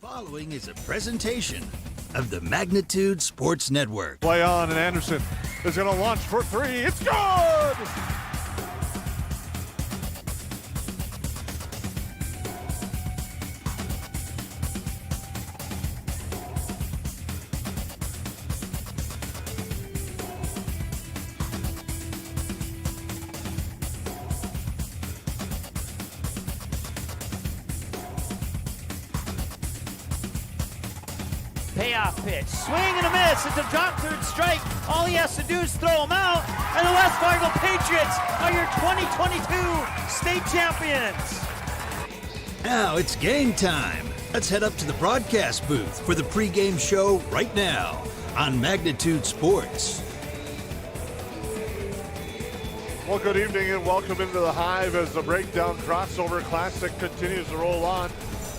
Following is a presentation of the Magnitude Sports Network. Play on, and Anderson is going to launch for three. It's good! Payoff pitch, swing and a miss. It's a drop third strike. All he has to do is throw him out, and the West Fargo Patriots are your 2022 state champions. Now it's game time. Let's head up to the broadcast booth for the pregame show right now on Magnitude Sports. Well, good evening and welcome into the Hive as the Breakdown Crossover Classic continues to roll on.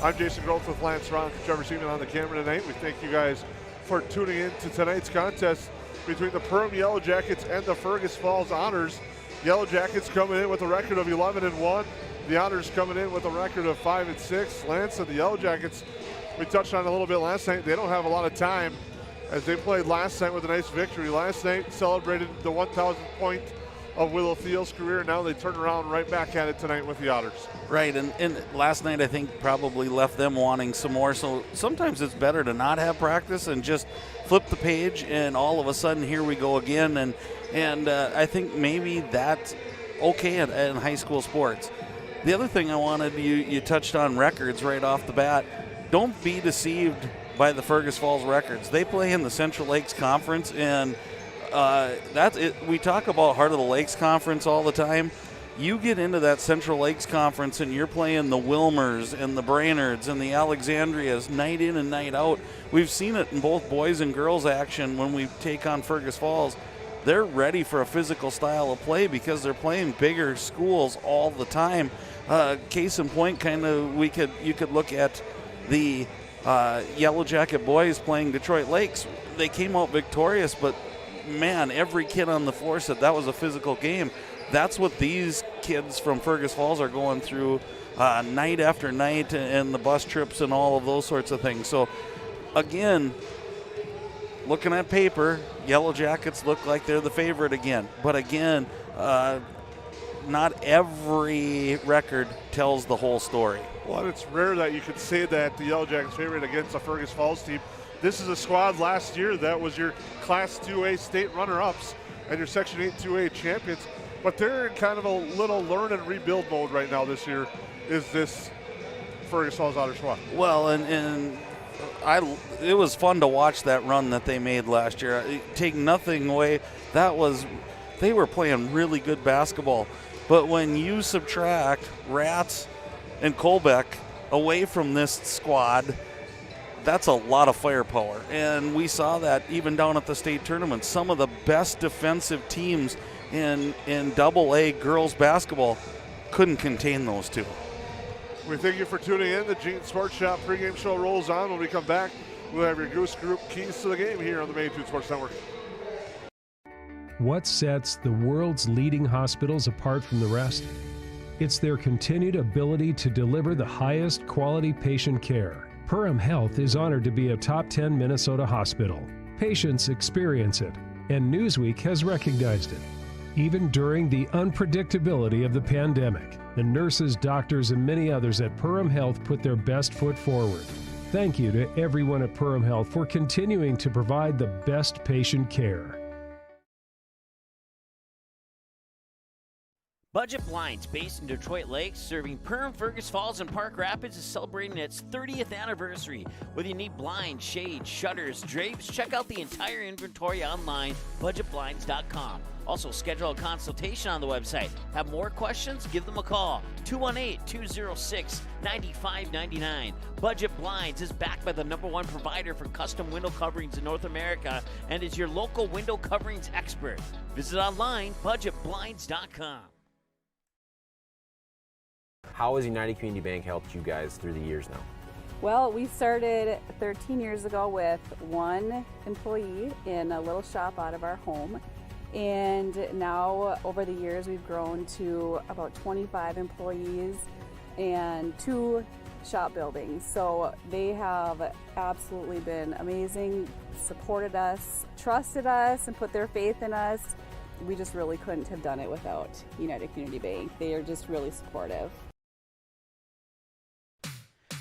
I'm Jason Groth with Lance Ronk and Trevor Seaman on the camera tonight. We thank you guys for tuning in to tonight's contest between the Perham Yellow Jackets and the Fergus Falls Honors. Yellow Jackets coming in with a record of 11-1. The Honors coming in with a record of 5-6. Lance and the Yellow Jackets, we touched on a little bit last night. They don't have a lot of time as they played last night with a nice victory. Last night celebrated the 1,000th point of Willow Thiel's career. Now they turn around right back at it tonight with the Otters. Right, and last night I think probably left them wanting some more. So sometimes it's better to not have practice and just flip the page, and all of a sudden here we go again. And I think maybe that's okay in high school sports. The other thing I wanted, you touched on records right off the bat. Don't be deceived by the Fergus Falls records. They play in the Central Lakes Conference, and that's it. We talk about Heart of the Lakes Conference all the time. You get into that Central Lakes Conference and you're playing the Wilmers and the Brainards and the Alexandrias night in and night out. We've seen it in both boys and girls action when we take on Fergus Falls. They're ready for a physical style of play because they're playing bigger schools all the time. Case in point, you could look at the Yellow Jacket boys playing Detroit Lakes. They came out victorious, but man, every kid on the floor said that was a physical game. That's what these kids from Fergus Falls are going through night after night, and the bus trips and all of those sorts of things. So, again, looking at paper, Yellow Jackets look like they're the favorite again. But again, not every record tells the whole story. Well, it's rare that you could say that the Yellow Jackets favorite against a Fergus Falls team. This is a squad last year that was your Class 2A state runner-ups and your Section 8 2A champions. But they're in kind of a little learn and rebuild mode right now this year, is this Fergus Falls Otter squad. Well, and it was fun to watch that run that they made last year. Take nothing away. They were playing really good basketball. But when you subtract Rats and Colbeck away from this squad, that's a lot of firepower. And we saw that even down at the state tournament. Some of the best defensive teams in AA girls basketball couldn't contain those two. We thank you for tuning in. The Gene Sports Shop pregame show rolls on. When we come back, we'll have your Goose Group keys to the game here on the Magnitude Sports Network. What sets the world's leading hospitals apart from the rest? It's their continued ability to deliver the highest quality patient care. Perham Health is honored to be a top 10 Minnesota hospital. Patients experience it, and Newsweek has recognized it. Even during the unpredictability of the pandemic, the nurses, doctors, and many others at Perham Health put their best foot forward. Thank you to everyone at Perham Health for continuing to provide the best patient care. Budget Blinds, based in Detroit Lakes, serving Perham, Fergus Falls, and Park Rapids, is celebrating its 30th anniversary. Whether you need blinds, shades, shutters, drapes, check out the entire inventory online, budgetblinds.com. Also, schedule a consultation on the website. Have more questions? Give them a call, 218-206-9599. Budget Blinds is backed by the #1 provider for custom window coverings in North America and is your local window coverings expert. Visit online, budgetblinds.com. How has United Community Bank helped you guys through the years now? Well, we started 13 years ago with one employee in a little shop out of our home. And now over the years we've grown to about 25 employees and 2 shop buildings. So they have absolutely been amazing, supported us, trusted us, and put their faith in us. We just really couldn't have done it without United Community Bank. They are just really supportive.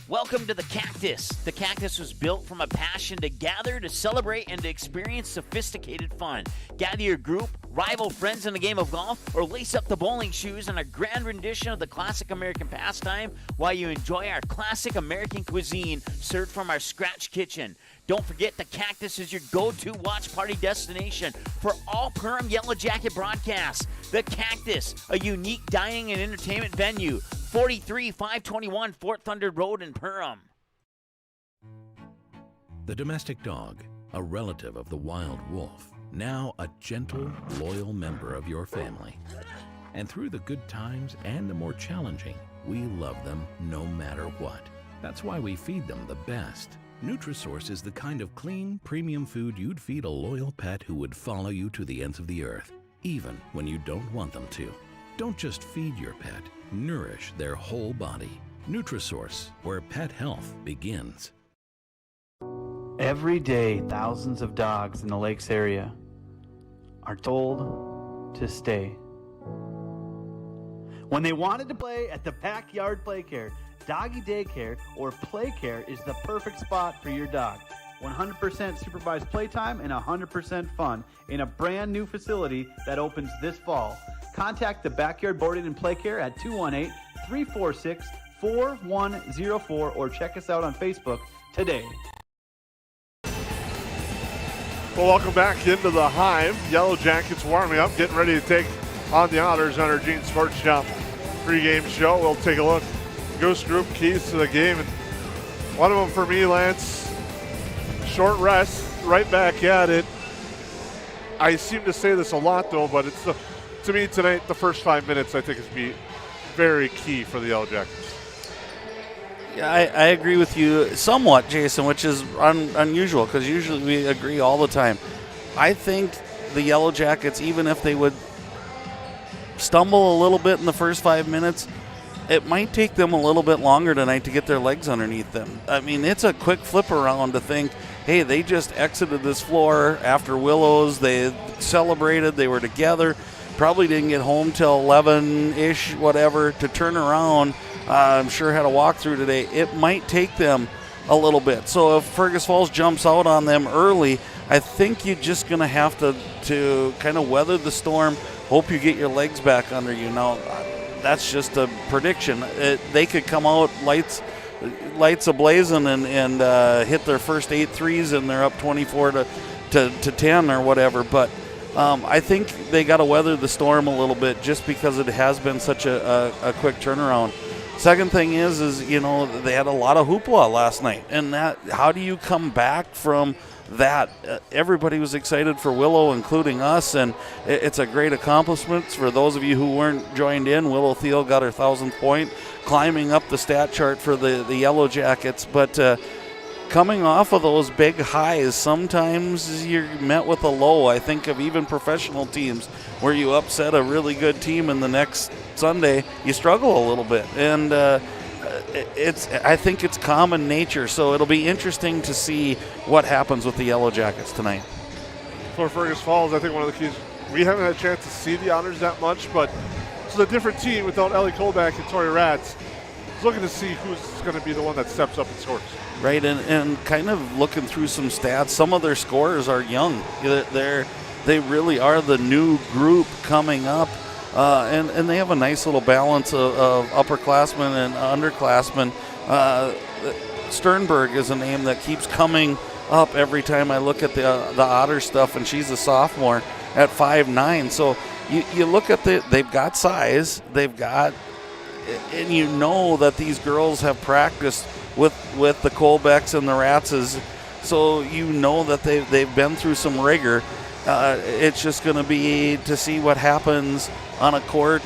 Welcome to the Cactus. The Cactus was built from a passion to gather, to celebrate, and to experience sophisticated fun. Gather your group, rival friends in a game of golf, or lace up the bowling shoes in a grand rendition of the classic American pastime while you enjoy our classic American cuisine served from our scratch kitchen. Don't forget, the Cactus is your go-to watch party destination for all Perham Yellow Jacket broadcasts. The Cactus, a unique dining and entertainment venue, 43521 Fort Thunder Road in Perham. The domestic dog, a relative of the wild wolf, now a gentle, loyal member of your family. And through the good times and the more challenging, we love them no matter what. That's why we feed them the best. Nutrisource is the kind of clean, premium food you'd feed a loyal pet who would follow you to the ends of the earth, even when you don't want them to. Don't just feed your pet, nourish their whole body. Nutrisource, where pet health begins. Every day, thousands of dogs in the lakes area are told to stay. When they wanted to play at the Backyard Playcare, Doggy Daycare, or Playcare is the perfect spot for your dog. 100% supervised playtime and 100% fun in a brand new facility that opens this fall. Contact the Backyard Boarding and Playcare at 218-346-4104 or check us out on Facebook today. Well, welcome back into the Hive. Yellow Jackets warming up, getting ready to take on the Otters on our Gene Sports Shop pregame show. We'll take a look. Goose Group keys to the game, and one of them for me, Lance, short rest, right back at it. I seem to say this a lot, though, but it's to me tonight, the first 5 minutes I think is be very key for the Yellow Jackets. Yeah, I agree with you somewhat, Jason, which is unusual because usually we agree all the time. I think the Yellow Jackets, even if they would stumble a little bit in the first 5 minutes, it might take them a little bit longer tonight to get their legs underneath them. I mean, it's a quick flip around to think, hey, they just exited this floor after Willows. They celebrated. They were together. Probably didn't get home till 11-ish, whatever, to turn around. I'm sure had a walkthrough today. It might take them a little bit. So if Fergus Falls jumps out on them early, I think you're just going to have to kind of weather the storm, hope you get your legs back under you. Now, that's just a prediction. They could come out lights ablazing and hit their first 8 threes, and they're up 24 to 10 or whatever. But I think they got to weather the storm a little bit just because it has been such a quick turnaround. Second thing is they had a lot of hoopla last night, and that how do you come back from that? Everybody was excited for Willow, including us, and it's a great accomplishment. For those of you who weren't joined in, Willow Thiel got her 1,000th point, climbing up the stat chart for the Yellow Jackets. But coming off of those big highs, sometimes you're met with a low. I think of even professional teams where you upset a really good team and the next Sunday you struggle a little bit. And I think it's common nature, so it'll be interesting to see what happens with the Yellow Jackets tonight. For Fergus Falls, I think one of the keys, we haven't had a chance to see the Otters that much, but it's a different team without Ellie Kolbach and Tori Ratz. Just looking to see who's going to be the one that steps up and scores. Right, and kind of looking through some stats, some of their scorers are young. They really are the new group coming up. And they have a nice little balance of upperclassmen and underclassmen. Sternberg is a name that keeps coming up every time I look at the Otter stuff, and she's a sophomore at 5'9". So you look at they've got size, and you know that these girls have practiced with the Kolbechs and the Ratzes, so you know that they've been through some rigor. It's just going to be to see what happens on a court,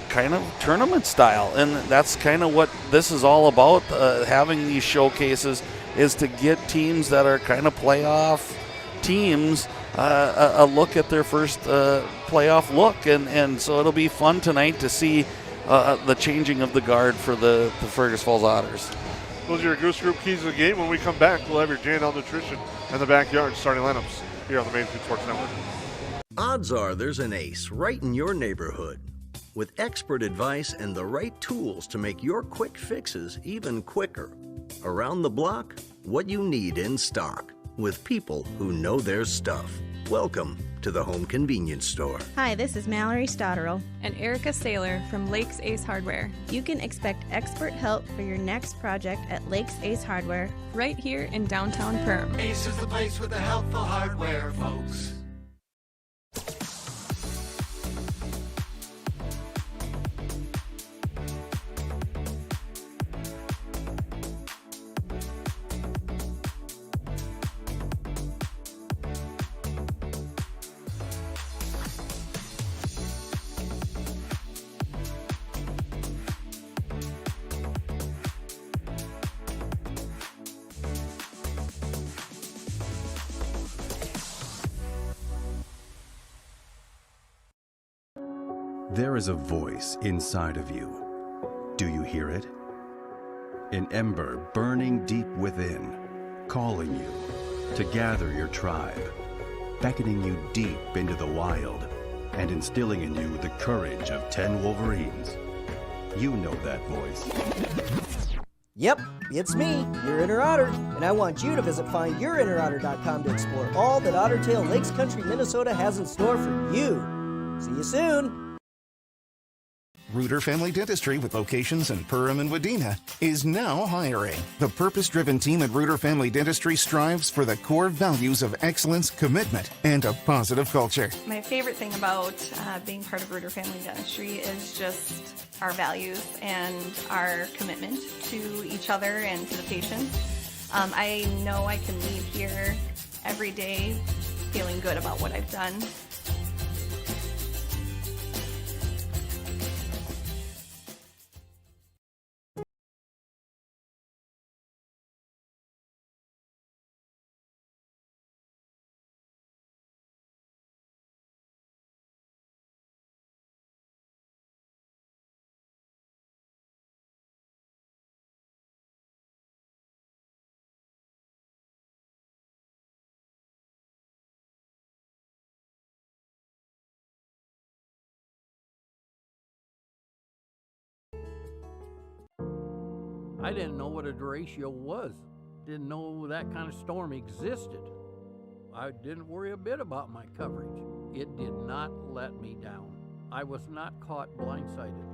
kind of tournament style, and that's kind of what this is all about. Having these showcases is to get teams that are kind of playoff teams a look at their first playoff look, and so it'll be fun tonight to see the changing of the guard for the Fergus Falls Otters. Those are your Goose Group keys of the game. When we come back, we'll have your J&L Nutrition and the Backyard starting lineups here on the Main Street Sports Network. Odds are there's an ace right in your neighborhood. With expert advice and the right tools to make your quick fixes even quicker. Around the block, what you need in stock. With people who know their stuff. Welcome to the Home Convenience Store. Hi, this is Mallory Stotterell and Erica Saylor from Lakes Ace Hardware. You can expect expert help for your next project at Lakes Ace Hardware, right here in downtown Perham. Ace is the place with the helpful hardware, folks. There is a voice inside of you. Do you hear it? An ember burning deep within, calling you to gather your tribe, beckoning you deep into the wild, and instilling in you the courage of 10 Wolverines. You know that voice. Yep, it's me, your inner otter, and I want you to visit findyourinnerotter.com to explore all that Ottertail Lakes Country, Minnesota has in store for you. See you soon. Reuter Family Dentistry, with locations in Perham and Wadena, is now hiring. The purpose-driven team at Reuter Family Dentistry strives for the core values of excellence, commitment, and a positive culture. My favorite thing about being part of Reuter Family Dentistry is just our values and our commitment to each other and to the patients. I know I can leave here every day feeling good about what I've done. I didn't know what a derecho was. Didn't know that kind of storm existed. I didn't worry a bit about my coverage. It did not let me down. I was not caught blindsided.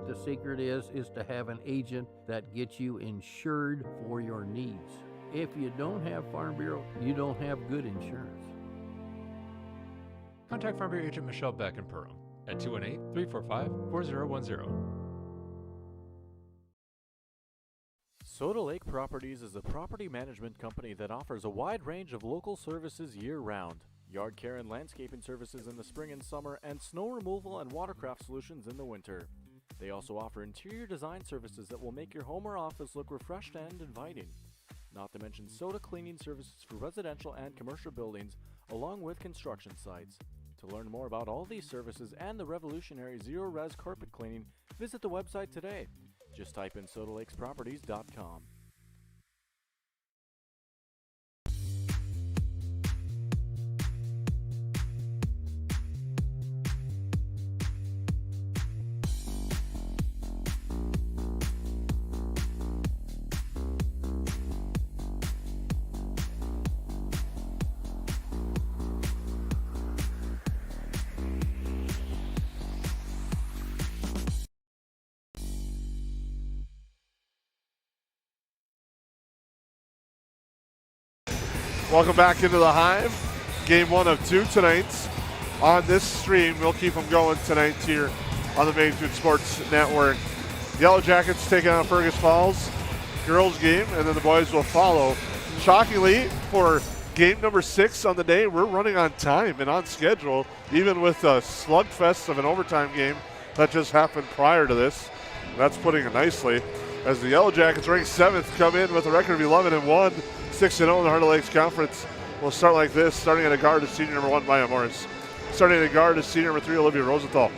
The secret is to have an agent that gets you insured for your needs. If you don't have Farm Bureau, you don't have good insurance. Contact Farm Bureau agent Michelle Beck in Perham at 218-345-4010. Soda Lake Properties is a property management company that offers a wide range of local services year-round. Yard care and landscaping services in the spring and summer, and snow removal and watercraft solutions in the winter. They also offer interior design services that will make your home or office look refreshed and inviting. Not to mention soda cleaning services for residential and commercial buildings, along with construction sites. To learn more about all these services and the revolutionary zero-res carpet cleaning, visit the website today. Just type in sodalakesproperties.com. Welcome back into the Hive. Game 1 of 2 tonight on this stream. We'll keep them going tonight here on the Main Street Sports Network. Yellow Jackets taking on Fergus Falls girls game, and then the boys will follow. Shockingly, for game number 6 on the day, we're running on time and on schedule, even with a slugfest of an overtime game that just happened prior to this. That's putting it nicely, as the Yellow Jackets, ranked 7th, come in with a record of 11-1. 6-0 in the Heart of Lakes Conference. We'll start like this. Starting at a guard is senior number 1, Maya Morris. Starting at a guard is senior number 3, Olivia Rosenthal.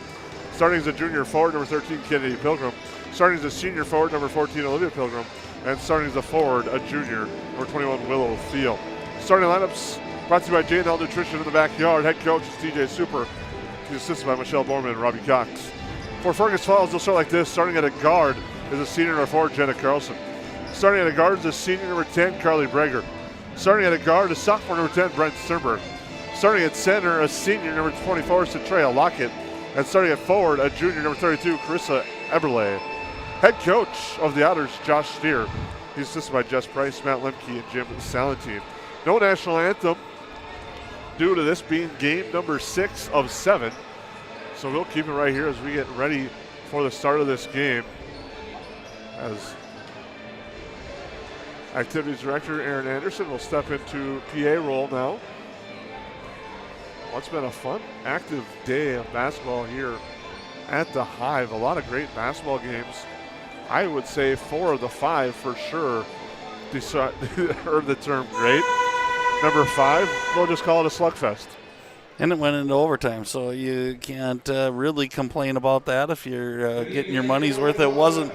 Starting as a junior forward, number 13, Kennedy Pilgrim. Starting as a senior forward, number 14, Olivia Pilgrim. And starting as a forward, a junior, number 21, Willow Thiel. Starting lineups brought to you by J&L Nutrition in the Backyard. Head coach is TJ Super. He's assisted by Michelle Borman and Robbie Cox. For Fergus Falls, they'll start like this. Starting at a guard is a senior number 4, Jenna Carlson. Starting at a guard is a senior number 10, Carly Breger. Starting at a guard is sophomore number 10, Brent Sternberg. Starting at center, a senior number 24, Cetrea Lockett. And starting at forward, a junior number 32, Carissa Eberle. Head coach of the Otters, Josh Steer. He's assisted by Jess Price, Matt Lemke, and Jim Salentine. No national anthem due to this being game number 6 of 7. So we'll keep it right here as we get ready for the start of this game. As Activities Director Aaron Anderson will step into PA role now. Well, it's been a fun, active day of basketball here at the Hive. A lot of great basketball games. I would say 4 of the 5 for sure heard the term great. Number 5, we'll just call it a slugfest. And it went into overtime, so you can't really complain about that if you're getting your money's worth. It wasn't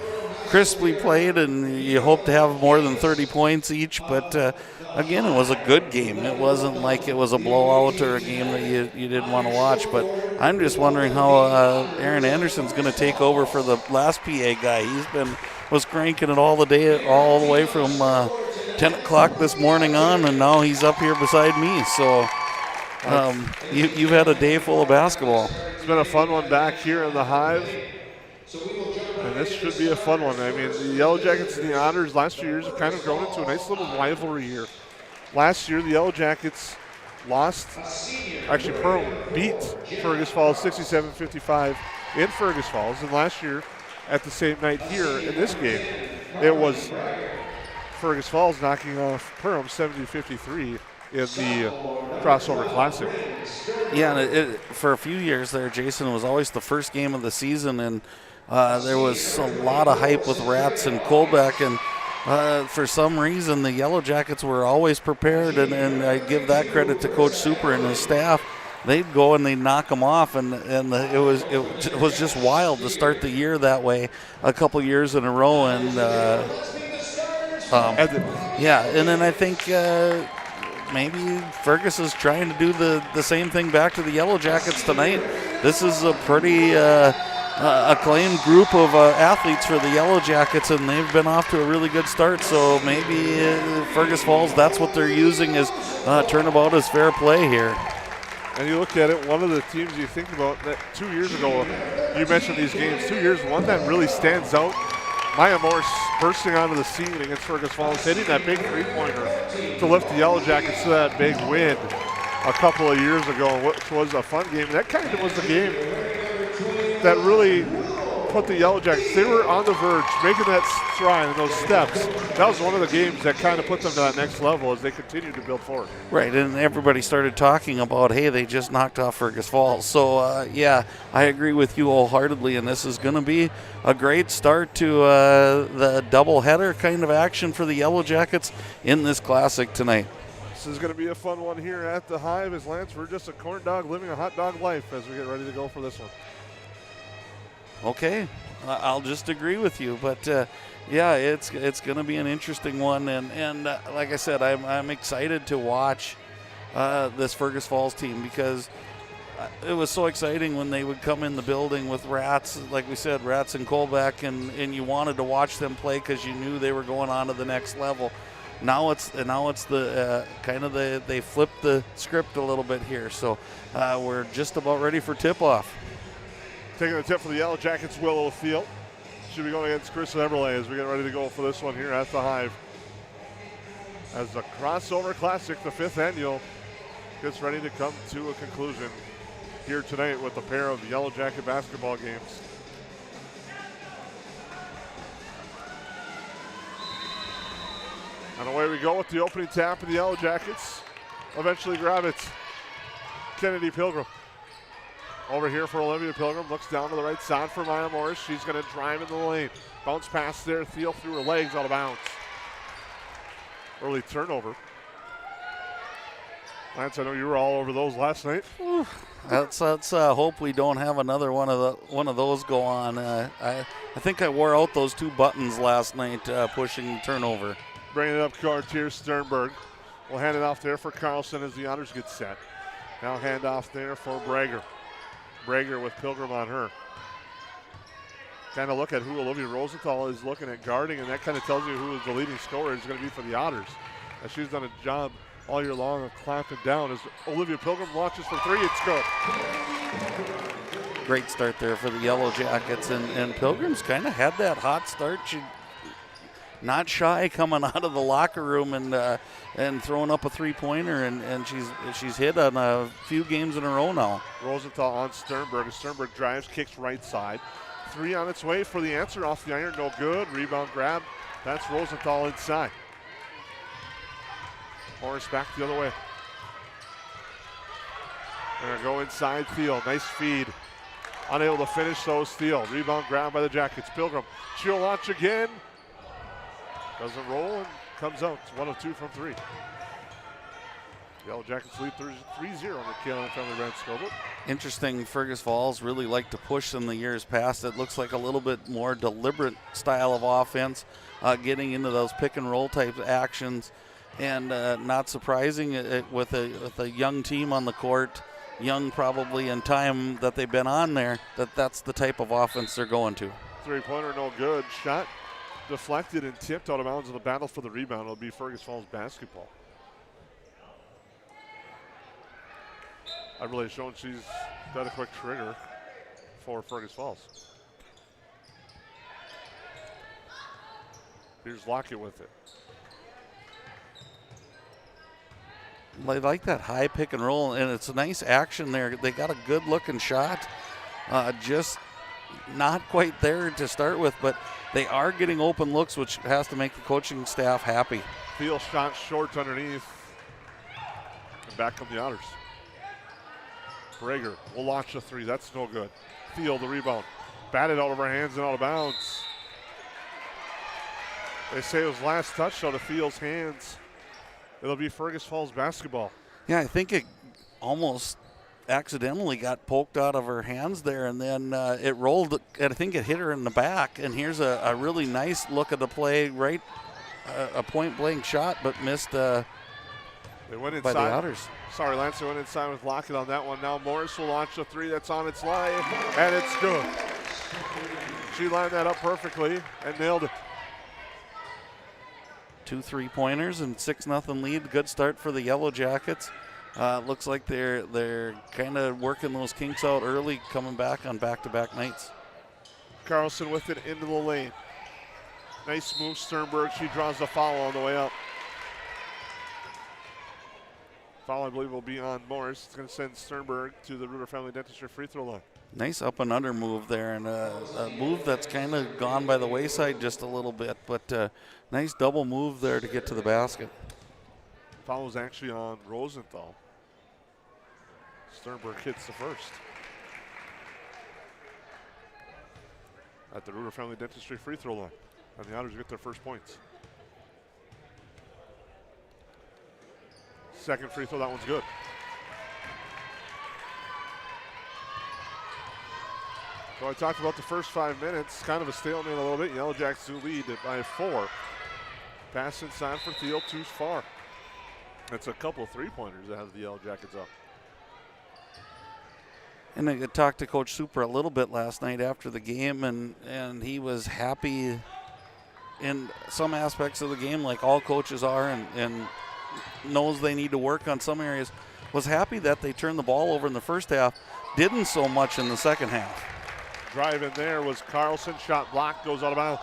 crisply played, and you hope to have more than 30 points each, but again, it was a good game. It wasn't like it was a blowout or a game that you didn't want to watch, but I'm just wondering how Aaron Anderson's going to take over for the last PA guy. Was cranking it all the way from 10 o'clock this morning on, and now he's up here beside me, so you've had a day full of basketball. It's been a fun one back here in the Hive. And this should be a fun one. I mean, the Yellow Jackets and the Otters last few years have kind of grown into a nice little rivalry here. Last year, the Yellow Jackets lost. Actually, Perham beat Fergus Falls 67-55 in Fergus Falls. And last year, at the same night here in this game, it was Fergus Falls knocking off Perham 70-53 in the Crossover Classic. Yeah, and for a few years there, Jason, was always the first game of the season, and there was a lot of hype with Rats and Colbeck, and for some reason the Yellow Jackets were always prepared, and I give that credit to Coach Super and his staff. They'd go and they'd knock them off, and it was just wild to start the year that way a couple years in a row, and and then I think maybe Fergus is trying to do the same thing back to the Yellow Jackets tonight. This is a pretty acclaimed group of athletes for the Yellow Jackets, and they've been off to a really good start. So maybe Fergus Falls, that's what they're using is turnabout as fair play here. And you look at it, one of the teams you think about that 2 years ago, you mentioned these games, 2 years, one that really stands out, Maya Morse bursting onto the scene against Fergus Falls, hitting that big three-pointer to lift the Yellow Jackets to that big win a couple of years ago, which was a fun game. That kind of was the game that really put the Yellow Jackets, they were on the verge, making that stride and those steps. That was one of the games that kind of put them to that next level as they continued to build forward. Right, and everybody started talking about, hey, they just knocked off Fergus Falls. So, yeah, I agree with you wholeheartedly, and this is going to be a great start to the doubleheader kind of action for the Yellow Jackets in this Classic tonight. This is going to be a fun one here at the Hive as Lance, we're just a corn dog living a hot dog life as we get ready to go for this one. Okay, I'll just agree with you, but yeah, it's going to be an interesting one, and like I said, I'm excited to watch this Fergus Falls team because it was so exciting when they would come in the building with Rats, like we said, Rats and Colbeck, and you wanted to watch them play because you knew they were going on to the next level. Now it's the kind of they flipped the script a little bit here, so we're just about ready for tip-off. Taking the tip for the Yellow Jackets, Willow Thiel. Should be going against Carissa Eberle as we get ready to go for this one here at the Hive. As the Crossover Classic, the 5th annual, gets ready to come to a conclusion here tonight with a pair of Yellow Jacket basketball games. And away we go with the opening tap of the Yellow Jackets. Eventually grab it, Kennedy Pilgrim. Over here for Olivia Pilgrim, looks down to the right side for Maya Morris. She's going to drive in the lane. Bounce pass there, Thiel through her legs, out of bounds. Early turnover. Lance, I know you were all over those last night. Let's hope we don't have another one of those go on. I think I wore out those 2 buttons last night pushing turnover. Bringing it up court here, Sternberg. We'll hand it off there for Carlson as the Otters get set. Now hand off there for Brager. Brager with Pilgrim on her. Kind of look at who Olivia Rosenthal is looking at guarding, and that kind of tells you who the leading scorer is going to be for the Otters. As she's done a job all year long of clamping down. As Olivia Pilgrim launches for 3, it's good. Great start there for the Yellow Jackets, and Pilgrim's kind of had that hot start. She not shy coming out of the locker room and throwing up a 3-pointer, and she's hit on a few games in a row now. Rosenthal on Sternberg. As Sternberg drives, kicks right side. 3 on its way for the answer off the iron, no good. Rebound grab. That's Rosenthal inside. Morris back the other way. They're going to go inside Thiel. Nice feed. Unable to finish though, Thiel. Rebound grab by the Jackets. Pilgrim. She'll launch again. Doesn't roll and comes out. It's 1 of 2 from 3. Yellow Jackets lead 3-0 on the Kaolin Family Red Scoreboard. Interesting, Fergus Falls really like to push in the years past. It looks like a little bit more deliberate style of offense, getting into those pick and roll type actions. And not surprising with a young team on the court, young probably in time that they've been on there, that's the type of offense they're going to. 3-pointer, no good. Shot deflected and tipped out of bounds in the battle for the rebound. It'll be Fergus Falls basketball. I've really shown she's got a quick trigger for Fergus Falls. Here's Lockett with it. I like that high pick and roll, and it's a nice action there. They got a good looking shot, just not quite there to start with, but they are getting open looks, which has to make the coaching staff happy. Field shot short underneath, and back come the Otters. Brager will launch a 3. That's no good. Field the rebound. Batted out of her hands and out of bounds. They say it was last touch out of Field's hands. It'll be Fergus Falls basketball. Yeah, I think it almost accidentally got poked out of her hands there, and then it rolled, and I think it hit her in the back. And here's a really nice look at the play, right? A point-blank shot, but missed they went inside. By the Otters. Sorry, Lance, they went inside with Lockett on that one. Now Morris will launch a 3 that's on its line, and it's good. She lined that up perfectly and nailed it. 2 3-pointers and 6-0 lead. Good start for the Yellow Jackets. Looks like they're kind of working those kinks out early, coming back on back-to-back nights. Carlson with it into the lane. Nice move, Sternberg. She draws the foul on the way up. Foul, I believe, will be on Morris. It's going to send Sternberg to the Ruder Family Dentistry free throw line. Nice up and under move there, and a move that's kind of gone by the wayside just a little bit, but nice double move there to get to the basket. Foul was actually on Rosenthal. Sternberg hits the first. At the Ruder Family Dentistry free throw line. And the Otters get their first points. Second free throw, that one's good. So I talked about the first 5 minutes, kind of a stalemate a little bit. Yellow Jackets do lead by 4. Pass inside for Thiel, too far. That's a couple of 3-pointers that has the Yellow Jackets up. And I talked to Coach Super a little bit last night after the game, and he was happy in some aspects of the game, like all coaches are, and knows they need to work on some areas. Was happy that they turned the ball over in the first half, didn't so much in the second half. Drive in there was Carlson, shot blocked, goes out of bounds.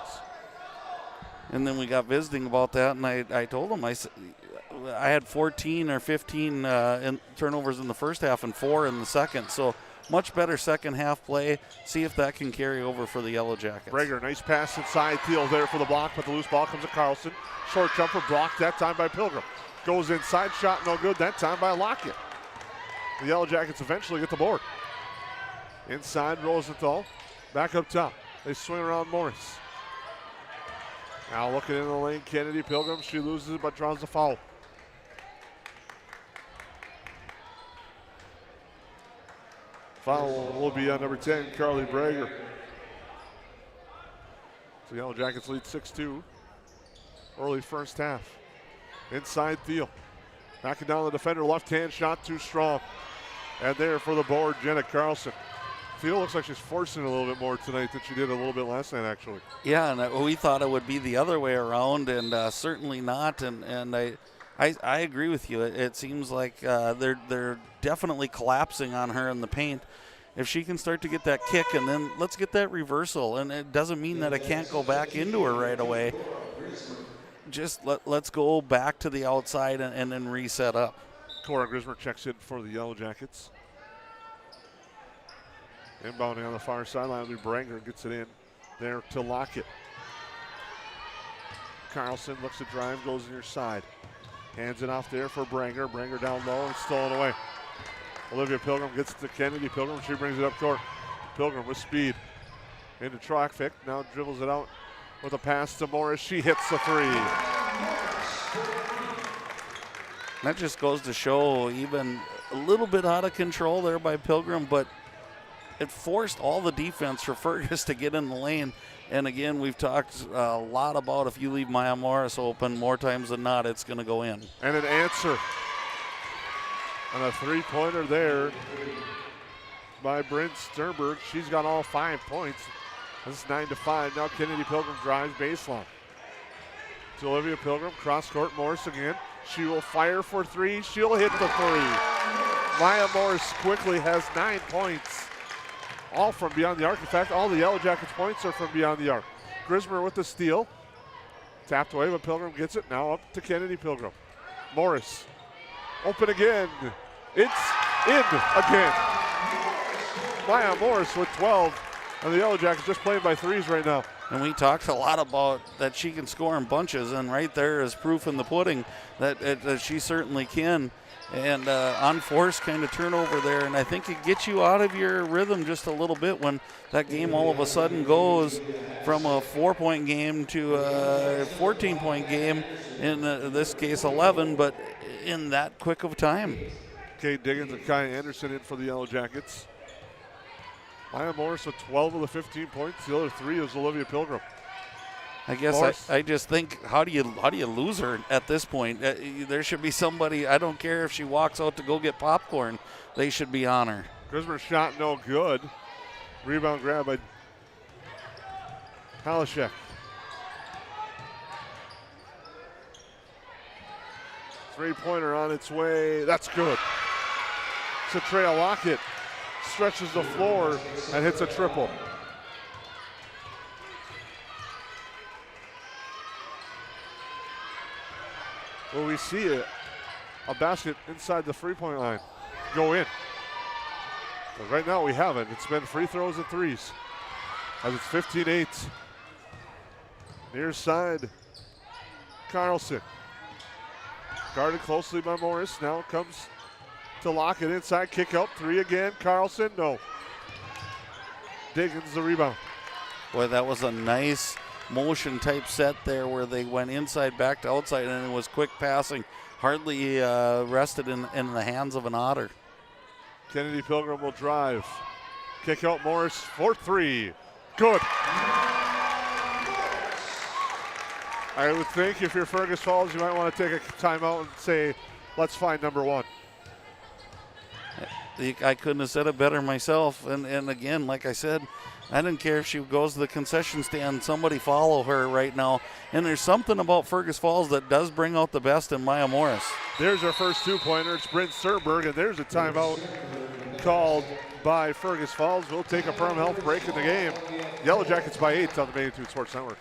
And then we got visiting about that, and I told him, I had 14 or 15 turnovers in the first half and 4 in the second. So much better second half play. See if that can carry over for the Yellow Jackets. Brager, nice pass inside. Thiel there for the block, but the loose ball comes to Carlson. Short jumper blocked that time by Pilgrim. Goes inside, shot no good that time by Lockett. The Yellow Jackets eventually get the board. Inside Rosenthal, back up top. They swing around Morris. Now looking in the lane, Kennedy Pilgrim. She loses it but draws the foul. Foul will be on number 10, Carly Brager. So Yellow Jackets lead 6-2. Early first half. Inside Thiel. Backing down the defender, left-hand shot too strong. And there for the board, Jenna Carlson. Thiel looks like she's forcing a little bit more tonight than she did a little bit last night, actually. Yeah, and we thought it would be the other way around, and certainly not. And I agree with you. It seems like they're definitely collapsing on her in the paint. If she can start to get that kick, and then let's get that reversal. And it doesn't mean that I can't go back into her right away. Just let's go back to the outside and then reset up. Cora Grismer checks in for the Yellow Jackets. Inbounding on the far sideline, Branger gets it in there to Lockett. Carlson looks to drive, goes near side. Hands it off there for Branger. Branger down low and stolen away. Olivia Pilgrim gets it to Kennedy Pilgrim. She brings it up court. Pilgrim with speed into Trockvik. Now dribbles it out with a pass to Morris. She hits the three. That just goes to show even a little bit out of control there by Pilgrim, but it forced all the defense for Fergus to get in the lane. And again, we've talked a lot about if you leave Maya Morris open, more times than not, it's going to go in. And an answer. And a three-pointer there by Bryn Sternberg. She's got all 5 points. This is 9-5. Now Kennedy Pilgrim drives baseline. To Olivia Pilgrim, cross-court, Morris again. She will fire for three. She'll hit the three. Maya Morris quickly has 9 points. All from beyond the arc. In fact, all the Yellow Jackets points are from beyond the arc. Grismer with the steal. Tapped away, but Pilgrim gets it. Now up to Kennedy Pilgrim. Morris. Open again. It's in again. Maya Morris with 12. And the Yellow Jackets just playing by threes right now. And we talked a lot about that she can score in bunches, and right there is proof in the pudding that she certainly can. And unforced kind of turnover there, and I think it gets you out of your rhythm just a little bit when that game all of a sudden goes from a 4-point game to a 14-point game, in this case 11, but in that quick of time. Kate Diggins and Kai Anderson in for the Yellow Jackets. Maya Morris with 12 of the 15 points. The other 3 is Olivia Pilgrim. I guess I just think, how do you lose her at this point? There should be somebody. I don't care if she walks out to go get popcorn. They should be on her. Grismer's shot no good. Rebound grab by Halashek. Three-pointer on its way. That's good. Satrea Lockett stretches the floor and hits a triple. Well, we see a basket inside the three-point line go in. But right now we haven't. It's been free throws and threes. As it's 15-8. Near side, Carlson. Guarded closely by Morris. Now comes to Lockett inside. Kick out. Three again. Carlson, no. Diggins the rebound. Boy, that was a nice motion type set there where they went inside back to outside, and it was quick passing, hardly rested in the hands of an Otter. Kennedy Pilgrim will drive. Kick out Morris for three. Good. I would think if you're Fergus Falls, you might want to take a timeout and say, let's find number one. I couldn't have said it better myself. And again, like I said, I didn't care if she goes to the concession stand. Somebody follow her right now. And there's something about Fergus Falls that does bring out the best in Maya Morris. There's our first two-pointer. It's Brent Sternberg, and there's a timeout called by Fergus Falls. We'll take a Perham Health break in the game. Yellow Jackets by 8 on the Magnitude Sports Network.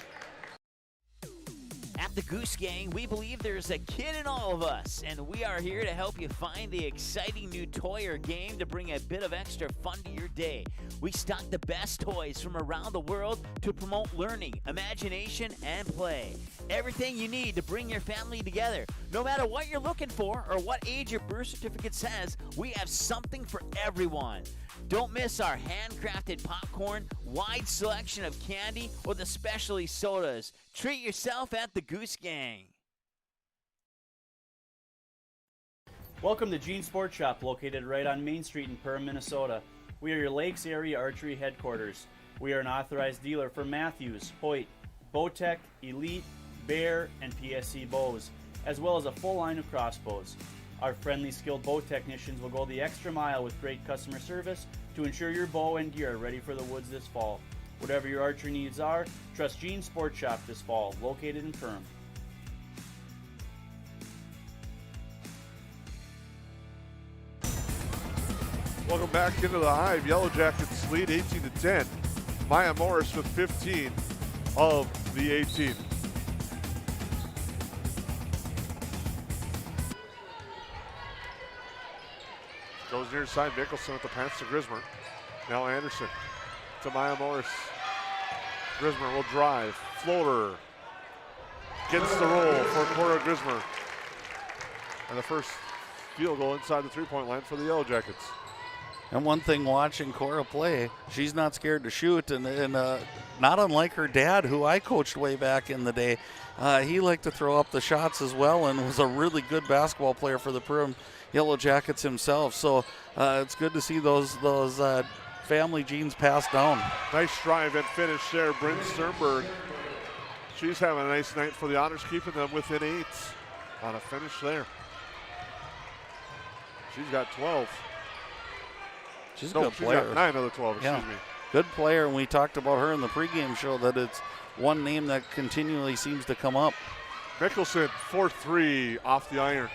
At the Goose Gang, we believe there's a kid in all of us, and we are here to help you find the exciting new toy or game to bring a bit of extra fun to your day. We stock the best toys from around the world to promote learning, imagination, and play. Everything you need to bring your family together. No matter what you're looking for or what age your birth certificate says, we have something for everyone. Don't miss our handcrafted popcorn, wide selection of candy, or the specialty sodas. Treat yourself at the Goose Gang. Welcome to Gene Sports Shop, located right on Main Street in Perham, Minnesota. We are your Lakes Area Archery headquarters. We are an authorized dealer for Matthews, Hoyt, Bowtech, Elite, Bear, and PSC bows, as well as a full line of crossbows. Our friendly, skilled bow technicians will go the extra mile with great customer service to ensure your bow and gear are ready for the woods this fall. Whatever your archery needs are, trust Gene Sport Shop this fall, located in Perham. Welcome back into the Hive. Yellow Jackets lead 18-10. Maya Morris with 15 of the 18. Goes near side. Mickelson with the pass to Grismer. Now Anderson to Maya Morris. Grismer will drive. Floater. Gets the roll for Cora Grismer. And the first field goal inside the three-point line for the Yellow Jackets. And one thing watching Cora play, she's not scared to shoot, and not unlike her dad, who I coached way back in the day. He liked to throw up the shots as well and was a really good basketball player for the Perham Yellow Jackets himself. So it's good to see those family genes passed down. Nice drive and finish there, Bryn Sternberg. She's having a nice night for the Honors, keeping them within 8 on a finish there. She's got 12. She's a good player. Got 9 of the 12, excuse me. Good player, and we talked about her in the pregame show that it's one name that continually seems to come up. Mickelson, 4-3 off the iron.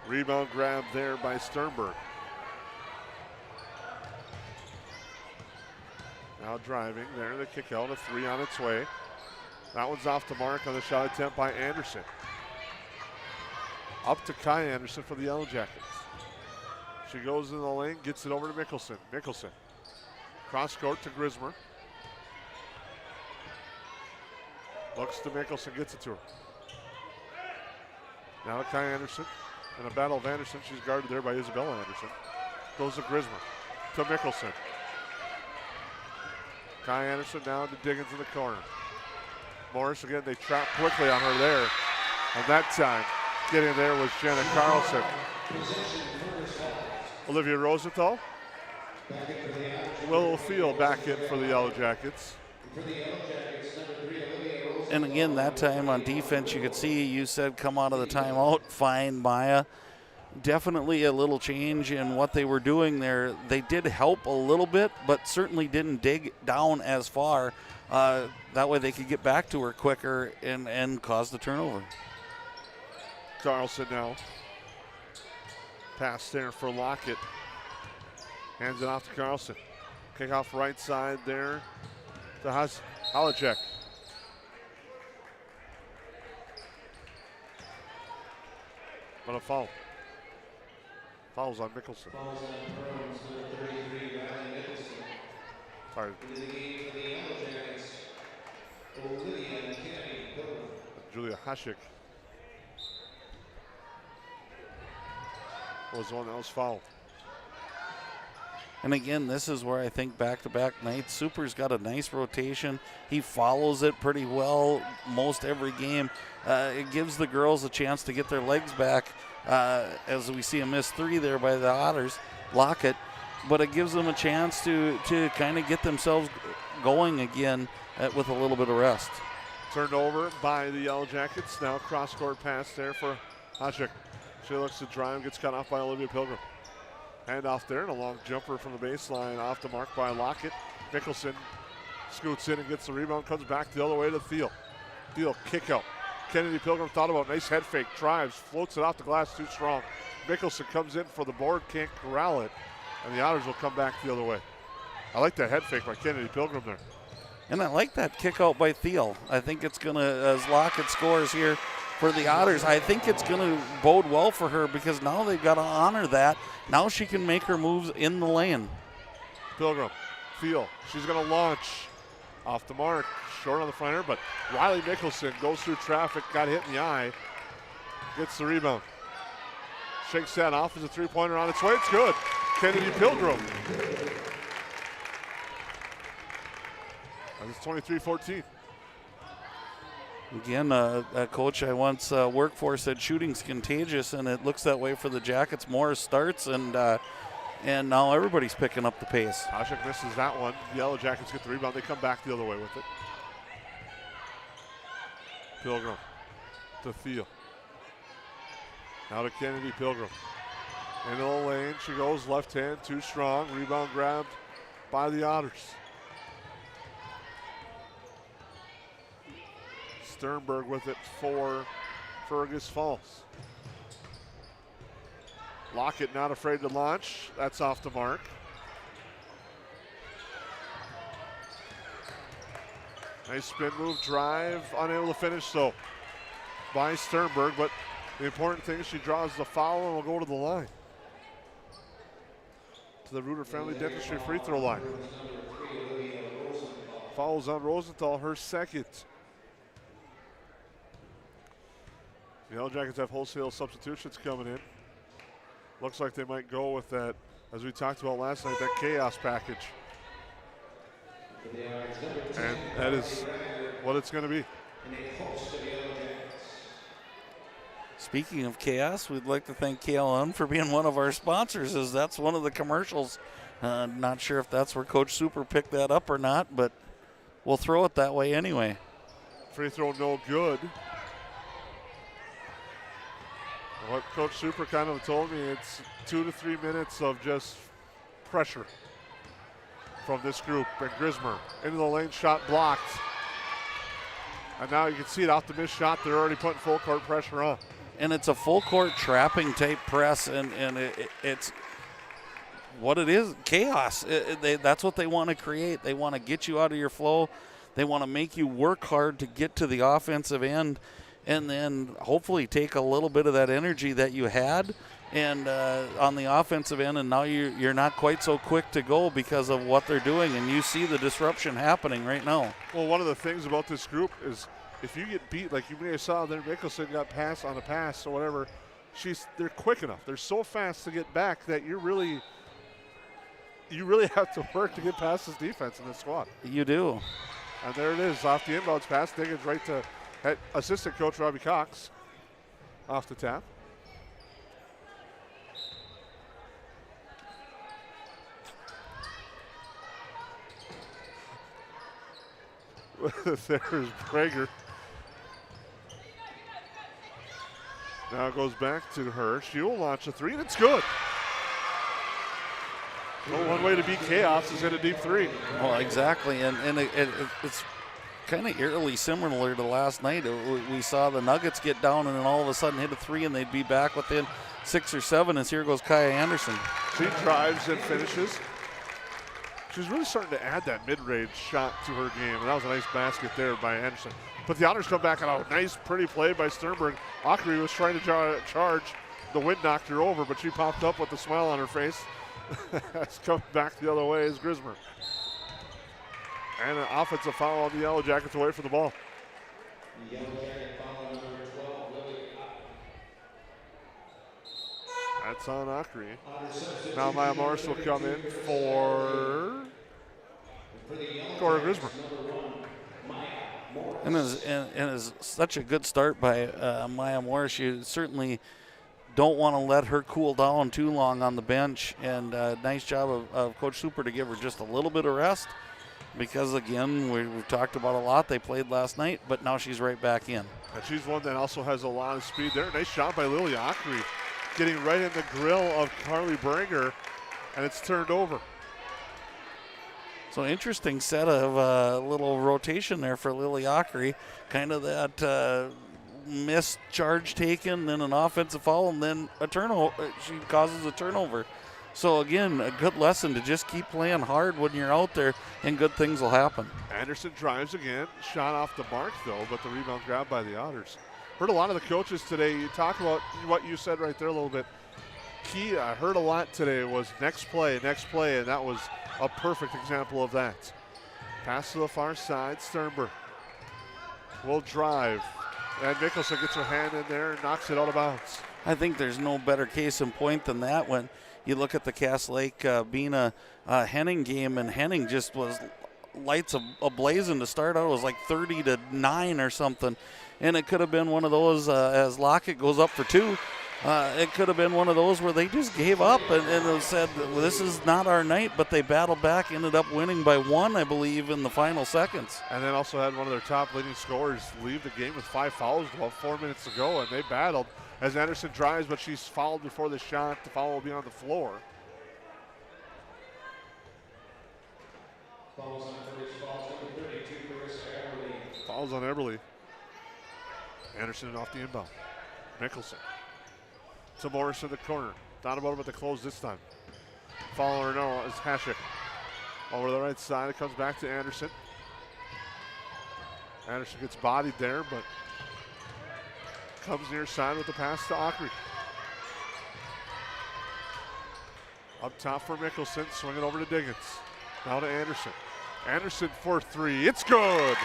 Rebound grab there by Sternberg. Now driving there, the kick out, a 3 on its way. That one's off the mark on the shot attempt by Anderson. Up to Kai Anderson for the Yellow Jackets. She goes in the lane, gets it over to Mickelson. Mickelson, cross court to Grismer. Looks to Mickelson, gets it to her. Now to Kai Anderson. In a battle of Anderson, she's guarded there by Isabella Anderson. Goes to Grismer, to Mickelson. Kai Anderson now to Diggins in the corner. Morris again, they trap quickly on her there. And that time, getting there was Jenna Carlson. Olivia Rosenthal will field back in for the Yellow Jackets. And again, that time on defense, you could see, you said come out of the timeout, find Maya. Definitely a little change in what they were doing there. They did help a little bit, but certainly didn't dig down as far. That way they could get back to her quicker and cause the turnover. Carlson now. Pass there for Lockett. Hands it off to Carlson. Kick off right side there to Halacek. But a foul. Foul's on Mickelson. Sorry. Julia Hashik was the one that was fouled. And again, this is where I think back-to-back nights, Super's got a nice rotation. He follows it pretty well most every game. It gives the girls a chance to get their legs back, as we see a missed 3 there by the Otters, Lockett. But it gives them a chance to kind of get themselves going again with a little bit of rest. Turned over by the Yellow Jackets. Now cross-court pass there for Hashik. She looks to drive, gets cut off by Olivia Pilgrim. Hand off there, and a long jumper from the baseline off the mark by Lockett. Mickelson scoots in and gets the rebound, comes back the other way to Thiel. Thiel kick out. Kennedy Pilgrim thought about nice head fake, drives, floats it off the glass too strong. Mickelson comes in for the board, can't corral it, and the Otters will come back the other way. I like that head fake by Kennedy Pilgrim there. And I like that kick out by Thiel. I think it's going to, as Lockett scores here for the Otters, I think it's going to bode well for her because now they've got to honor that. Now she can make her moves in the lane. Pilgrim, Thiel, she's going to launch off the mark, short on the fronter, but Riley Mickelson goes through traffic, got hit in the eye, gets the rebound. Shakes that off as a three-pointer on its way. It's good. Kennedy Pilgrim. And it's 23-14. Again, a coach I once worked for said shooting's contagious, and it looks that way for the Jackets. Morris starts, and and now everybody's picking up the pace. Hajek misses that one. The Yellow Jackets get the rebound. They come back the other way with it. Pilgrim to Thiel. Now to Kennedy Pilgrim. Into the lane. She goes left hand, too strong. Rebound grabbed by the Otters. Sternberg with it for Fergus Falls. Lockett not afraid to launch. That's off the mark. Nice spin move, drive, unable to finish so by Sternberg, but the important thing is she draws the foul and will go to the line. To the Reuter Family Dentistry free throw line. Fouls on Rosenthal, her second. The Yellow Jackets have wholesale substitutions coming in. Looks like they might go with that, as we talked about last night, that chaos package. And that is what it's going to be. Speaking of chaos, we'd like to thank KLM for being one of our sponsors, as that's one of the commercials. Not sure if that's where Coach Super picked that up or not, but we'll throw it that way anyway. Free throw no good. What Coach Super kind of told me, it's 2 to 3 minutes of just pressure from this group. And Grismer into the lane, shot blocked. And now you can see it off the missed shot. They're already putting full court pressure on. And it's a full court trapping type press, and it's what it is, chaos. That's what they want to create. They want to get you out of your flow. They want to make you work hard to get to the offensive end, and then hopefully take a little bit of that energy that you had and on the offensive end, and now you're not quite so quick to go because of what they're doing, and you see the disruption happening right now. Well, one of the things about this group is if you get beat, like you may have saw there, Mickelson got passed on a pass or whatever, they're quick enough. They're so fast to get back that you really have to work to get past this defense in this squad. You do. And there it is, off the inbounds pass. Diggins right to assistant coach Robbie Cox off the tap. There's Prager. Now it goes back to her. She will launch a three, and it's good. Well, one way to beat chaos is hit a deep three. Well, exactly, and it's kind of eerily similar to last night. We saw the Nuggets get down and then all of a sudden hit a three, and they'd be back within 6 or 7, as here goes Kaya Anderson. She drives and finishes. She's really starting to add that mid-range shot to her game, and that was a nice basket there by Anderson. But the Otters come back on a nice, pretty play by Sternberg. Ockery was trying to charge. The wind knocked her over, but she popped up with a smile on her face. It's coming back the other way is Grismer. And an offensive foul on the Yellow Jackets away from the ball. That's on Ockery. Now Maya Morris will come in for Cora Grismer. And is such a good start by Maya Morris. You certainly don't want to let her cool down too long on the bench. And nice job of Coach Super to give her just a little bit of rest. Because, again, we've talked about a lot. They played last night, but now she's right back in. And she's one that also has a lot of speed there. Nice shot by Lily Ockery, getting right in the grill of Carly Branger, and it's turned over. So interesting set of little rotation there for Lily Ockery. Kind of that missed charge taken, then an offensive foul, and then a turnover. She causes a turnover. So, again, a good lesson to just keep playing hard when you're out there, and good things will happen. Anderson drives again. Shot off the mark, though, but the rebound grabbed by the Otters. Heard a lot of the coaches today. You talk about what you said right there a little bit. Key, I heard a lot today, was next play, and that was a perfect example of that. Pass to the far side. Sternberg will drive. And Mickelson gets her hand in there and knocks it out of bounds. I think there's no better case in point than that when you look at the Cass Lake Bena Henning game, and Henning just was lights ablazing to start out. It was like 30-9 or something, and it could have been one of those as Lockett goes up for two, It could have been one of those where they just gave up and said, well, this is not our night, but they battled back, ended up winning by 1, I believe, in the final seconds. And then also had one of their top leading scorers leave the game with 5 fouls about 4 minutes ago, and they battled as Anderson drives, but she's fouled before the shot. The foul will be on the floor. Fouls on Eberly. Anderson off the inbound. Mickelson to Morris in the corner. Not about him at the close this time. Follower no is Hashik. Over the right side, it comes back to Anderson. Anderson gets bodied there, but comes near side with the pass to Ockery. Up top for Mickelson, swinging over to Diggins. Now to Anderson. Anderson for 3, it's good!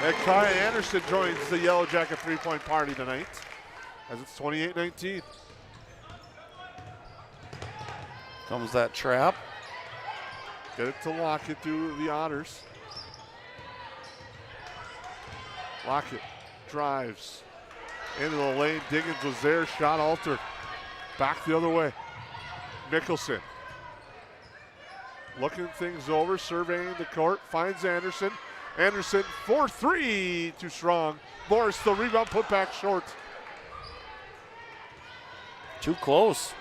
And Kaya Anderson joins the Yellow Jacket three-point party tonight as it's 28-19. Comes that trap. Get it to Lockett through the Otters. Lockett drives into the lane. Diggins was there, shot altered. Back the other way. Mickelson looking things over, surveying the court, finds Anderson. Anderson for 3, too strong. Morris, the rebound, put back short. Too close.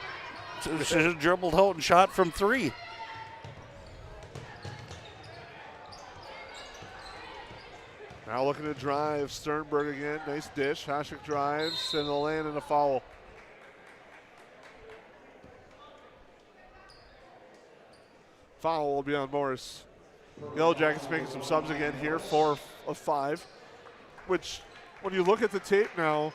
Should have dribbled out and shot from 3. Now looking to drive, Sternberg again, nice dish. Hashik drives, and the lane and a foul. Foul will be on Morris. Yellow Jackets making some subs again here, 4 of 5, which when you look at the tape now,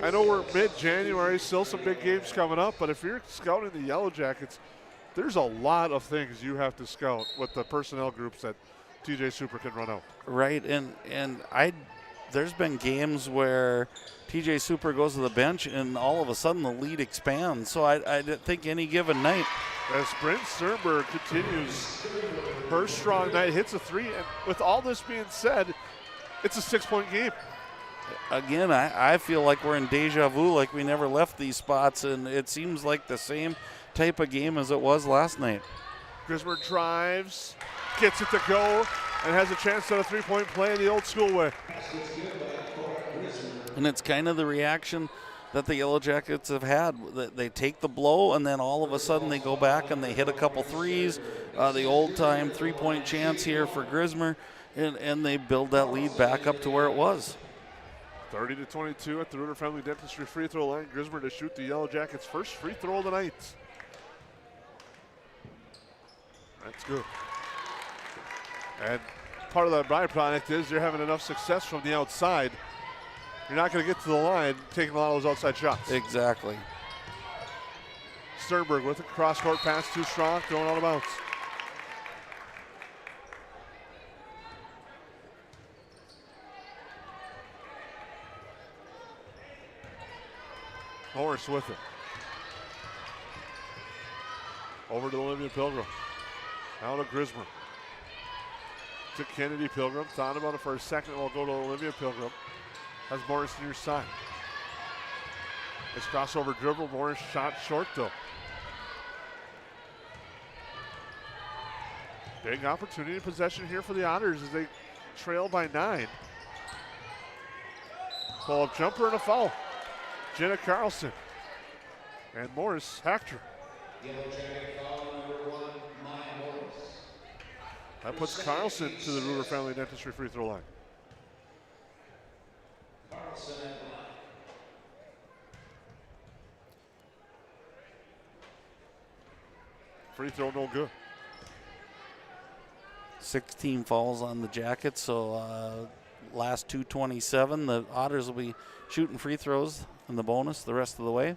I know we're mid-January, still some big games coming up, but if you're scouting the Yellow Jackets, there's a lot of things you have to scout with the personnel groups that TJ Super can run out. Right, and there's been games where TJ Super goes to the bench and all of a sudden the lead expands. So I think any given night. As Brent Sternberg continues her strong night, hits a 3, and with all this being said, it's a 6-point game. Again, I feel like we're in deja vu, like we never left these spots, and it seems like the same type of game as it was last night. Grismer drives, gets it to go, and has a chance at a 3-point play in the old school way. And it's kind of the reaction that the Yellow Jackets have had. They take the blow, and then all of a sudden they go back and they hit a couple threes, the old-time 3-point chance here for Grismer, and they build that lead back up to where it was. 30-22 at the Reuter Family Dentistry free throw line. Grismer to shoot the Yellow Jackets' first free throw of the night. That's good. And part of that byproduct is you're having enough success from the outside. You're not going to get to the line taking a lot of those outside shots. Exactly. Sternberg with a cross-court pass, too strong, thrown out of bounds. Morris with it. Over to Olivia Pilgrim. Now to Grismer. To Kennedy Pilgrim. Thought about it for a second. We'll go to Olivia Pilgrim. Has Morris near side. It's crossover dribble. Morris shot short though. Big opportunity possession here for the Otters as they trail by 9. Pull-up jumper and a foul. Jenna Carlson and Morris Hector. That puts Carlson to the Reuter Family Dentistry free throw line. Free throw no good. 16 fouls on the Jackets, so last 2:27. The Otters will be shooting free throws in the bonus the rest of the way.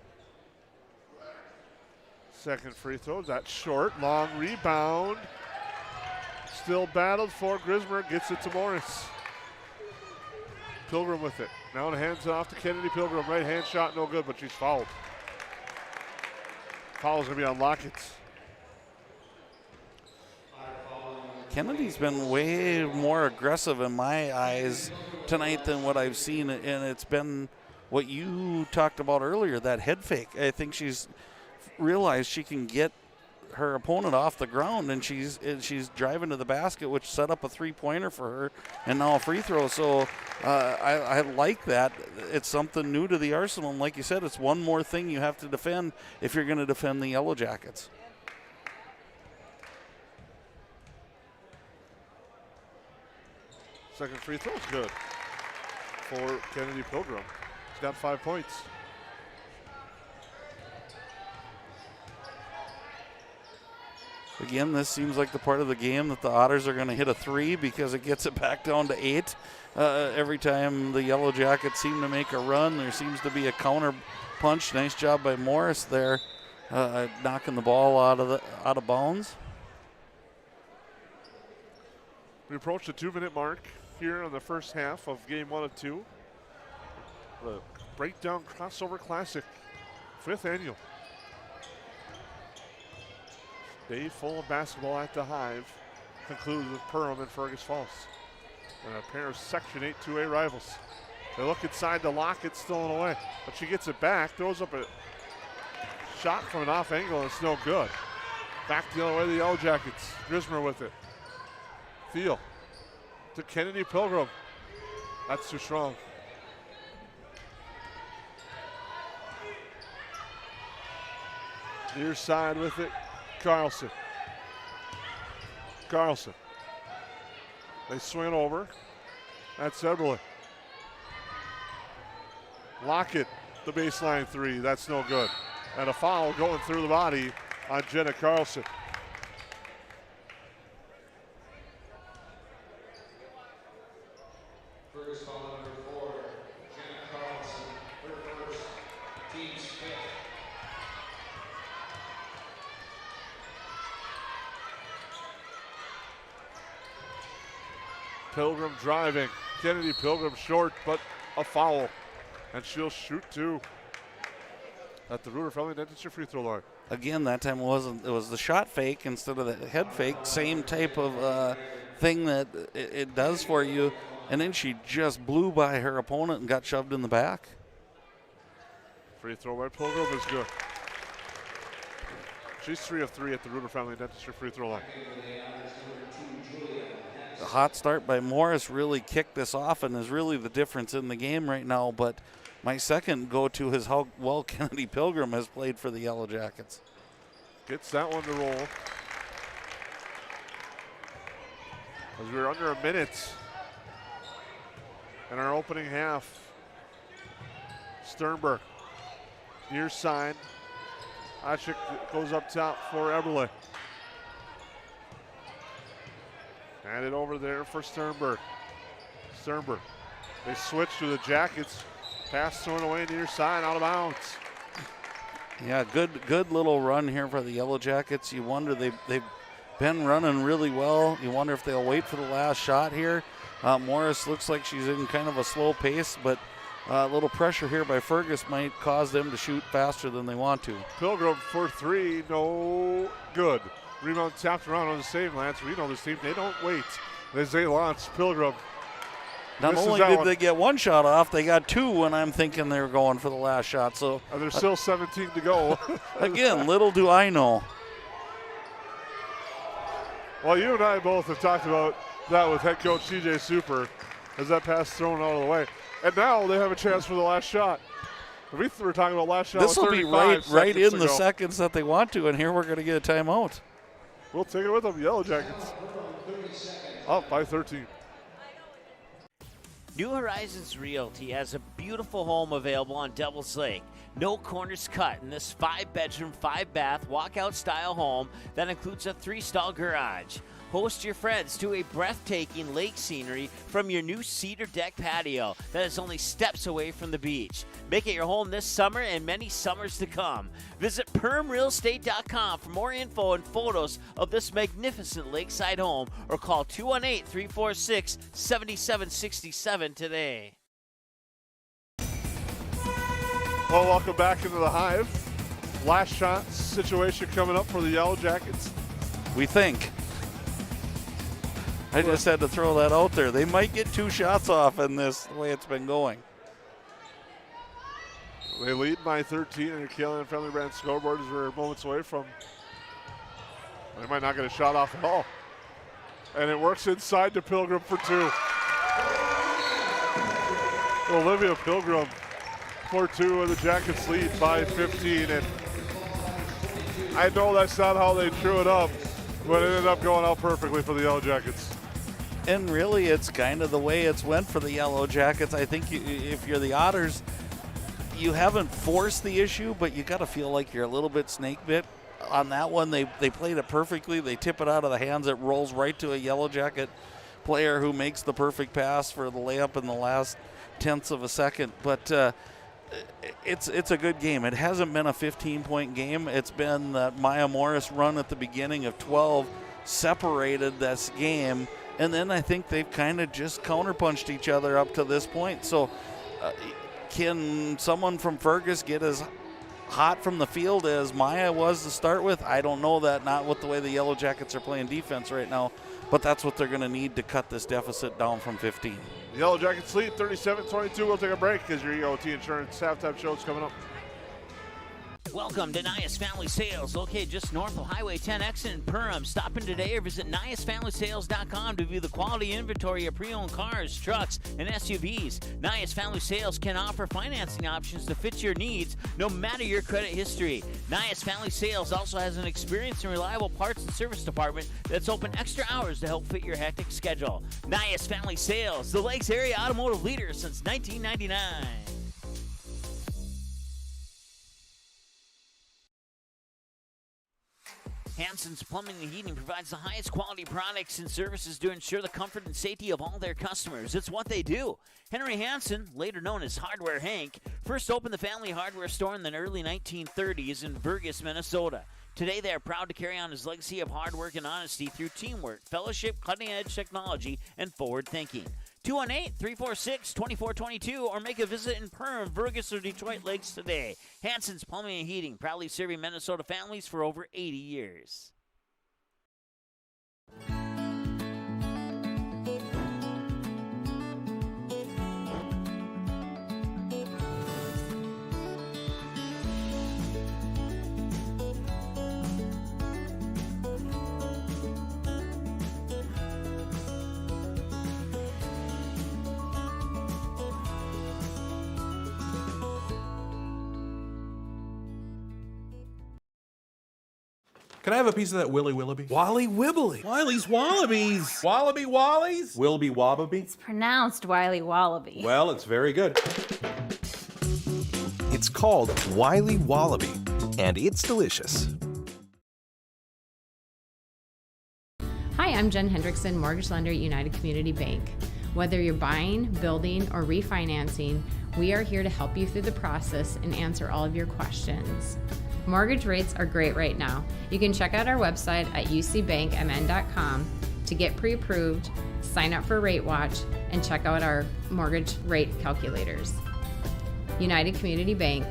Second free throw, that's short, long rebound. Still battled for Grismer, gets it to Morris. Pilgrim with it. Now hands it off to Kennedy Pilgrim. Right hand shot, no good, but she's fouled. Foul's gonna be on Lockett. Kennedy's been way more aggressive in my eyes tonight than what I've seen, and it's been what you talked about earlier, that head fake. I think she's realized she can get her opponent off the ground, and she's driving to the basket, which set up a three-pointer for her, and now a free throw. So I like that. It's something new to the arsenal, and like you said, it's one more thing you have to defend if you're going to defend the Yellow Jackets. Second free throw is good for Kennedy Pilgrim. She's got 5 points. Again, this seems like the part of the game that the Otters are going to hit a three because it gets it back down to 8. Every time the Yellow Jackets seem to make a run, there seems to be a counter punch. Nice job by Morris there, knocking the ball out of bounds. We approach the 2-minute mark here in the first half of game 1 of 2. The Breakdown Crossover Classic, 5th annual. Day full of basketball at the Hive concludes with Perham and Fergus Falls. And a pair of Section 8 2A rivals. They look inside the lock, it's stolen away. But she gets it back, throws up a shot from an off angle, and it's no good. Back the other way, the Yellow Jackets. Grismer with it. Thiel to Kennedy Pilgrim. That's too strong. Near side with it. Carlson. They swing over. That's Eberle. Lockett, the baseline three. That's no good. And a foul going through the body on Jenna Carlson. Fergus foul number 4, Jenna Carlson, her first, team's 5th. Pilgrim driving. Kennedy Pilgrim short, but a foul. And she'll shoot 2 at the Ruder Family Dentistry free throw line. Again, that time it was the shot fake instead of the head fake. Same type of thing that it does for you. And then she just blew by her opponent and got shoved in the back. Free throw by Pilgrim is good. She's 3 of 3 at the Ruder Family Dentistry free throw line. The hot start by Morris really kicked this off and is really the difference in the game right now. But my second go-to is how well Kennedy Pilgrim has played for the Yellow Jackets. Gets that one to roll. As we're under a minute in our opening half. Sternberg, near side. Ashik goes up top for Eberle. Hand it over there for Sternberg. They switch to the Jackets. Pass thrown away near side, out of bounds. Yeah, good little run here for the Yellow Jackets. You wonder, they've been running really well. You wonder if they'll wait for the last shot here. Morris looks like she's in kind of a slow pace, but a little pressure here by Fergus might cause them to shoot faster than they want to. Pilgrim for 3, no good. Rebound tapped around on the same, Lance. We know this team, they don't wait. As they launch, Pilgrim. Not only did they get one shot off, they got 2 when I'm thinking they were going for the last shot. So there's still 17 to go. Again, little do I know. Well, you and I both have talked about that with head coach CJ Super as that pass thrown out of the way. And now they have a chance for the last shot. We were talking about last shot. This will be right in the seconds that they want to, and here we're going to get a timeout. We'll take it with them, Yellow Jackets. Up by 13. New Horizons Realty has a beautiful home available on Devil's Lake. No corners cut in this 5-bedroom, 5-bath, walkout-style home that includes a 3-stall garage. Host your friends to a breathtaking lake scenery from your new cedar deck patio that is only steps away from the beach. Make it your home this summer and many summers to come. Visit permrealestate.com for more info and photos of this magnificent lakeside home or call 218-346-7767 today. Well, welcome back into the Hive. Last shot situation coming up for the Yellow Jackets. We think. I just had to throw that out there. They might get 2 shots off in this, the way it's been going. They lead by 13 on your KLN Friendly Brand scoreboard as we're moments away from. They might not get a shot off at all. And it works inside to Pilgrim for 2. Olivia Pilgrim for 2, and the Jackets lead by 15. And I know that's not how they drew it up, but it ended up going out perfectly for the Yellow Jackets. And really, it's kind of the way it's went for the Yellow Jackets. I think if you're the Otters, you haven't forced the issue, but you got to feel like you're a little bit snake bit. On that one, they played it perfectly. They tip it out of the hands. It rolls right to a Yellow Jacket player who makes the perfect pass for the layup in the last tenths of a second. But it's a good game. It hasn't been a 15-point game. It's been that Maya Morris run at the beginning of 12 separated this game, and then I think they've kind of just counterpunched each other up to this point. So can someone from Fergus get as hot from the field as Maya was to start with? I don't know that, not with the way the Yellow Jackets are playing defense right now, but that's what they're going to need to cut this deficit down from 15. The Yellow Jackets lead 37-22. We'll take a break because your EOT Insurance halftime show is coming up. Welcome to Nias Family Sales, located just north of Highway 10 exit in Perham. Stop in today or visit NiasFamilySales.com to view the quality inventory of pre-owned cars, trucks, and SUVs. Nias Family Sales can offer financing options to fit your needs, no matter your credit history. Nias Family Sales also has an experienced and reliable parts and service department that's open extra hours to help fit your hectic schedule. Nias Family Sales, the Lakes area automotive leader since 1999. Hansen's Plumbing and Heating provides the highest quality products and services to ensure the comfort and safety of all their customers. It's what they do. Henry Hansen, later known as Hardware Hank, first opened the family hardware store in the early 1930s in Fergus, Minnesota. Today, they are proud to carry on his legacy of hard work and honesty through teamwork, fellowship, cutting-edge technology, and forward thinking. 218-346-2422 or make a visit in Perham, Fergus, or Detroit Lakes today. Hansen's Plumbing and Heating, proudly serving Minnesota families for over 80 years. Can I have a piece of that Willy Willoughby? Wally Wibbly. Wiley's Wallabies. Wallaby Wallies. Wilby Wababy. It's pronounced Wiley Wallaby. Well, it's very good. It's called Wiley Wallaby, and it's delicious. Hi, I'm Jen Hendrickson, mortgage lender at United Community Bank. Whether you're buying, building, or refinancing, we are here to help you through the process and answer all of your questions. Mortgage rates are great right now. You can check out our website at ucbankmn.com to get pre-approved, sign up for Rate Watch, and check out our mortgage rate calculators. United Community Bank,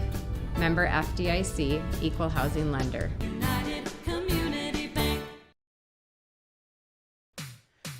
member FDIC, equal housing lender.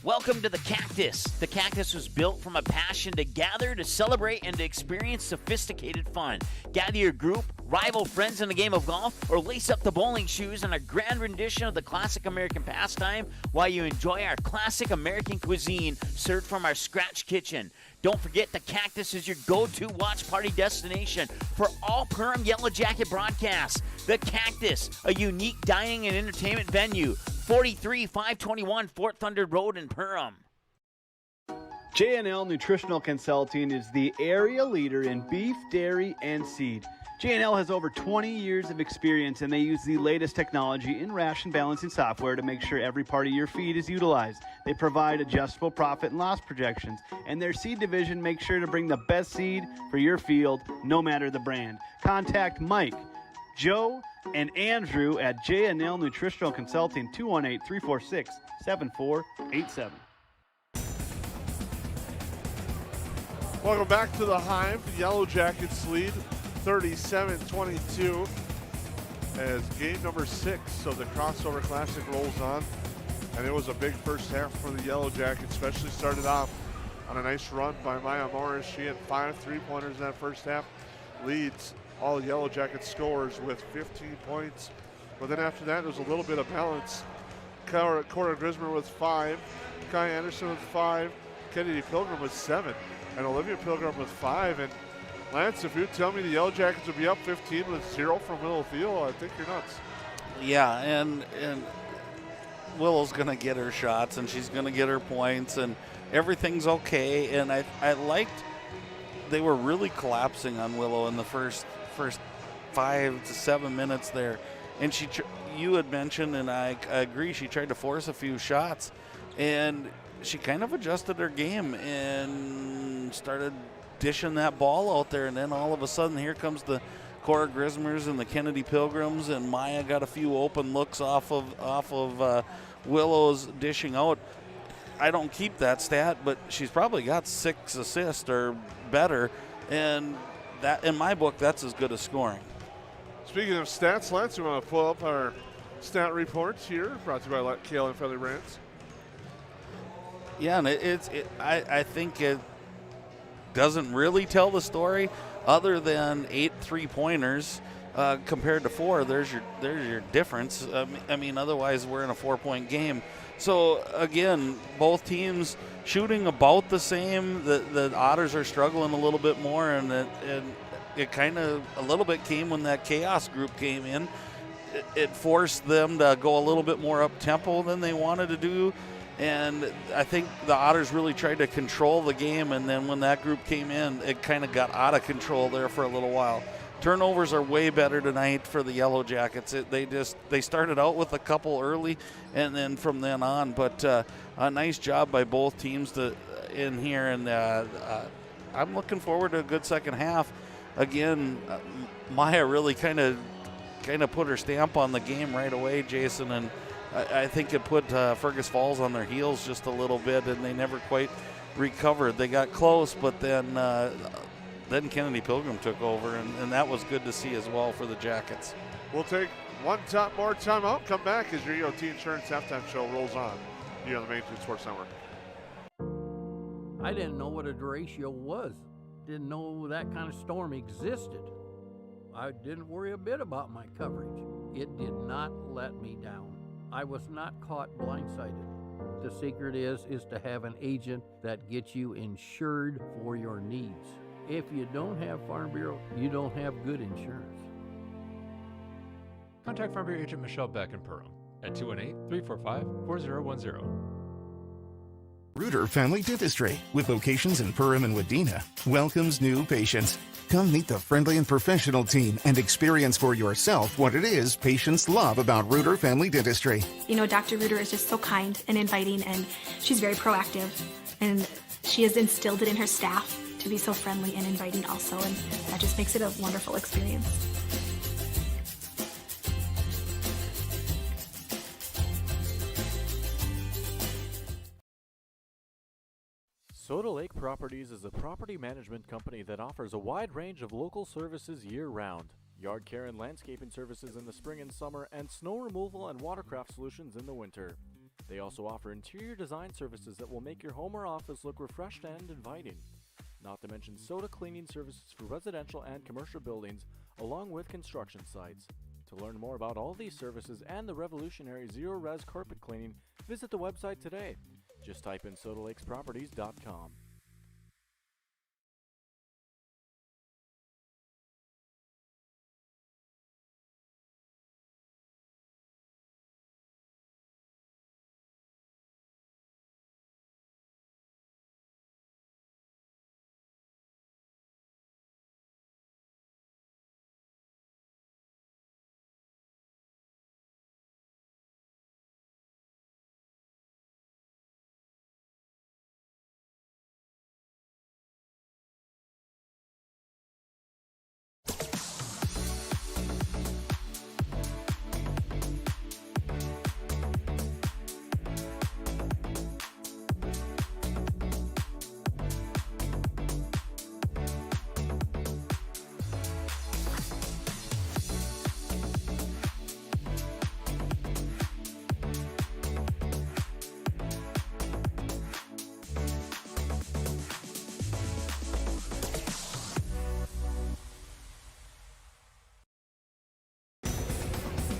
Welcome to the Cactus. The Cactus was built from a passion to gather, to celebrate, and to experience sophisticated fun. Gather your group, rival friends in a game of golf, or lace up the bowling shoes in a grand rendition of the classic American pastime while you enjoy our classic American cuisine served from our scratch kitchen. Don't forget, the Cactus is your go-to watch party destination for all Perham Yellow Jacket broadcasts. The Cactus, a unique dining and entertainment venue. 43521 Fort Thunder Road in Perham. J&L Nutritional Consulting is the area leader in beef, dairy, and seed. J&L has over 20 years of experience, and they use the latest technology in ration balancing software to make sure every part of your feed is utilized. They provide adjustable profit and loss projections, and their seed division makes sure to bring the best seed for your field, no matter the brand. Contact Mike, Joe, and Andrew at J&L Nutritional Consulting, 218-346-7487. Welcome back to the Hive. The Yellow Jackets lead 37-22 as game number 6 of the Crossover Classic rolls on. And it was a big first half for the Yellow Jackets, especially started off on a nice run by Maya Morris. She had 5 3-pointers in that first half. Leads all the Yellow Jacket scorers with 15 points. But then after that, there's a little bit of balance. Cora Grismer with 5, Kai Anderson with 5, Kennedy Pilgrim with 7, and Olivia Pilgrim with 5. And Lance, if you tell me the Yellow Jackets would be up 15 with 0 from Willow Field, I think you're nuts. Yeah, and Willow's going to get her shots, and she's going to get her points, and everything's okay. And I liked they were really collapsing on Willow in the first 5 to 7 minutes there. And you had mentioned, and I agree, she tried to force a few shots, and she kind of adjusted her game and started dishing that ball out there. And then all of a sudden, here comes the Cora Grismers and the Kennedy Pilgrims, and Maya got a few open looks off of Willow's dishing out. I don't keep that stat, but she's probably got 6 assists or better, and that, in my book, that's as good as scoring. Speaking of stats, Lance, we want to pull up our stat reports here, brought to you by Kale and Feather Brands. Yeah, and I think it doesn't really tell the story, other than 8 3-pointers compared to 4. There's your difference. I mean, otherwise we're in a 4-point game. So again, both teams shooting about the same. The Otters are struggling a little bit more, and it kind of a little bit came when that Chaos group came in. It forced them to go a little bit more up tempo than they wanted to do. And I think the Otters really tried to control the game, and then when that group came in, it kind of got out of control there for a little while. Turnovers are way better tonight for the Yellow Jackets. They started out with a couple early, and then from then on. But a nice job by both teams in here, and I'm looking forward to a good second half. Again, Maya really kind of put her stamp on the game right away, Jason, and I think it put Fergus Falls on their heels just a little bit, and they never quite recovered. They got close, but then Kennedy Pilgrim took over, and that was good to see as well for the Jackets. We'll take one more timeout, come back as your EOT Insurance halftime show rolls on here on the Main Street Sports Network. I didn't know what a derecho was. Didn't know that kind of storm existed. I didn't worry a bit about my coverage. It did not let me down. I was not caught blindsided. The secret is to have an agent that gets you insured for your needs. If you don't have Farm Bureau, you don't have good insurance. Contact Farm Bureau agent Michelle Beck in Perham at 218-345-4010. Reuter Family Dentistry, with locations in Perham and Wadena, welcomes new patients. Come meet the friendly and professional team and experience for yourself what it is patients love about Reuter Family Dentistry. You know, Dr. Reuter is just so kind and inviting, and she's very proactive, and she has instilled it in her staff to be so friendly and inviting also, and that just makes it a wonderful experience. Soda Lake Properties is a property management company that offers a wide range of local services year-round. Yard care and landscaping services in the spring and summer, and snow removal and watercraft solutions in the winter. They also offer interior design services that will make your home or office look refreshed and inviting. Not to mention soda cleaning services for residential and commercial buildings, along with construction sites. To learn more about all these services and the revolutionary zero-res carpet cleaning, visit the website today. Just type in sodalakesproperties.com.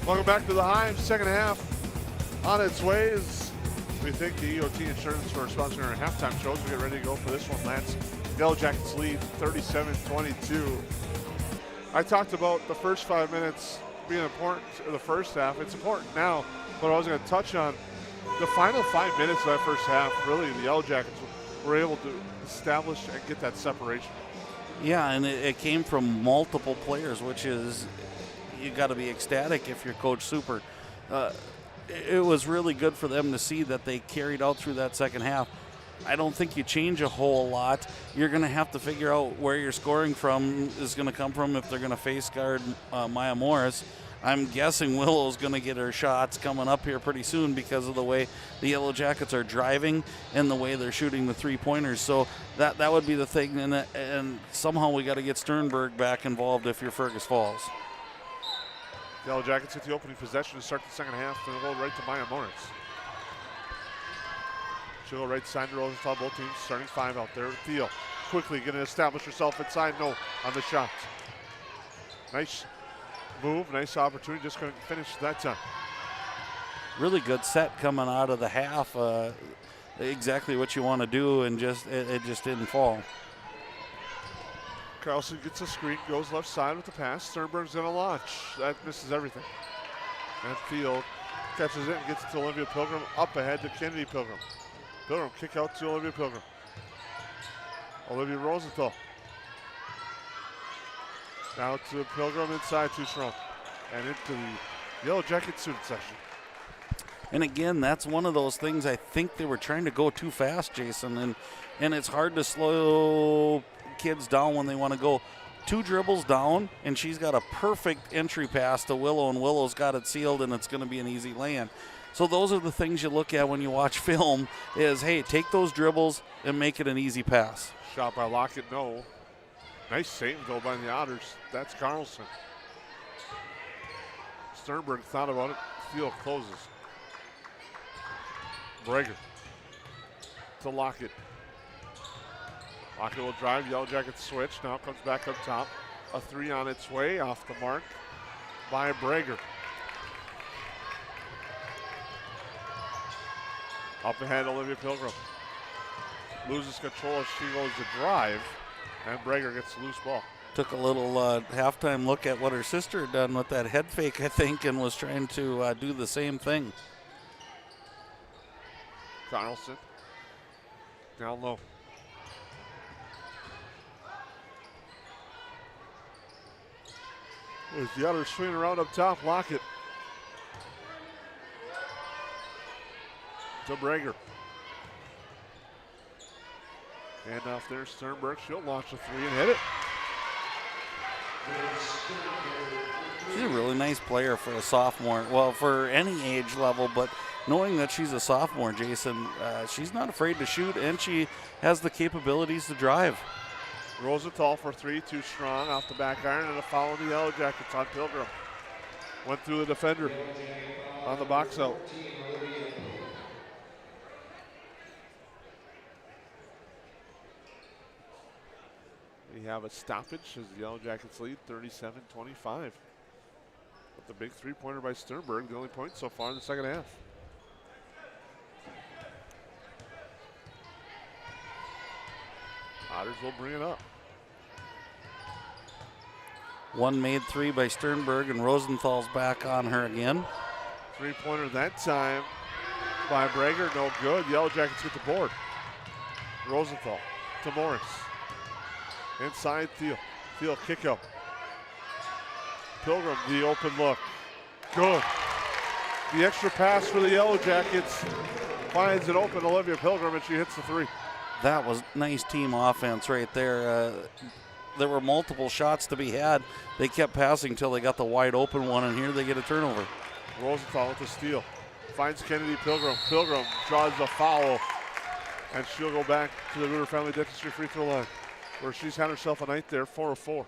Welcome back to the Hive. Second half on its way as we thank the EOT Insurance for sponsoring our halftime shows. We get ready to go for this one, Lance. Yellow Jackets lead 37-22. I talked about the first 5 minutes being important in the first half. It's important now, but I was going to touch on the final 5 minutes of that first half. Really, the Yellow Jackets were able to establish and get that separation. Yeah, and it came from multiple players, which is, you got to be ecstatic if you're Coach Super. It was really good for them to see that they carried out through that second half. I don't think you change a whole lot. You're going to have to figure out where your scoring from is going to come from if they're going to face guard Maya Morris. I'm guessing Willow's going to get her shots coming up here pretty soon because of the way the Yellow Jackets are driving and the way they're shooting the three-pointers. So that would be the thing, and somehow we got to get Sternberg back involved if you're Fergus Falls. Yellow Jackets get the opening possession to start the second half. They'll go right to Maya Morris. She'll go right side to Rosenthal. Both teams starting 5 out there. Thiel quickly going to establish herself inside. No on the shot. Nice move, nice opportunity. Just couldn't finish that time. Really good set coming out of the half. Exactly what you want to do, and it just didn't fall. Carlson gets a screen, goes left side with the pass. Sternberg's going to launch. That misses everything. And Field catches it and gets it to Olivia Pilgrim. Up ahead to Kennedy Pilgrim. Pilgrim kick out to Olivia Pilgrim. Olivia Rosenthal. Now to Pilgrim inside, too strong. And into the Yellow Jacket student section. And again, that's one of those things. I think they were trying to go too fast, Jason, and it's hard to slow kids down when they want to go 2 dribbles down, and she's got a perfect entry pass to Willow, and Willow's got it sealed, and it's going to be an easy land. So those are the things you look at when you watch film is, hey, take those dribbles and make it an easy pass. Shot by Lockett, no. Nice save, though, by the Otters. That's Carlson. Sternberg thought about it. Field closes. Brager to Lockett. Lockett will drive. Yellow Jackets switch. Now comes back up top. A 3 on its way. Off the mark by Brager. Up ahead, Olivia Pilgrim. Loses control as she goes to drive. And Brager gets the loose ball. Took a little halftime look at what her sister had done with that head fake, I think, and was trying to do the same thing. Carlson down low. There's the other swing around up top. Lockett to Brager. And off there, Sternberg. She'll launch a 3 and hit it. She's a really nice player for a sophomore. Well, for any age level, but knowing that she's a sophomore, Jason, she's not afraid to shoot, and she has the capabilities to drive. Rosenthal for 3, too strong off the back iron, and a foul on the Yellow Jackets on Pilgrim. Went through the defender on the box out. We have a stoppage as the Yellow Jackets lead 37-25. With the big 3-pointer by Sternberg, the only point so far in the second half. Otters will bring it up. One made 3 by Sternberg, and Rosenthal's back on her again. 3-pointer that time by Brager, no good. Yellow Jackets get the board. Rosenthal to Morris. Inside Thiel. Thiel kick out. Pilgrim, the open look. Good. The extra pass for the Yellow Jackets finds it open. Olivia Pilgrim, and she hits the 3. That was nice team offense right there. There were multiple shots to be had. They kept passing until they got the wide open one, and here they get a turnover. Rosenthal with the steal. Finds Kennedy Pilgrim. Pilgrim draws a foul, and she'll go back to the Reuter Family Dentistry free throw line, where she's had herself a night there, 4 of 4.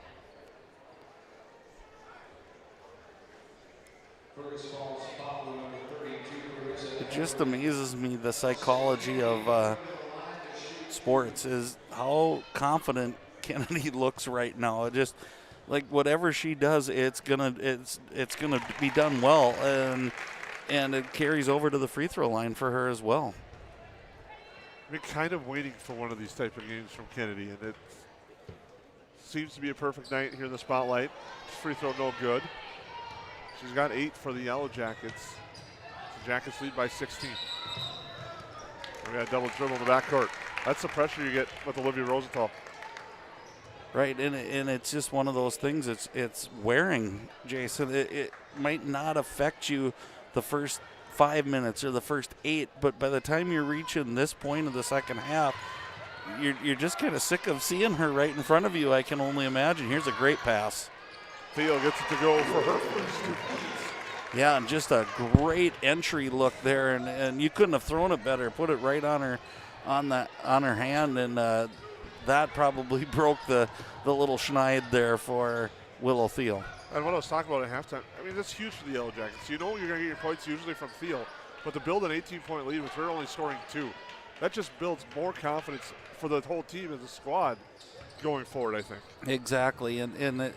It just amazes me, the psychology of sports, is how confident Kennedy looks right now. like whatever she does, it's gonna be done well, and it carries over to the free throw line for her as well. I've been kind of waiting for one of these type of games from Kennedy, and it seems to be a perfect night here in the spotlight. Free throw no good. She's got 8 for the Yellow Jackets. The Jackets lead by 16. We got a double dribble in the backcourt. That's the pressure you get with Olivia Rosenthal. Right, and it's just one of those things. It's wearing, Jason. It might not affect you the first 5 minutes or the first 8, but by the time you're reaching this point of the second half, you're just kind of sick of seeing her right in front of you. I can only imagine. Here's a great pass. Theo gets it to go for her first 2 points. Yeah, and just a great entry look there, and you couldn't have thrown it better. Put it right on her hand, and that probably broke the little schneid there for Willow Thiel. And what I was talking about at halftime, I mean, that's huge for the Yellow Jackets. You know you're going to get your points usually from Thiel, but to build an 18-point lead with her only scoring 2, that just builds more confidence for the whole team as a squad going forward, I think. Exactly, and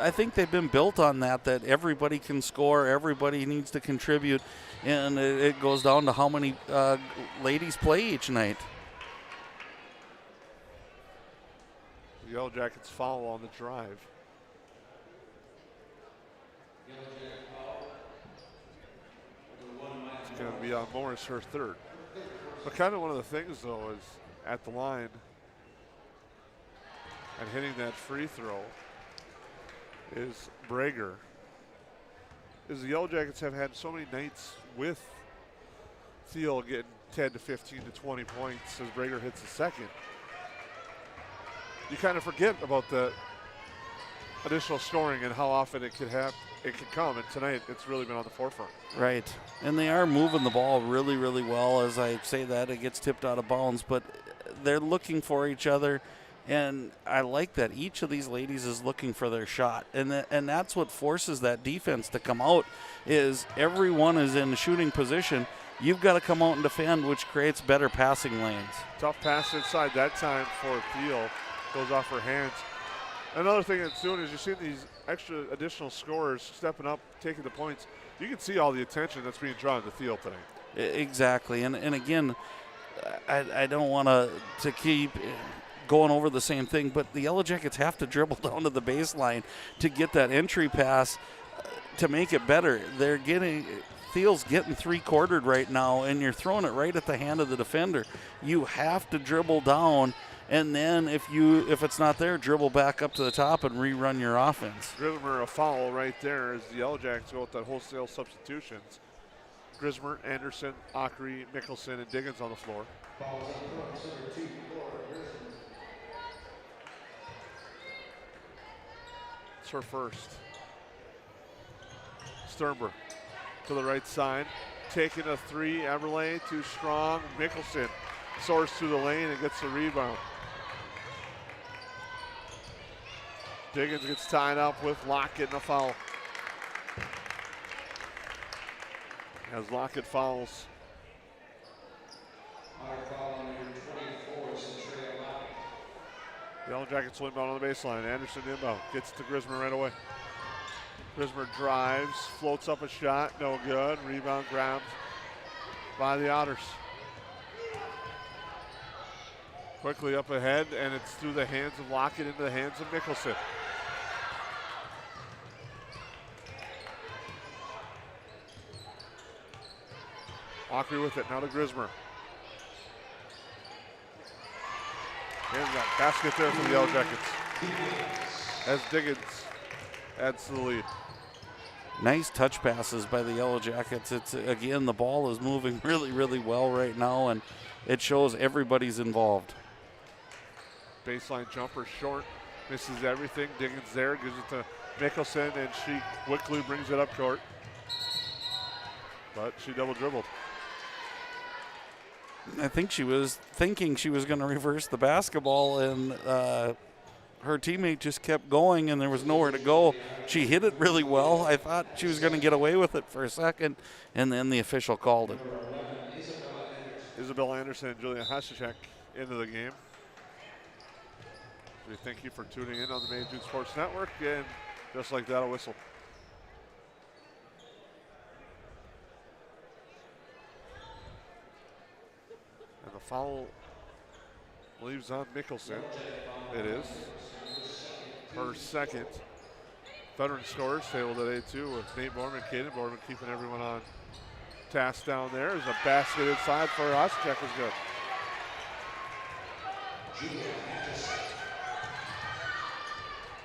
I think they've been built on that everybody can score, everybody needs to contribute, and it goes down to how many ladies play each night. The Yellow Jackets foul on the drive. It's going to be on Morris, her third. But kind of one of the things, though, is at the line and hitting that free throw is Brager. Is the Yellow Jackets have had so many nights with Thiel getting 10 to 15 to 20 points as Brager hits the second. You kind of forget about the additional scoring and how often it could come, and tonight it's really been on the forefront. Right, and they are moving the ball really, really well. As I say that, it gets tipped out of bounds, but they're looking for each other, and I like that each of these ladies is looking for their shot, and that's what forces that defense to come out, is everyone is in shooting position. You've got to come out and defend, which creates better passing lanes. Tough pass inside that time for Thiel. Goes off her hands. Another thing it's doing is you're seeing these extra additional scorers stepping up, taking the points. You can see all the attention that's being drawn to Thiel tonight. Exactly, and again, I don't want to keep going over the same thing, but the Yellow Jackets have to dribble down to the baseline to get that entry pass to make it better. Thiel's getting 3-quartered right now, and you're throwing it right at the hand of the defender. You have to dribble down, and then if it's not there, dribble back up to the top and rerun your offense. Grismer, a foul right there as the Yellow Jackets go with that wholesale substitutions. Grismer, Anderson, Ockery, Mickelson, and Diggins on the floor. It's her first. Sternberg to the right side, taking a 3. Eberle too strong. Mickelson soars through the lane and gets the rebound. Diggins gets tied up with Lockett and a foul. As Lockett fouls. The Yellow Jackets will inbound on the baseline. Anderson inbound, gets to Grismer right away. Grismer drives, floats up a shot, no good. Rebound grabbed by the Otters. Quickly up ahead, and it's through the hands of Lockett into the hands of Mickelson. Ockery with it, now to Grismer. There's that basket there for the Yellow Jackets. As Diggins adds to the lead. Nice touch passes by the Yellow Jackets. It's again, the ball is moving really, really well right now, and it shows everybody's involved. Baseline jumper short, misses everything. Diggins there, gives it to Mickelson, and she quickly brings it up court. But she double dribbled. I think she was thinking she was going to reverse the basketball, and her teammate just kept going, and there was nowhere to go. She hit it really well. I thought she was going to get away with it for a second, and then the official called it. Isabel Anderson and Julia Hasicek into the game. We thank you for tuning in on the Main Street Sports Network, and Just like that, a whistle. And the foul leaves on Mickelson. It is her second. Veteran scores tabled at 8-2 with Nate Borman, Caden Borman keeping everyone on task down there. There's a basket inside for us. Check is good.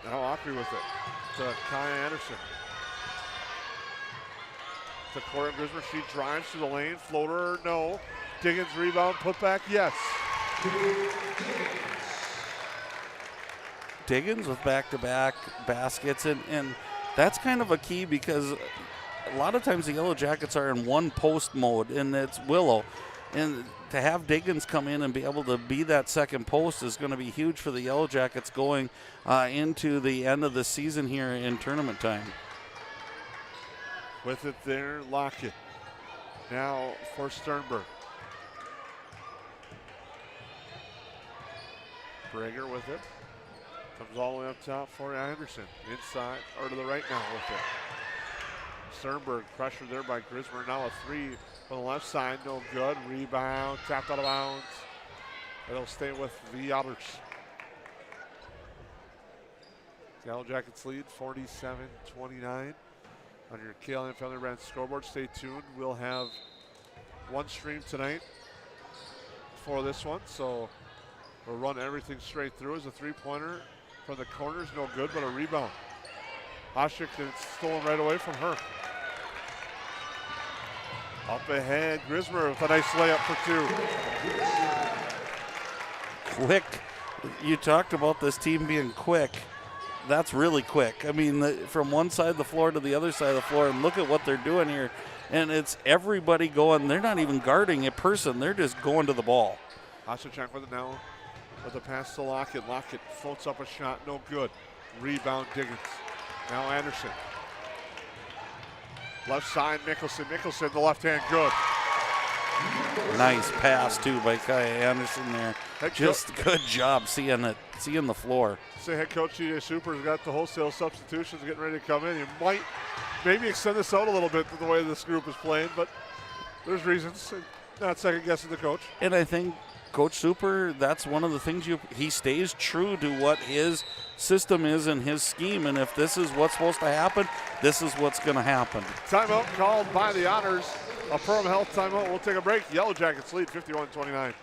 Now Aukry with it to Kaya Anderson. To Cora Grismer, she drives to the lane. Floater, no. Diggins rebound, put back, yes. Diggins with back-to-back baskets, and that's kind of a key because a lot of times the Yellow Jackets are in one post mode, and it's Willow. And to have Diggins come in and be able to be that second post is going to be huge for the Yellow Jackets going into the end of the season here in tournament time. With it there, Lockett. Now for Sternberg. Brager with it. Comes all the way up top for Anderson. Inside, or to the right now with it. Sternberg pressured there by Grismer. Now a three on the left side, no good. Rebound, tapped out of bounds. It'll stay with the Otters. Yellow Jackets lead 47-29 on your KLM Family Brand scoreboard. Stay tuned. We'll have one stream tonight for this one, so we'll run everything straight through. As a three-pointer from the corners, no good, but a rebound. Oshik, it's stolen right away from her. Up ahead, Grismer with a nice layup for two. Quick. You talked about this team being quick. That's really quick. I mean, from one side of the floor to the other side of the floor, and look at what they're doing here. And it's everybody going. They're not even guarding a person. They're just going to the ball. Oshik with it now with the pass to Lockett. Lockett floats up a shot, no good. Rebound, Diggins. Now Anderson. Left side, Mickelson. Mickelson, the left hand, good. Nice pass, too, by Kaya Anderson there. Just good job seeing the floor. Say head coach TJ Super's got the wholesale substitutions getting ready to come in. You might maybe extend this out a little bit to the way this group is playing, but there's reasons. Not second guessing the coach. And I think Coach Super, that's one of the things he stays true to what his system is and his scheme, and if this is what's supposed to happen, this is what's going to happen. Timeout called by the Honors. A Perham Health timeout. We'll take a break. Yellow Jackets lead 51-29.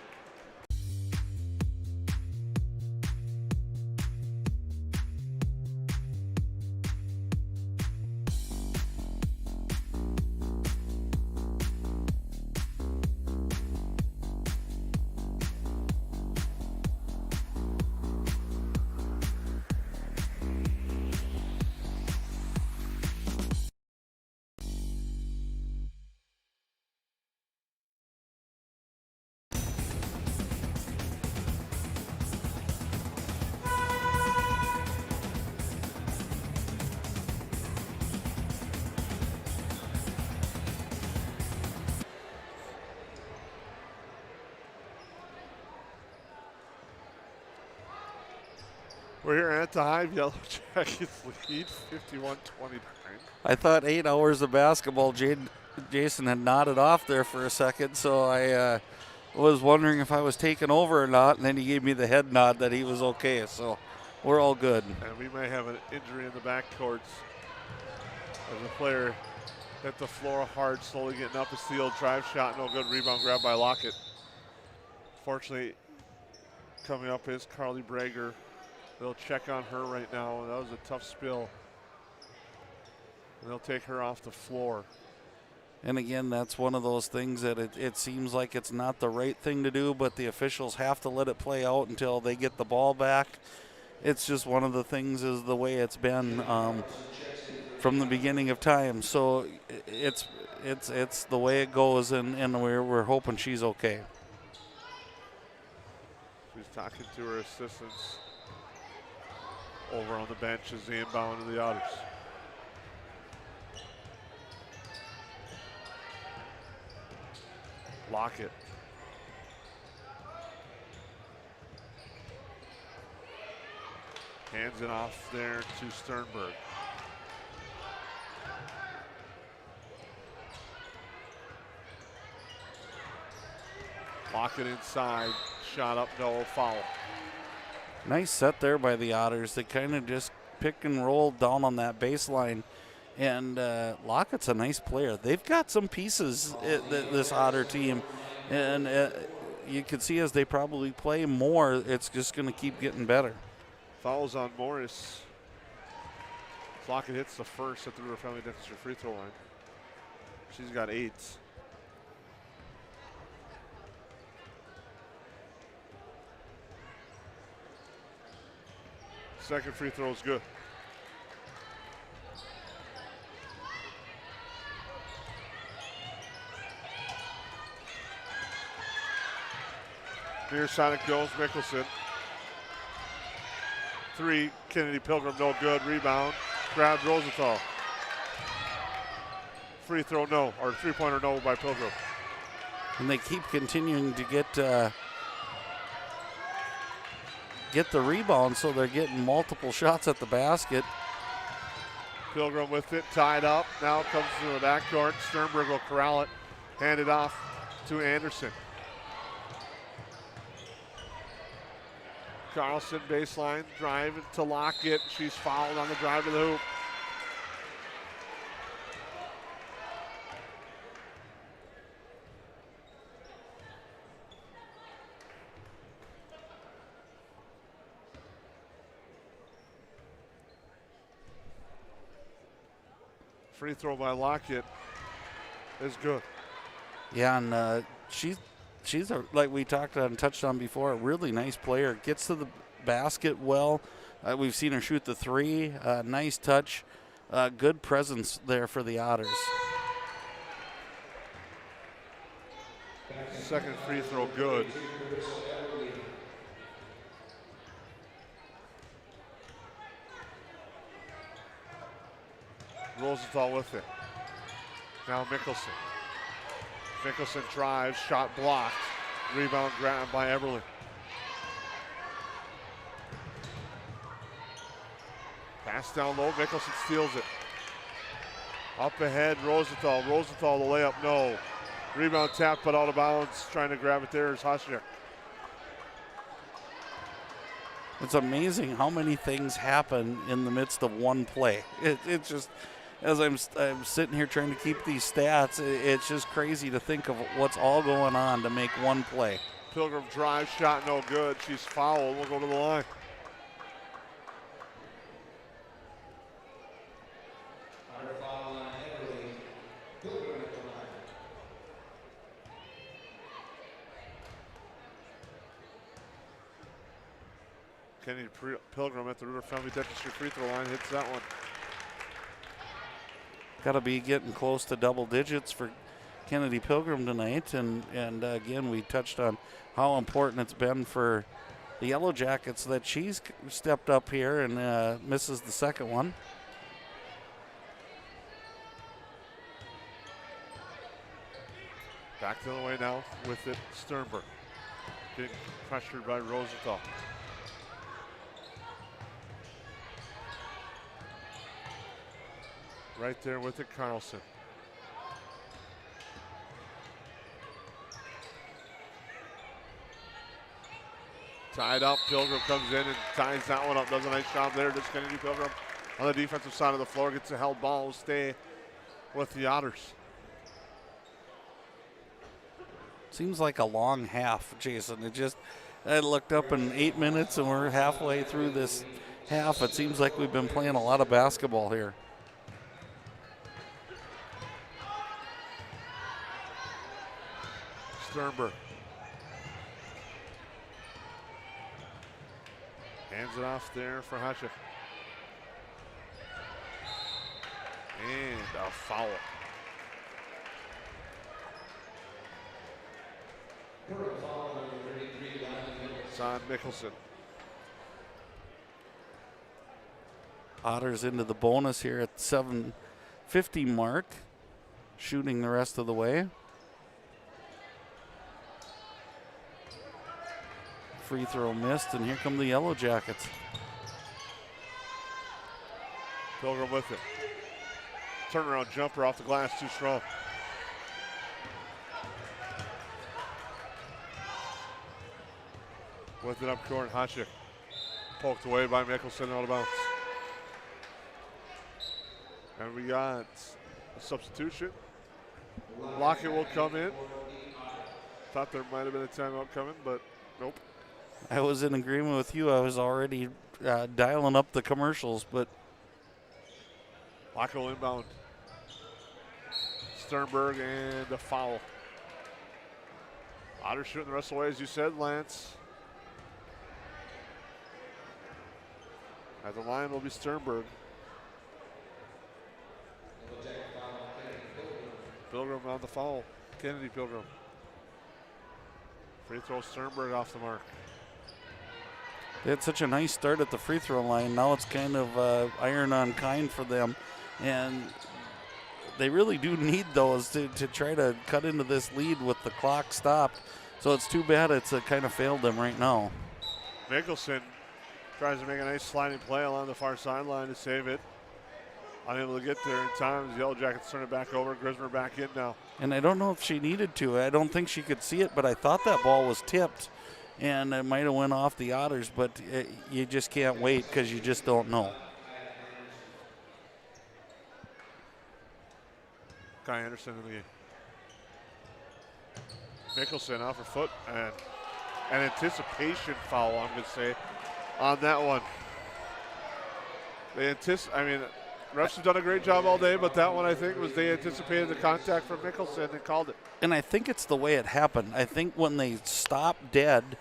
We're here at the Hive. Yellow Jackets lead 51-29. I thought 8 hours of basketball. Jason had nodded off there for a second, so I was wondering if I was taking over or not, and then he gave me the head nod that he was okay, so we're all good. And we may have an injury in the backcourts as a player hit the floor hard, slowly getting up a steal, drive shot, no good, rebound grab by Lockett. Fortunately, coming up is Carly Brager. They'll check on her right now. That was a tough spill. And they'll take her off the floor. And again, that's one of those things that it seems like it's not the right thing to do, but the officials have to let it play out until they get the ball back. It's just one of the things is the way it's been from the beginning of time. So it's the way it goes, and we're hoping she's okay. She's talking to her assistants over on the bench as the inbound of the Otters. Lockett. Hands it off there to Sternberg. Lockett inside, shot up, no, foul. Nice set there by the Otters. They kind of just pick and roll down on that baseline. And Lockett's a nice player. They've got some pieces, this Otter team. And you can see as they probably play more, it's just going to keep getting better. Fouls on Morris. Lockett hits the first at the River Family Dentistry free throw line. She's got 8. Second free throw is good. Near side it goes, Mickelson. 3, Kennedy Pilgrim, no good. Rebound, grabbed Rosenthal. Free throw, no, or three-pointer, no by Pilgrim. And they keep continuing to get the rebound, so they're getting multiple shots at the basket. Pilgrim with it, tied up. Now comes to the backcourt. Sternberg will corral it, hand it off to Anderson. Carlson baseline, drive to Lockett. She's fouled on the drive to the hoop. Free throw by Lockett is good. Yeah, and she's like we talked on, touched on before, a really nice player. Gets to the basket well. We've seen her shoot the 3. Nice touch. Good presence there for the Otters. Second free throw good. Rosenthal with it. Now Mickelson. Mickelson drives, shot blocked. Rebound grabbed by Everly. Pass down low, Mickelson steals it. Up ahead, Rosenthal. Rosenthal, the layup, no. Rebound tap, but out of bounds. Trying to grab it there is Hushner. It's amazing how many things happen in the midst of one play. It's just, as I'm sitting here trying to keep these stats, it's just crazy to think of what's all going on to make one play. Pilgrim drive, shot no good. She's fouled. We'll go to the line. Kennedy Pilgrim at the River Family Dentistry free throw line hits that one. Got to be getting close to double digits for Kennedy Pilgrim tonight, and again we touched on how important it's been for the Yellow Jackets that she's stepped up here and misses the second one. Back the other way now with it, Sternberg. Getting pressured by Rosenthal. Right there with it, Carlson. Tied up, Pilgrim comes in and ties that one up. Does a nice job there. Does Kennedy Pilgrim on the defensive side of the floor. Gets a held ball, will stay with the Otters. Seems like a long half, Jason. I looked up in 8 minutes and we're halfway through this half. It seems like we've been playing a lot of basketball here. Sternberg. Hands it off there for Hutchett. And a foul. It's on Mickelson. Otters into the bonus here at 7:50 mark. Shooting the rest of the way. Free throw missed, and here come the Yellow Jackets. Pilgrim with it. Turnaround jumper off the glass, too strong. with it up court. Hasek poked away by Mickelson, out of bounds. And we got a substitution. Lockett will come in. Thought there might have been a timeout coming, but nope. I was in agreement with you. I was already dialing up the commercials, but Lockett will inbound. Sternberg and a foul. Otters shooting the rest of the way, as you said, Lance. At the line will be Sternberg. Pilgrim on the foul. Kennedy Pilgrim. Free throw, Sternberg off the mark. they had such a nice start at the free throw line. Now it's kind of iron on kind for them. And they really do need those to try to cut into this lead with the clock stopped. So it's too bad it's kind of failed them right now. Mickelson tries to make a nice sliding play along the far sideline to save it. Unable to get there in time. The Yellow Jackets turn it back over. Grismer back in now. And I don't know if she needed to. I don't think she could see it, but I thought that ball was tipped. And it might have went off the Otters, but you just can't wait because you just don't know. Kai Anderson in the game. Mickelson off her foot, and an anticipation foul, I'm going to say, on that one. Refs have done a great job all day, but that one I think was they anticipated the contact from Mickelson and called it. And I think it's the way it happened. I think when they stopped dead,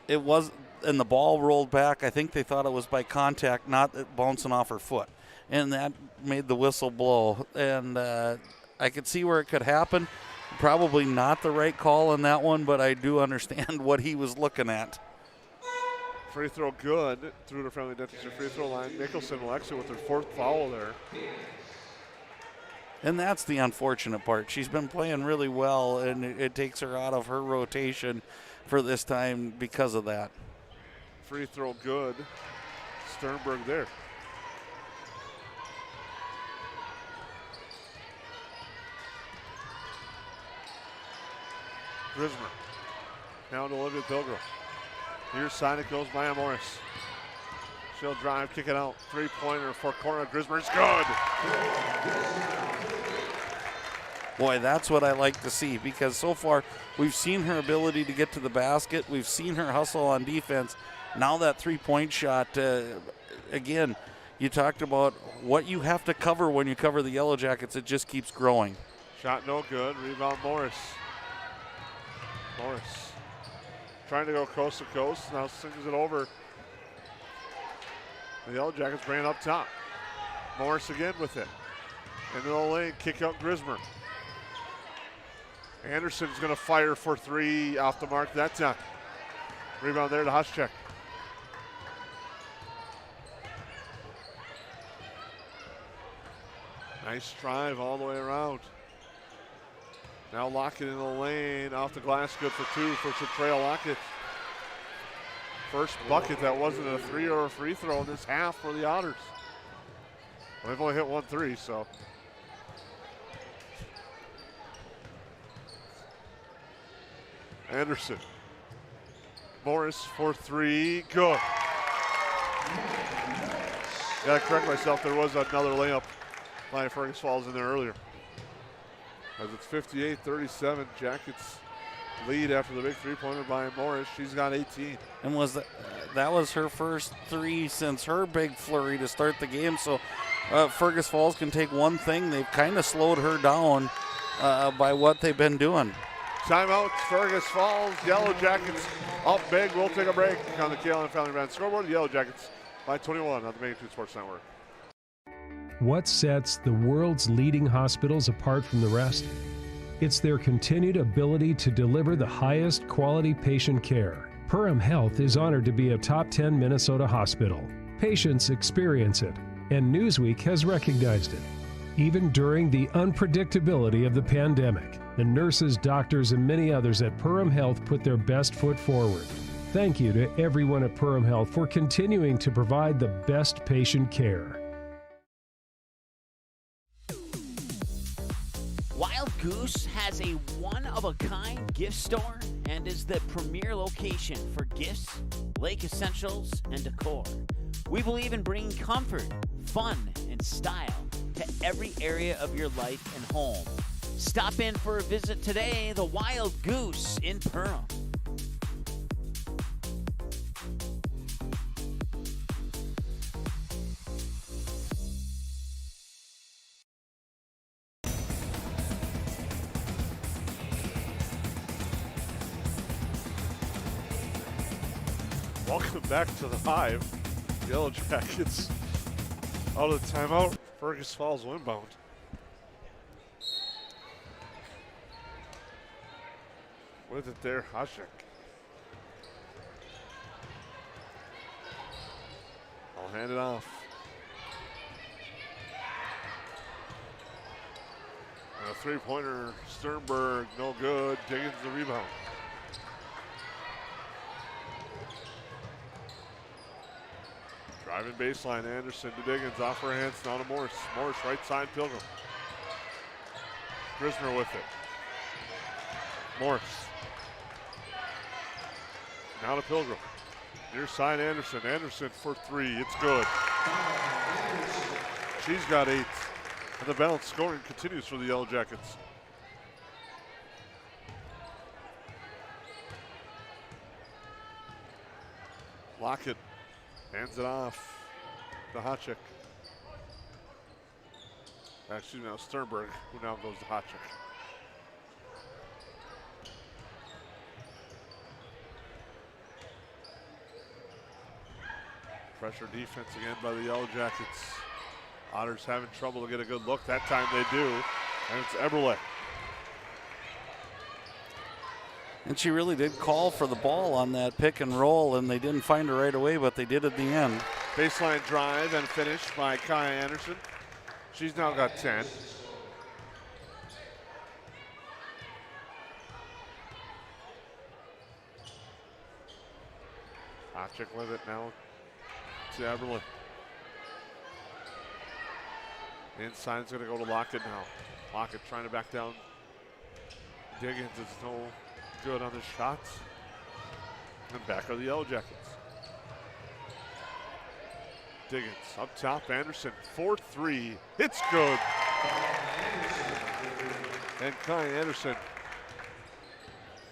it was, and the ball rolled back, I think they thought it was by contact, not it bouncing off her foot. And that made the whistle blow. And I could see where it could happen. Probably not the right call on that one, but I do understand what he was looking at. Free throw good through the friendly dentistry free throw line. Mickelson will exit with her fourth foul there. And that's the unfortunate part. She's been playing really well, and it takes her out of her rotation for this time because of that. Free throw good. Sternberg there. Grismer. Down to Olivia Pilgrim. Near side it goes by Morris. She'll drive, kick it out. Three-pointer for corner. Grismer's good. Boy, that's what I like to see, because so far we've seen her ability to get to the basket. We've seen her hustle on defense. Now that three-point shot, again, you talked about what you have to cover when you cover the Yellow Jackets. It just keeps growing. Shot no good. Rebound Morris. Morris trying to go coast to coast. Now sings it over. The Yellow Jackets bring it up top. Morris again with it. Into the lane, kick out Grismer. Anderson's going to fire for three off the mark that time. Rebound there to Huschek. Nice drive all the way around. Now Lockett in the lane, off the glass, good for two for Trail Lockett. First bucket that wasn't a three or a free throw in this half for the Otters. Well, they've only hit 1 3, so. Anderson. Morris for three, good. Gotta correct myself, there was another layup by Fergus Falls in there earlier. As it's 58-37, Jackets lead after the big three-pointer by Morris. She's got 18. And that was her first three since her big flurry to start the game. So Fergus Falls can take one thing. They've kind of slowed her down by what they've been doing. Timeout, Fergus Falls. Yellow Jackets up big. We'll take a break on the KLN Family Brand scoreboard. The Yellow Jackets by 21 on the Main Street Sports Network. What sets the world's leading hospitals apart from the rest? It's their continued ability to deliver the highest quality patient care. Perham Health is honored to be a top 10 Minnesota hospital. Patients experience it, and Newsweek has recognized it. Even during the unpredictability of the pandemic, the nurses, doctors, and many others at Perham Health put their best foot forward. Thank you to everyone at Perham Health for continuing to provide the best patient care. Wild Goose has a one-of-a-kind gift store and is the premier location for gifts, lake essentials, and decor. We believe in bringing comfort, fun, and style to every area of your life and home. Stop in for a visit today, the Wild Goose in Perham. Welcome back to the Hive. Yellow Jackets out of the timeout. Fergus Falls inbound. With it there, Hashik. I'll hand it off. And a three-pointer, Sternberg, no good. Diggins the rebound. Driving baseline, Anderson to Diggins, off her hands, now to Morris. Morris right side, Pilgrim. Grisner with it. Morris. Now to Pilgrim. Near side, Anderson. Anderson for three, it's good. She's got 8. And the balance scoring continues for the Yellow Jackets. Lockett hands it off to Hotchick. Excuse me, now Sternberg, who now goes to Hotchick. Pressure defense again by the Yellow Jackets. Otters having trouble to get a good look. That time they do, and it's Eberle. And she really did call for the ball on that pick and roll, and they didn't find her right away, but they did at the end. Baseline drive and finish by Kai Anderson. She's now got 10. Hotchick with it now to Eberle. Inside's going to go to Lockett now. Lockett trying to back down. Diggins is no good on the shots. And back are the Yellow Jackets. Diggins up top, Anderson 4-3. It's good. And Kai Anderson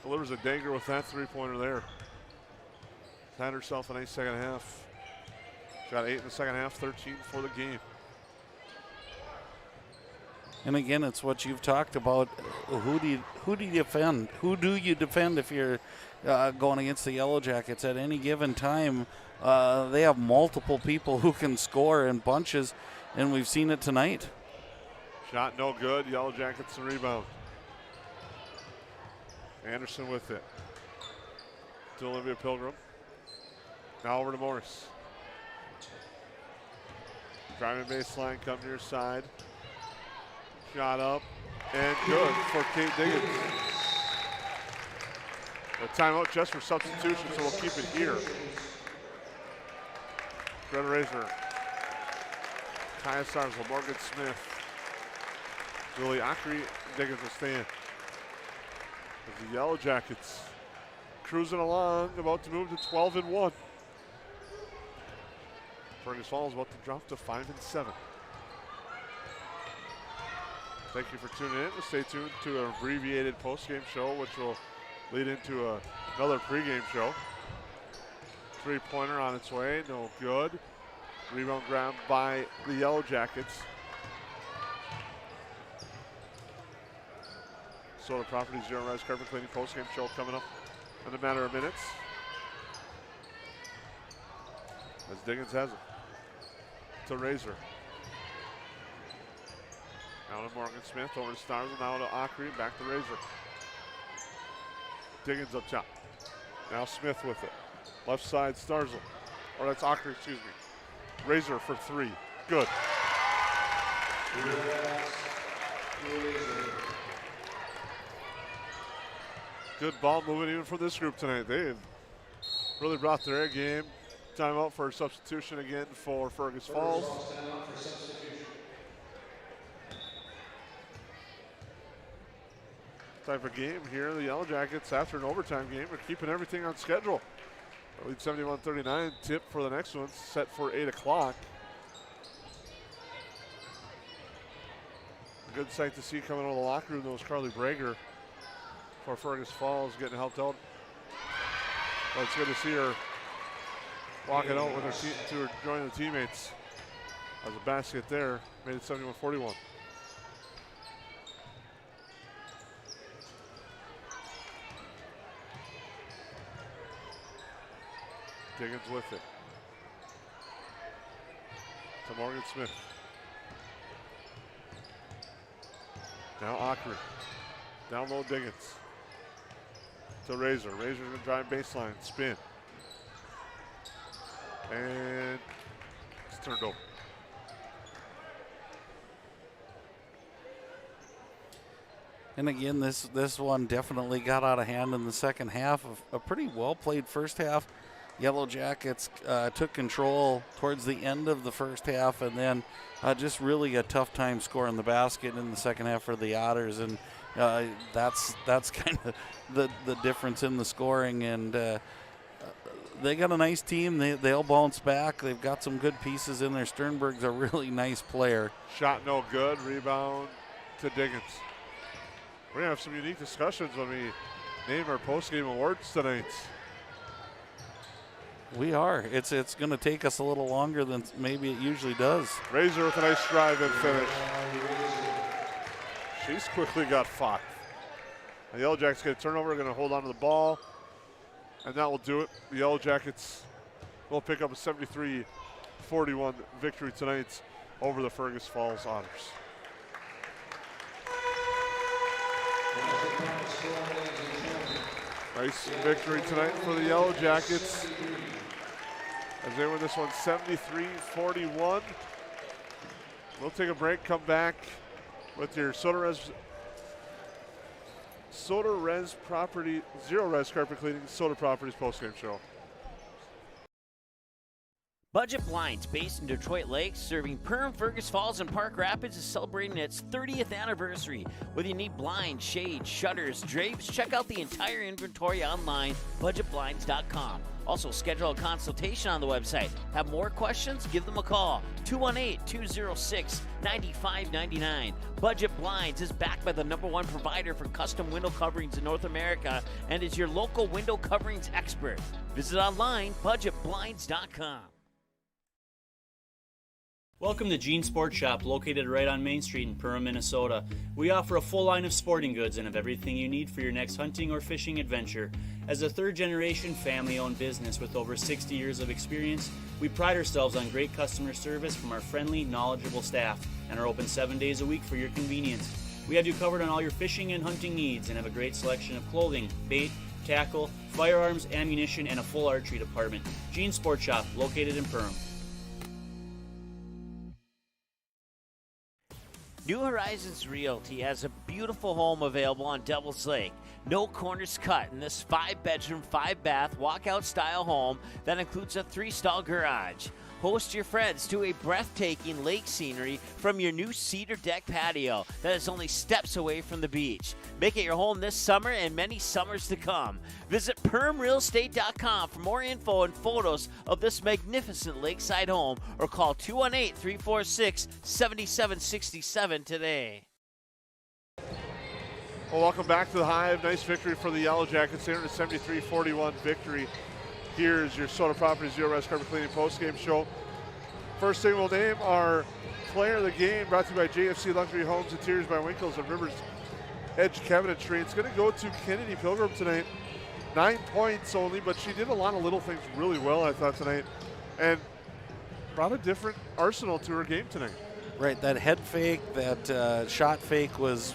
delivers a danger with that three-pointer there. Had herself a nice second half. Got 8 in the second half, 13 for the game. And again, it's what you've talked about. Who do you defend? Who do you defend if you're going against the Yellow Jackets at any given time? They have multiple people who can score in bunches, and we've seen it tonight. Shot no good. Yellow Jackets the rebound. Anderson with it. To Olivia Pilgrim. Now over to Morris. Driving baseline, come near side. Shot up and good for Kate Diggins. A timeout just for substitution, so we'll keep it here. Greta Razor, Kaya Sarsel, Morgan Smith, Julie Acri, Diggins will stand. As the Yellow Jackets cruising along, about to move to 12-1. Fergus Falls about to drop to 5-7. Thank you for tuning in. Stay tuned to an abbreviated post-game show, which will lead into another pregame show. Three-pointer on its way, no good. Rebound grab by the Yellow Jackets. Soda Properties Zero Rise Carpet Cleaning post-game show coming up in a matter of minutes. As Diggins has it to Razor. Now to Morgan Smith, over to Starzl, now to Acri, back to Razor. Diggins up top. Now Smith with it. Left side, Starzl. Or that's Acri, excuse me. Razor for three. Good. Good ball moving even for this group tonight. They've really brought their A game. Timeout for a substitution again for Fergus Falls. type of game here. The Yellow Jackets, after an overtime game, are keeping everything on schedule. Lead 71-39. Tip for the next one, set for 8 o'clock. A good sight to see coming out of the locker room. That was Carly Brager for Fergus Falls getting helped out. But it's good to see her walking out with her team to join the teammates. As a basket there, made it 71-41. Diggins with it. To Morgan Smith. Now Aukry. Down low Diggins. To Razor. Razor's going to drive baseline. Spin. And it's turned over. And again, this one definitely got out of hand in the second half. Of a pretty well played first half. Yellow Jackets took control towards the end of the first half, and then just really a tough time scoring the basket in the second half for the Otters, and that's kind of the difference in the scoring. And they got a nice team. They'll bounce back. They've got some good pieces in there. Sternberg's a really nice player. Shot no good. Rebound to Diggins. We're going to have some unique discussions when we name our post-game awards tonight. We are. It's going to take us a little longer than maybe it usually does. Razor with a nice drive and finish. She's quickly got 5. The Yellow Jackets get a turnover, going to hold on to the ball, and that will do it. The Yellow Jackets will pick up a 73-41 victory tonight over the Fergus Falls Otters. Nice victory tonight for the Yellow Jackets as they win this one 73-41. We'll take a break, come back with your Soda Res Property, Zero Res Carpet Cleaning, Soda Properties postgame show. Budget Blinds, based in Detroit Lakes, serving Perham, Fergus Falls, and Park Rapids, is celebrating its 30th anniversary. Whether you need blinds, shades, shutters, drapes, check out the entire inventory online, budgetblinds.com. Also, schedule a consultation on the website. Have more questions? Give them a call. 218-206-9599. Budget Blinds is backed by the #1 provider for custom window coverings in North America and is your local window coverings expert. Visit online, budgetblinds.com. Welcome to Gene Sports Shop, located right on Main Street in Perham, Minnesota. We offer a full line of sporting goods and have everything you need for your next hunting or fishing adventure. As a third-generation family-owned business with over 60 years of experience, we pride ourselves on great customer service from our friendly, knowledgeable staff and are open 7 days a week for your convenience. We have you covered on all your fishing and hunting needs and have a great selection of clothing, bait, tackle, firearms, ammunition, and a full archery department. Gene Sports Shop, located in Perham. New Horizons Realty has a beautiful home available on Devil's Lake. No corners cut in this 5-bedroom, 5-bath, walkout style home that includes a 3-stall garage. Host your friends to a breathtaking lake scenery from your new cedar deck patio that is only steps away from the beach. Make it your home this summer and many summers to come. Visit PermRealEstate.com for more info and photos of this magnificent lakeside home or call 218-346-7767 today. Well, welcome back to the Hive. Nice victory for the Yellow Jackets here in a 73-41 victory. Here's your Soda Properties Zero Res Carpet Cleaning postgame show. First thing we'll name our player of the game, brought to you by JFC Luxury Homes, Interiors by Winkles and Rivers Edge Cabinetry. It's going to go to Kennedy Pilgrim tonight. 9 points only, but she did a lot of little things really well, I thought, tonight, and brought a different arsenal to her game tonight. Right, that head fake, that shot fake was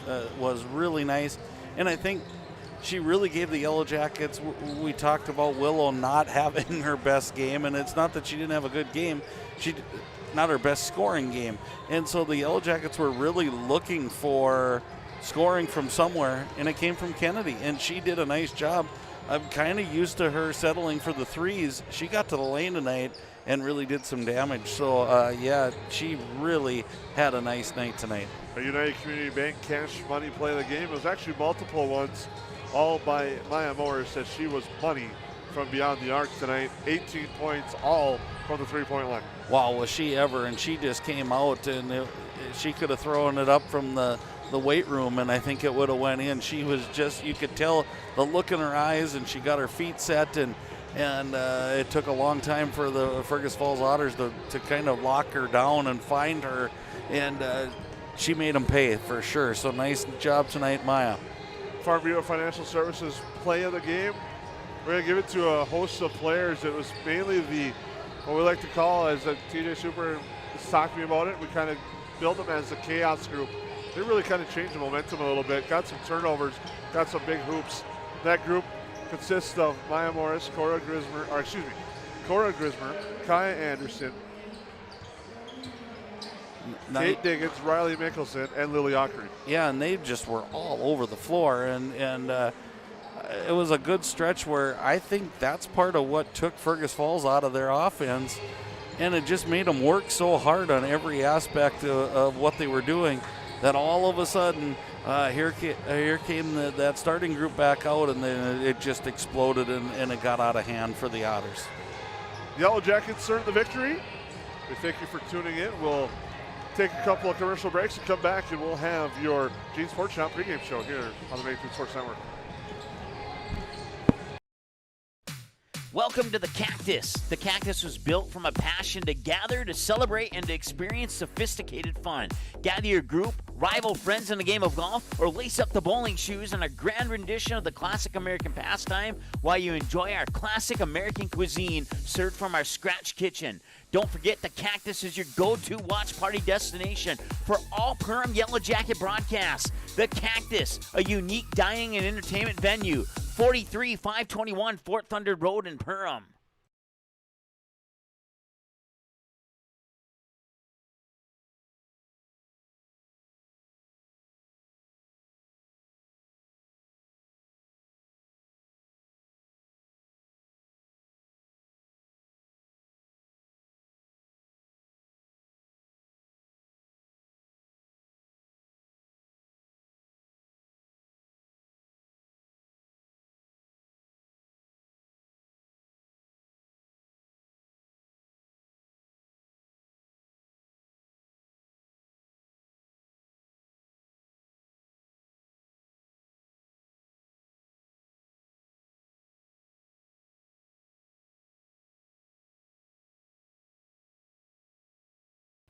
really nice, and I think she really gave the Yellow Jackets. We talked about Willow not having her best game, and it's not that she didn't have a good game, not her best scoring game, and so the Yellow Jackets were really looking for scoring from somewhere, and it came from Kennedy, and she did a nice job I'm kind of used to her settling for the threes. She got to the lane tonight and really did some damage. So, yeah, she really had a nice night tonight. A United Community Bank cash money play of the game. It was actually multiple ones, all by Maya Morris, as she was money from beyond the arc tonight. 18 points, all from the three-point line. Wow, was she ever. And she just came out, and she could have thrown it up from the weight room, and I think it would have went in. She was just, you could tell the look in her eyes, and she got her feet set, and it took a long time for the Fergus Falls Otters to kind of lock her down and find her, and she made them pay for sure. So nice job tonight, Maya. Farm Bureau Financial Services play of the game. We're going to give it to a host of players. It was mainly what we like to call, as TJ Super was talking about it, we kind of build them as the chaos group. They really kind of changed the momentum a little bit, got some turnovers, got some big hoops. That group consists of Maya Morris, Cora Grismer, Kaya Anderson, Kate Diggins, Riley Mickelson, and Lily Ockery. Yeah, and they just were all over the floor, and it was a good stretch where I think that's part of what took Fergus Falls out of their offense, and it just made them work so hard on every aspect of what they were doing that all of a sudden here came that starting group back out, and then it just exploded, and it got out of hand for the Otters. Yellow Jackets earned the victory. We thank you for tuning in. We'll take a couple of commercial breaks and come back, and we'll have your Gene Sports Shop pregame show here on the Main Street Sports Network. Welcome to the Cactus. The Cactus was built from a passion to gather, to celebrate, and to experience sophisticated fun. Gather your group, rival friends in a game of golf, or lace up the bowling shoes in a grand rendition of the classic American pastime while you enjoy our classic American cuisine served from our scratch kitchen. Don't forget, the Cactus is your go-to watch party destination for all Perham Yellow Jacket broadcasts. The Cactus, a unique dining and entertainment venue. 43-521 Fort Thunder Road in Perham.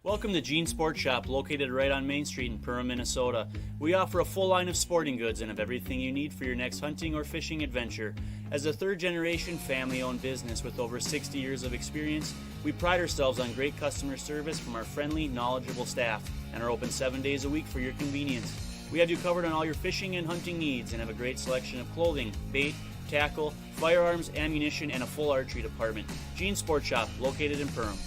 Welcome to Gene Sports Shop, located right on Main Street in Perham, Minnesota. We offer a full line of sporting goods and have everything you need for your next hunting or fishing adventure. As a third-generation family-owned business with over 60 years of experience, we pride ourselves on great customer service from our friendly, knowledgeable staff and are open 7 days a week for your convenience. We have you covered on all your fishing and hunting needs and have a great selection of clothing, bait, tackle, firearms, ammunition, and a full archery department. Gene Sports Shop, located in Perham.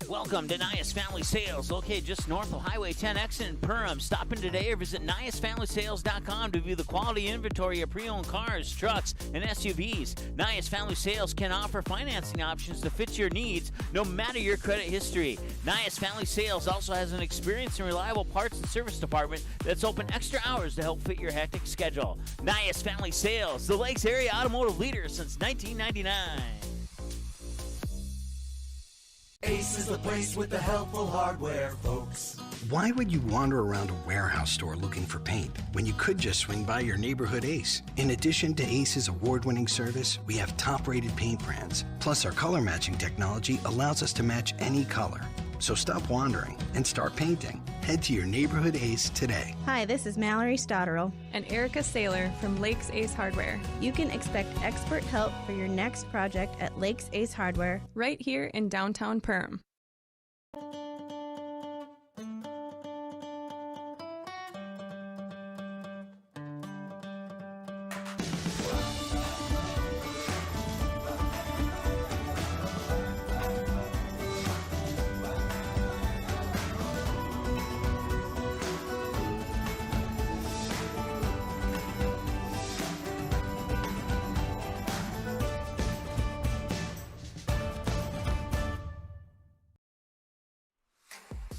Welcome to Nias Family Sales, located just north of Highway 10 exit in Perham. Stop in today or visit NiasFamilySales.com to view the quality inventory of pre-owned cars, trucks, and SUVs. Nias Family Sales can offer financing options to fit your needs, no matter your credit history. Nias Family Sales also has an experienced and reliable parts and service department that's open extra hours to help fit your hectic schedule. Nias Family Sales, the Lakes Area automotive leader since 1999. Ace is the place with the helpful hardware, folks. Why would you wander around a warehouse store looking for paint when you could just swing by your neighborhood Ace? In addition to Ace's award-winning service, we have top-rated paint brands. Plus, our color matching technology allows us to match any color. So stop wandering and start painting. Head to your neighborhood Ace today. Hi, this is Mallory Stotterell and Erica Saylor from Lakes Ace Hardware. You can expect expert help for your next project at Lakes Ace Hardware, right here in downtown Perham.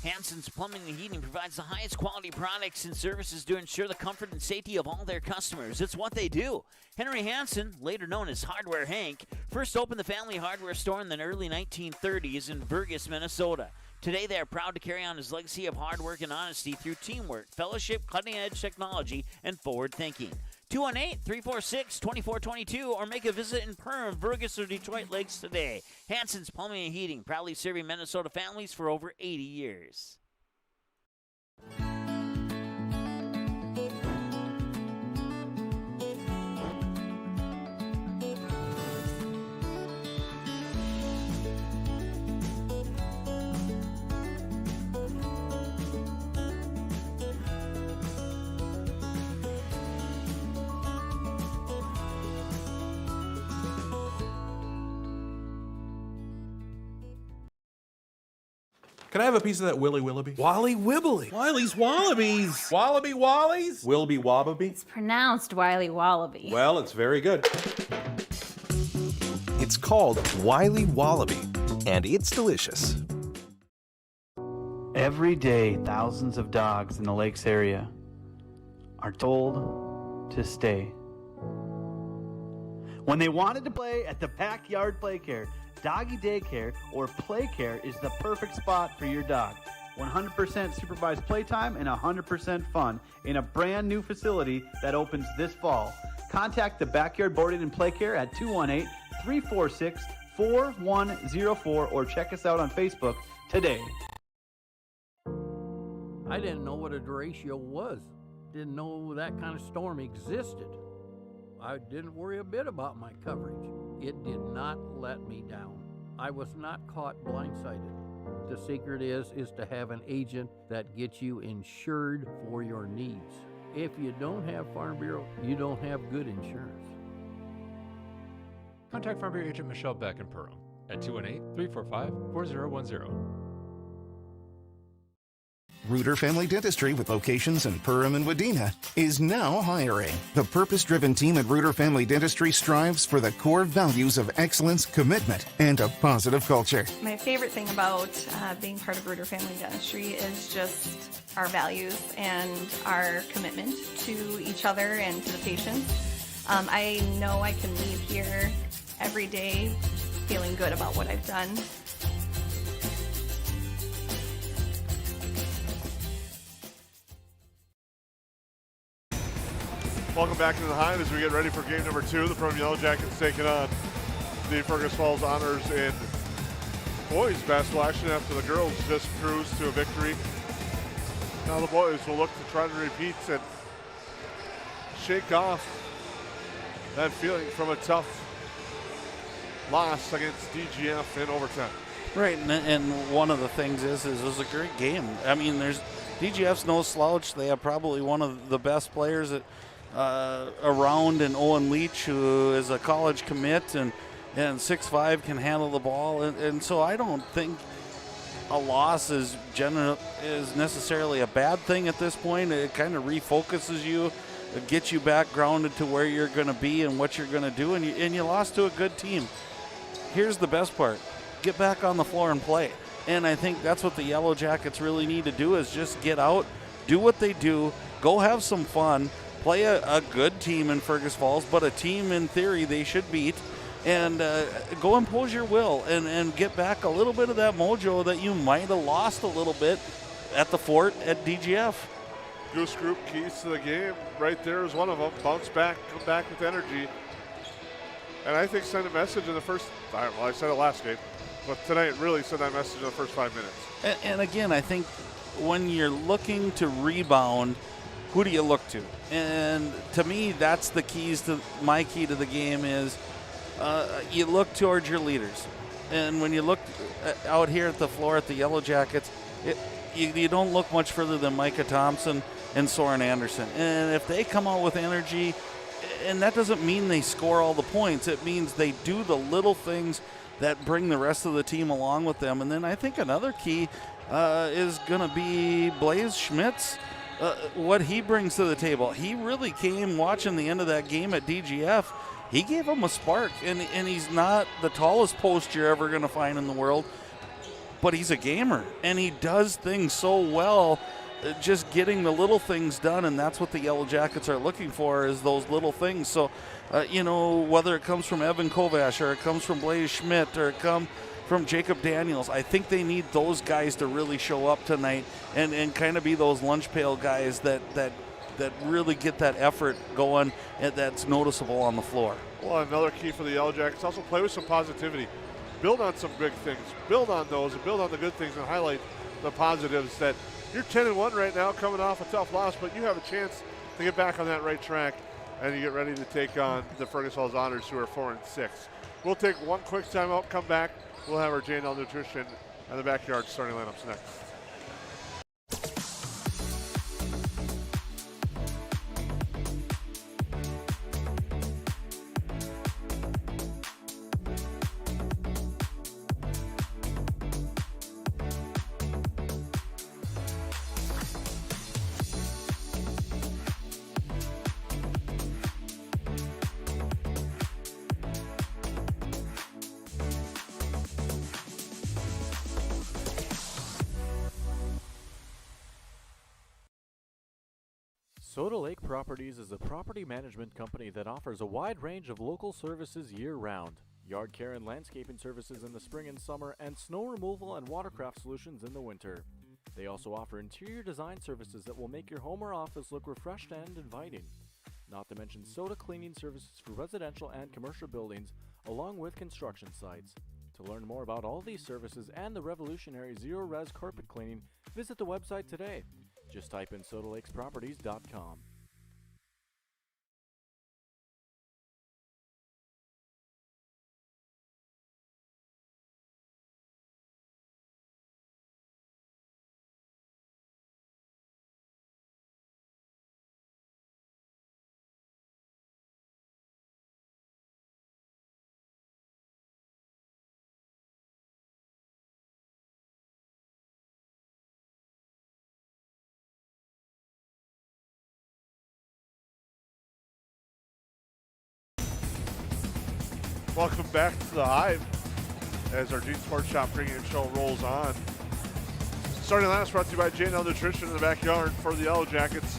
Hansen's Plumbing and Heating provides the highest quality products and services to ensure the comfort and safety of all their customers. It's what they do. Henry Hansen, later known as Hardware Hank, first opened the family hardware store in the early 1930s in Fergus, Minnesota. Today, they are proud to carry on his legacy of hard work and honesty through teamwork, fellowship, cutting-edge technology, and forward thinking. 218-346-2422 or make a visit in Perham, Fergus, or Detroit Lakes today. Hansen's Plumbing and Heating, proudly serving Minnesota families for over 80 years. Can I have a piece of that Willy Willoughby? Wally Wibbly. Wiley's Wallabies. Wallaby Wallies. Wilby Wababy. It's pronounced Wiley Wallaby. Well, it's very good. It's called Wiley Wallaby, and it's delicious. Every day, thousands of dogs in the lakes area are told to stay. When they wanted to play at the Backyard Playcare, Doggy Daycare or Playcare is the perfect spot for your dog. 100% supervised playtime and 100% fun in a brand new facility that opens this fall. Contact the Backyard Boarding and Playcare at 218-346-4104 or check us out on Facebook today. I didn't know what a derecho was. Didn't know that kind of storm existed. I didn't worry a bit about my coverage. It did not let me down. I was not caught blindsided. The secret is to have an agent that gets you insured for your needs. If you don't have Farm Bureau, you don't have good insurance. Contact Farm Bureau agent Michelle Beck in Perham at 218-345-4010. Reuter Family Dentistry, with locations in Perham and Wadena, is now hiring. The purpose-driven team at Reuter Family Dentistry strives for the core values of excellence, commitment, and a positive culture. My favorite thing about being part of Reuter Family Dentistry is just our values and our commitment to each other and to the patients. I know I can leave here every day feeling good about what I've done. Welcome back to the Hive as we get ready for game number 2. The Perham Yellow Jackets taking on the Fergus Falls Honors in boys basketball action after the girls just cruised to a victory. Now the boys will look to try to repeat and shake off that feeling from a tough loss against DGF in overtime. Right, and one of the things is it was a great game. I mean, DGF's no slouch. They have probably one of the best players around in Owen Leach, who is a college commit and 6'5", can handle the ball. And so I don't think a loss is necessarily a bad thing at this point. It kind of refocuses you, it gets you back grounded to where you're going to be and what you're going to do, and you lost to a good team. Here's the best part. Get back on the floor and play. And I think that's what the Yellow Jackets really need to do, is just get out, do what they do, go have some fun, play a good team in Fergus Falls, but a team in theory they should beat, and go impose your will and get back a little bit of that mojo that you might have lost a little bit at the fort at DGF. Goose Group keys to the game. Right there is one of them. Bounce back, come back with energy. And I think send a message in the first, well, I said it last game, but tonight really sent that message in the first 5 minutes. And again, I think when you're looking to rebound, who do you look to? And to me, that's the keys to my key to the game is you look towards your leaders. And when you look out here at the floor at the Yellow Jackets, you don't look much further than Micah Thompson and Soren Anderson. And if they come out with energy, and that doesn't mean they score all the points, it means they do the little things that bring the rest of the team along with them. And then I think another key is going to be Blaze Schmitz. What he brings to the table. He really came watching the end of that game at DGF. He gave him a spark, and he's not the tallest post you're ever going to find in the world, but he's a gamer, and he does things so well, just getting the little things done, and that's what the Yellow Jackets are looking for, is those little things. So, whether it comes from Evan Kovash or it comes from Blaze Schmidt or it comes from Jacob Daniels, I think they need those guys to really show up tonight and kind of be those lunch pail guys that really get that effort going and that's noticeable on the floor. Well, another key for the Yellow Jackets, also play with some positivity. Build on some big things. Build on those and build on the good things and highlight the positives. That you're 10-1 right now, coming off a tough loss, but you have a chance to get back on that right track and you get ready to take on the Fergus Falls Honors, who are 4-6. We'll take one quick timeout, come back. We'll have our J&L Nutrition and the Backyard starting lineups next. Soda Lake Properties is a property management company that offers a wide range of local services year-round. Yard care and landscaping services in the spring and summer, and snow removal and watercraft solutions in the winter. They also offer interior design services that will make your home or office look refreshed and inviting. Not to mention soda cleaning services for residential and commercial buildings, along with construction sites. To learn more about all these services and the revolutionary zero-res carpet cleaning, visit the website today. Just type in sodalakesproperties.com. Welcome back to the Hive as our Gene Sports Shop pregame show rolls on. Starting last, brought to you by J&L Nutrition in the Backyard for the Yellow Jackets.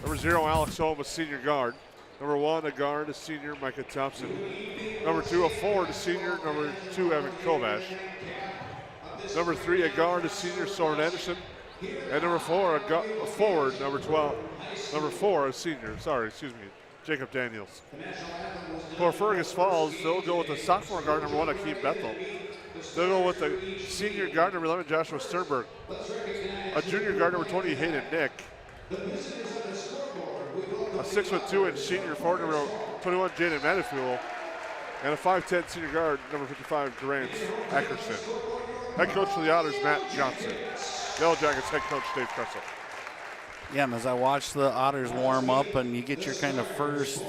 Number 0, Alex Holm, a senior guard. Number 1, a guard, a senior, Micah Thompson. Number 2, a forward, a senior. Number 2, Evan Kovash. Number 3, a guard, a senior, Soren Anderson. And number 4, a forward, number 4, a senior, Jacob Daniels. For Fergus Falls, they'll go with the sophomore guard, number 1, Akeem Bethel. They'll go with the senior guard, number 11, Joshua Sternberg. A junior guard, number 20, Hayden Nick. A 6'2" senior forward, number 21, Jaden Matafuel. And a 5'10" senior guard, number 55, Durant Ackerson. Head coach for the Otters, Matt Johnson. Yellow Jackets head coach, Dave Kressel. Yeah, and as I watch the Otters warm up and you get your kind of first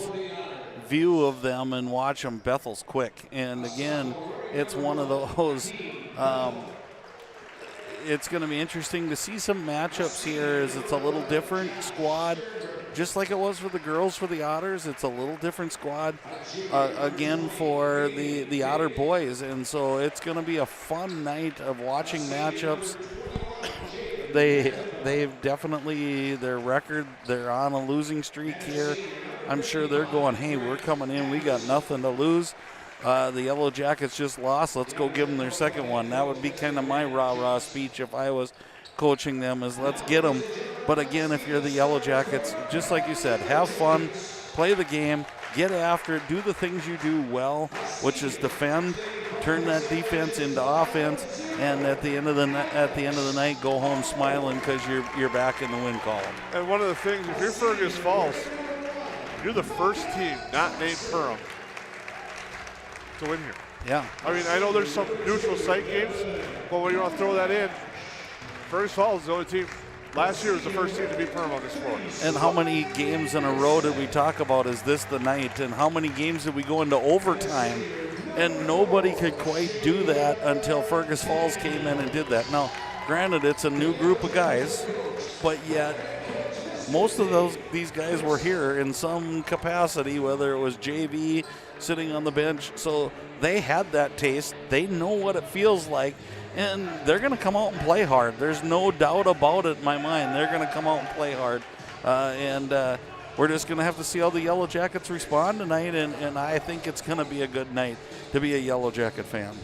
view of them and watch them, Bethel's quick. And again, it's one of those, it's going to be interesting to see some matchups here as it's a little different squad. Just like it was for the girls for the Otters, it's a little different squad again for the Otter boys. And so it's going to be a fun night of watching matchups. They've definitely, their record, they're on a losing streak here. I'm sure they're going, hey, we're coming in, we got nothing to lose. The Yellow Jackets just lost, let's go give them their second one. That would be kind of my rah-rah speech if I was coaching them, is let's get them. But again, if you're the Yellow Jackets, just like you said, have fun, play the game, get after it, do the things you do well, which is defend, turn that defense into offense, and at the end of the night, go home smiling because you're back in the win column. And one of the things, if you're Fergus Falls, you're the first team not named Perham to win here. Yeah. I mean, I know there's some neutral site games, but when you want to throw that in, Fergus Falls is the only team. Last year was the first team to beat Perham on this floor. And how many games in a row did we talk about, is this the night? And how many games did we go into overtime? And nobody could quite do that until Fergus Falls came in and did that. Now, granted, it's a new group of guys, but yet most of these guys were here in some capacity, whether it was JV sitting on the bench. So they had that taste. They know what it feels like, and they're going to come out and play hard. There's no doubt about it in my mind. They're going to come out and play hard. We're just going to have to see how the Yellow Jackets respond tonight, and I think it's going to be a good night to be a Yellow Jacket fan.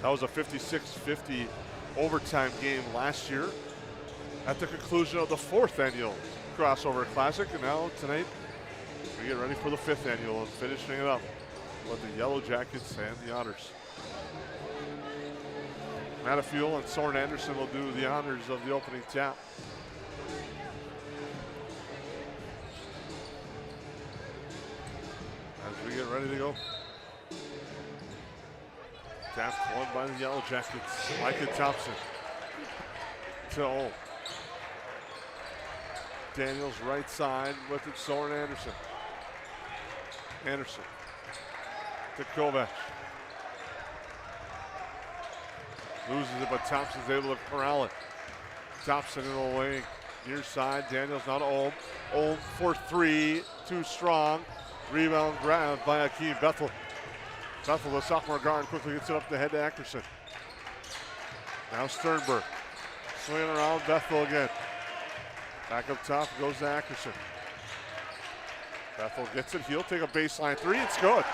That was a 56-50 overtime game last year at the conclusion of the 4th annual Crossover Classic, and now tonight we get ready for the 5th annual and finishing it up with the Yellow Jackets and the Otters. Matafiel and Soren Anderson will do the honors of the opening tap. As we get ready to go. Tap won by the Yellow Jackets. Micah Thompson to Olm. Daniels right side with it, Soren Anderson. Anderson to Kovac. Loses it, but Thompson's able to corral it. Thompson in the lane, near side. Daniels now to Olm. Olm for 3, too strong. Rebound grabbed by Akeem Bethel. Bethel, the sophomore guard, quickly gets it up the head to Ackerson. Now Sternberg. Swinging around, Bethel again. Back up top goes to Ackerson. Bethel gets it. He'll take a baseline 3. It's good.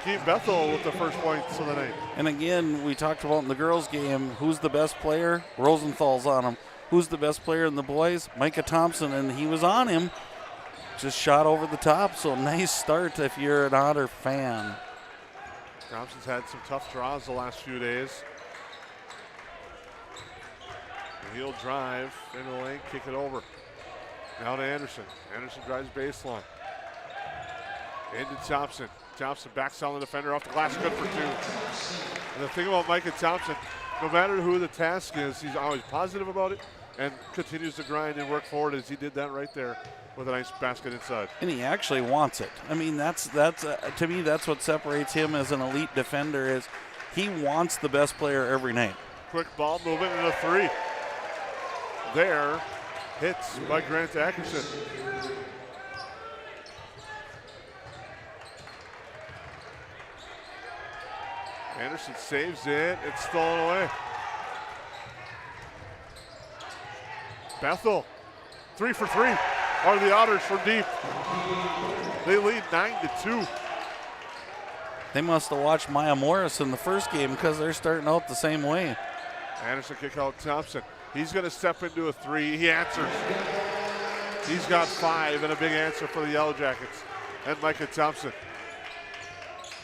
Keep Bethel with the first points of the night. And again, we talked about in the girls' game, who's the best player? Rosenthal's on him. Who's the best player in the boys? Micah Thompson, and he was on him. Just shot over the top, so nice start if you're an Otter fan. Thompson's had some tough draws the last few days. And he'll drive in the lane, kick it over. Now to Anderson. Anderson drives baseline. Into Thompson. Thompson backs on the defender off the glass, good for 2. And the thing about Micah Thompson, no matter who the task is, he's always positive about it and continues to grind and work forward, as he did that right there with a nice basket inside. And he actually wants it. I mean, that's to me, that's what separates him as an elite defender, is he wants the best player every night. Quick ball movement and a 3. There, hits by Grant Ackerson. Anderson saves it. It's stolen away. Bethel, 3 for 3 are the Otters from deep. They lead 9-2. They must have watched Maya Morris in the first game, because they're starting out the same way. Anderson kick out Thompson. He's going to step into a 3. He answers. He's got 5 and a big answer for the Yellow Jackets. And Micah Thompson.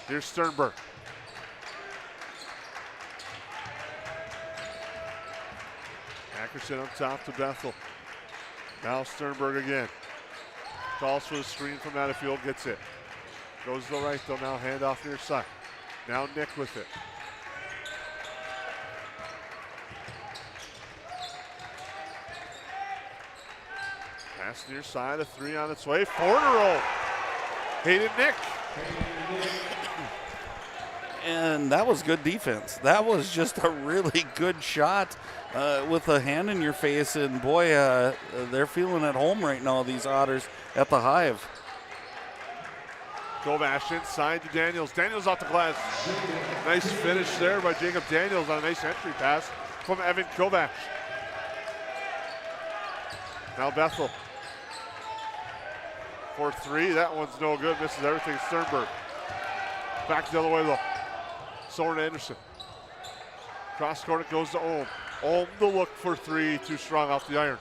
Here's Sternberg. Ackerson up top to Bethel. Now Sternberg again. Calls for the screen from Matafield, gets it. Goes to the right though, now hand off near side. Now Nick with it. Pass near side, a 3 on its way. 4 in a row. Hayden Nick. And that was good defense. That was just a really good shot with a hand in your face. And boy, they're feeling at home right now, these Otters at the Hive. Kovac inside to Daniels. Daniels off the glass. Nice finish there by Jacob Daniels on a nice entry pass from Evan Kovac. Now Bethel. For 3, that one's no good. Misses everything. Sternberg. Back the other way though. Soren Anderson. Cross court, it goes to Olm. Olm the look for 3, too strong off the iron.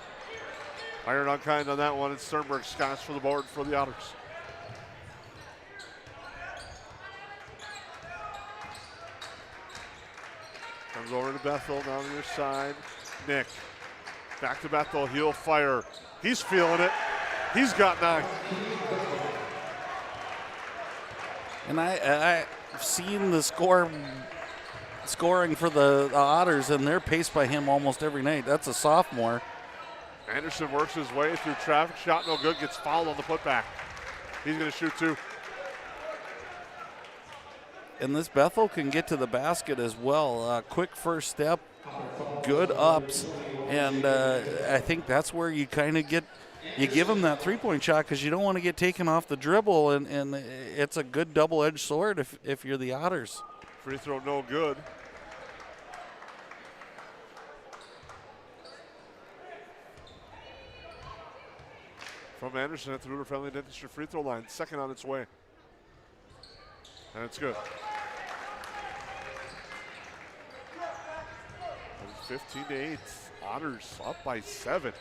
Iron unkind on that one, and Sternberg scotch for the board for the Otters. Comes over to Bethel, down the near side. Nick. Back to Bethel, he'll fire. He's feeling it. He's got 9. And I've seen the scoring for the Otters, and they're paced by him almost every night. That's a sophomore. Anderson works his way through traffic. Shot no good, gets fouled on the putback. He's going to shoot 2. And this Bethel can get to the basket as well. Quick first step, good ups, and I think that's where you kind of get you give him that three-point shot because you don't want to get taken off the dribble, and it's a good double-edged sword if you're the Otters. Free throw no good. From Anderson at the Rooter Family Dentistry free throw line, second on its way. And it's good. 15-8, Otters up by 7.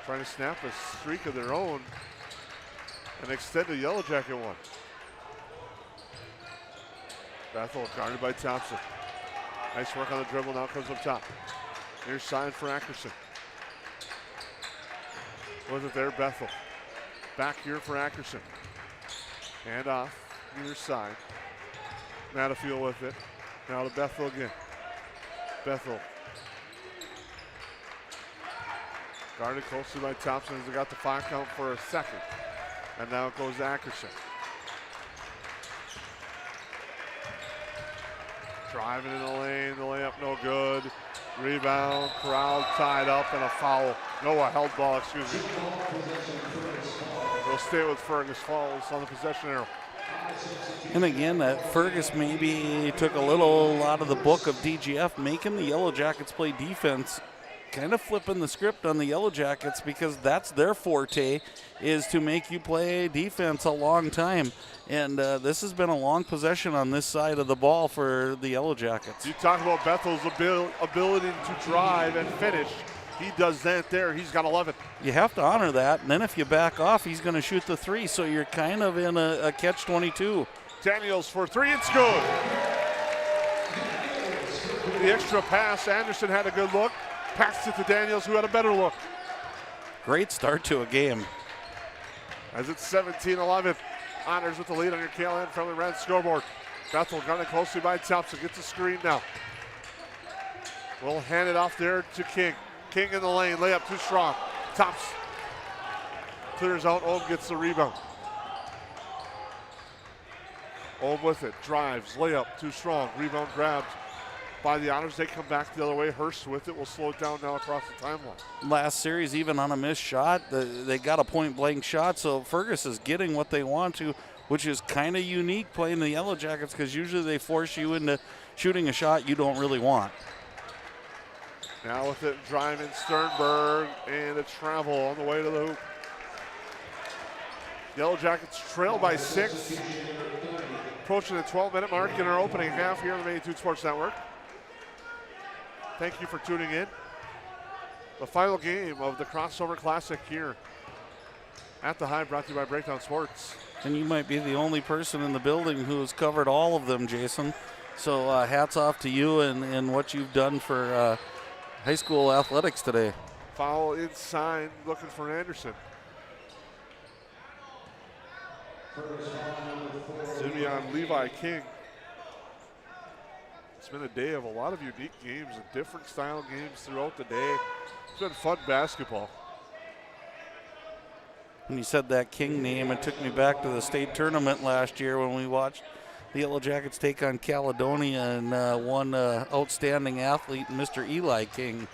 Trying to snap a streak of their own and extend a Yellow Jacket one. Bethel guarded by Thompson. Nice work on the dribble, now comes up top. Here's side for Ackerson. Was it there, Bethel? Back here for Ackerson. Hand off, near side. Matafield with it. Now to Bethel again. Bethel. Guarded closely by Thompson as they got the 5 count for a second. And now it goes to Ackerson. Driving in the lane, the layup no good. Rebound, crowd tied up, and a foul. No, a held ball, excuse me. We'll stay with Fergus Falls on the possession arrow. And again, Fergus maybe took a little out of the book of DGF, making the Yellow Jackets play defense, kind of flipping the script on the Yellow Jackets because that's their forte, is to make you play defense a long time. And this has been a long possession on this side of the ball for the Yellow Jackets. You talk about Bethel's ability to drive and finish. He does that there. He's got 11. You have to honor that. And then if you back off, he's going to shoot the 3. So you're kind of in a catch-22. Daniels for 3. It's good. The extra pass. Anderson had a good look. Passed it to Daniels, who had a better look. Great start to a game. As it's 17-11. Honors with the lead on your KLN Friendly Red scoreboard. Bethel guarded closely by Thompson. Gets a screen now. We'll hand it off there to King. King in the lane. Layup too strong. Thompson clears out. Ohm gets the rebound. Ohm with it. Drives. Layup too strong. Rebound grabbed by the Honors. They come back the other way. Hurst with it will slow it down now across the timeline. Last series, even on a missed shot, they got a point-blank shot, so Fergus is getting what they want to, which is kind of unique playing the Yellow Jackets because usually they force you into shooting a shot you don't really want. Now with it, driving Sternberg, and a travel on the way to the hoop. Yellow Jackets trail by 6. Approaching the 12-minute mark in our opening half here on the Magnitude Sports Network. Thank you for tuning in. The final game of the Crossover Classic here at the Hive, brought to you by Breakdown Sports. And you might be the only person in the building who's covered all of them, Jason. So hats off to you and what you've done for high school athletics today. Foul inside, looking for Anderson. Simeon Levi King. It's been a day of a lot of unique games and different style games throughout the day. It's been fun basketball. When you said that King name, it took me back to the state tournament last year when we watched the Yellow Jackets take on Caledonia and one outstanding athlete, Mr. Eli King.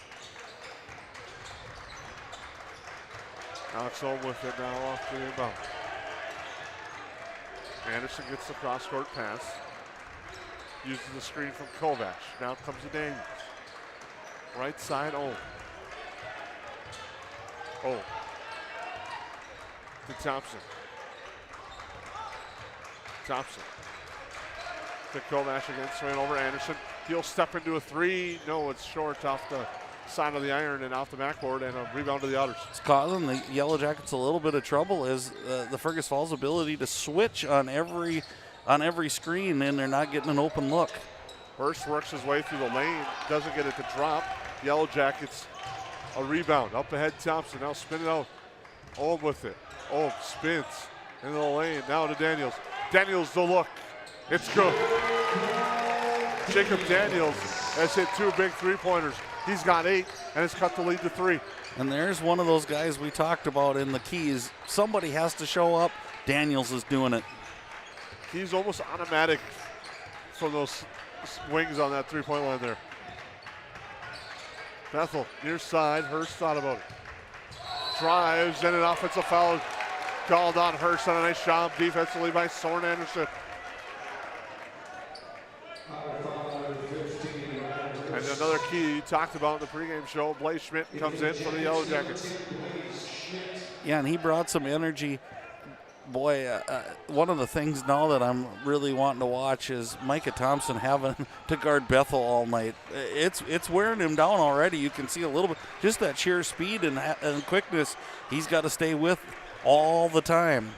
Alex Ohm with it now off the inbound. Anderson gets the cross-court pass. Uses the screen from Kovac. Now comes to Daniels. Right side, Ohm. Ohm. To Thompson. Thompson. To Kovac again, swing over Anderson. He'll step into a 3. No, it's short off the side of the iron and off the backboard, and a rebound to the Otters. It's causing the Yellow Jackets a little bit of trouble is the Fergus Falls ability to switch on every screen, and they're not getting an open look. Hurst works his way through the lane, doesn't get it to drop. Yellow Jackets a rebound. Up ahead, Thompson now spin it out. Ohm with it. Ohm spins into the lane. Now to Daniels. Daniels the look. It's good. Jacob Daniels has hit 2 big three-pointers. He's got 8 and has cut the lead to 3. And there's one of those guys we talked about in the keys. Somebody has to show up. Daniels is doing it. He's almost automatic from those wings on that three-point line there. Bethel near side. Hurst thought about it. drives, and an offensive foul called on Hurst on a nice job defensively by Soren Anderson. And another key you talked about in the pregame show, Blaze Schmidt comes in for the Yellow Jackets. Yeah, and he brought some energy. Boy, one of the things now that I'm really wanting to watch is Micah Thompson having to guard Bethel all night. It's wearing him down already. You can see a little bit, just that sheer speed and quickness he's got to stay with all the time.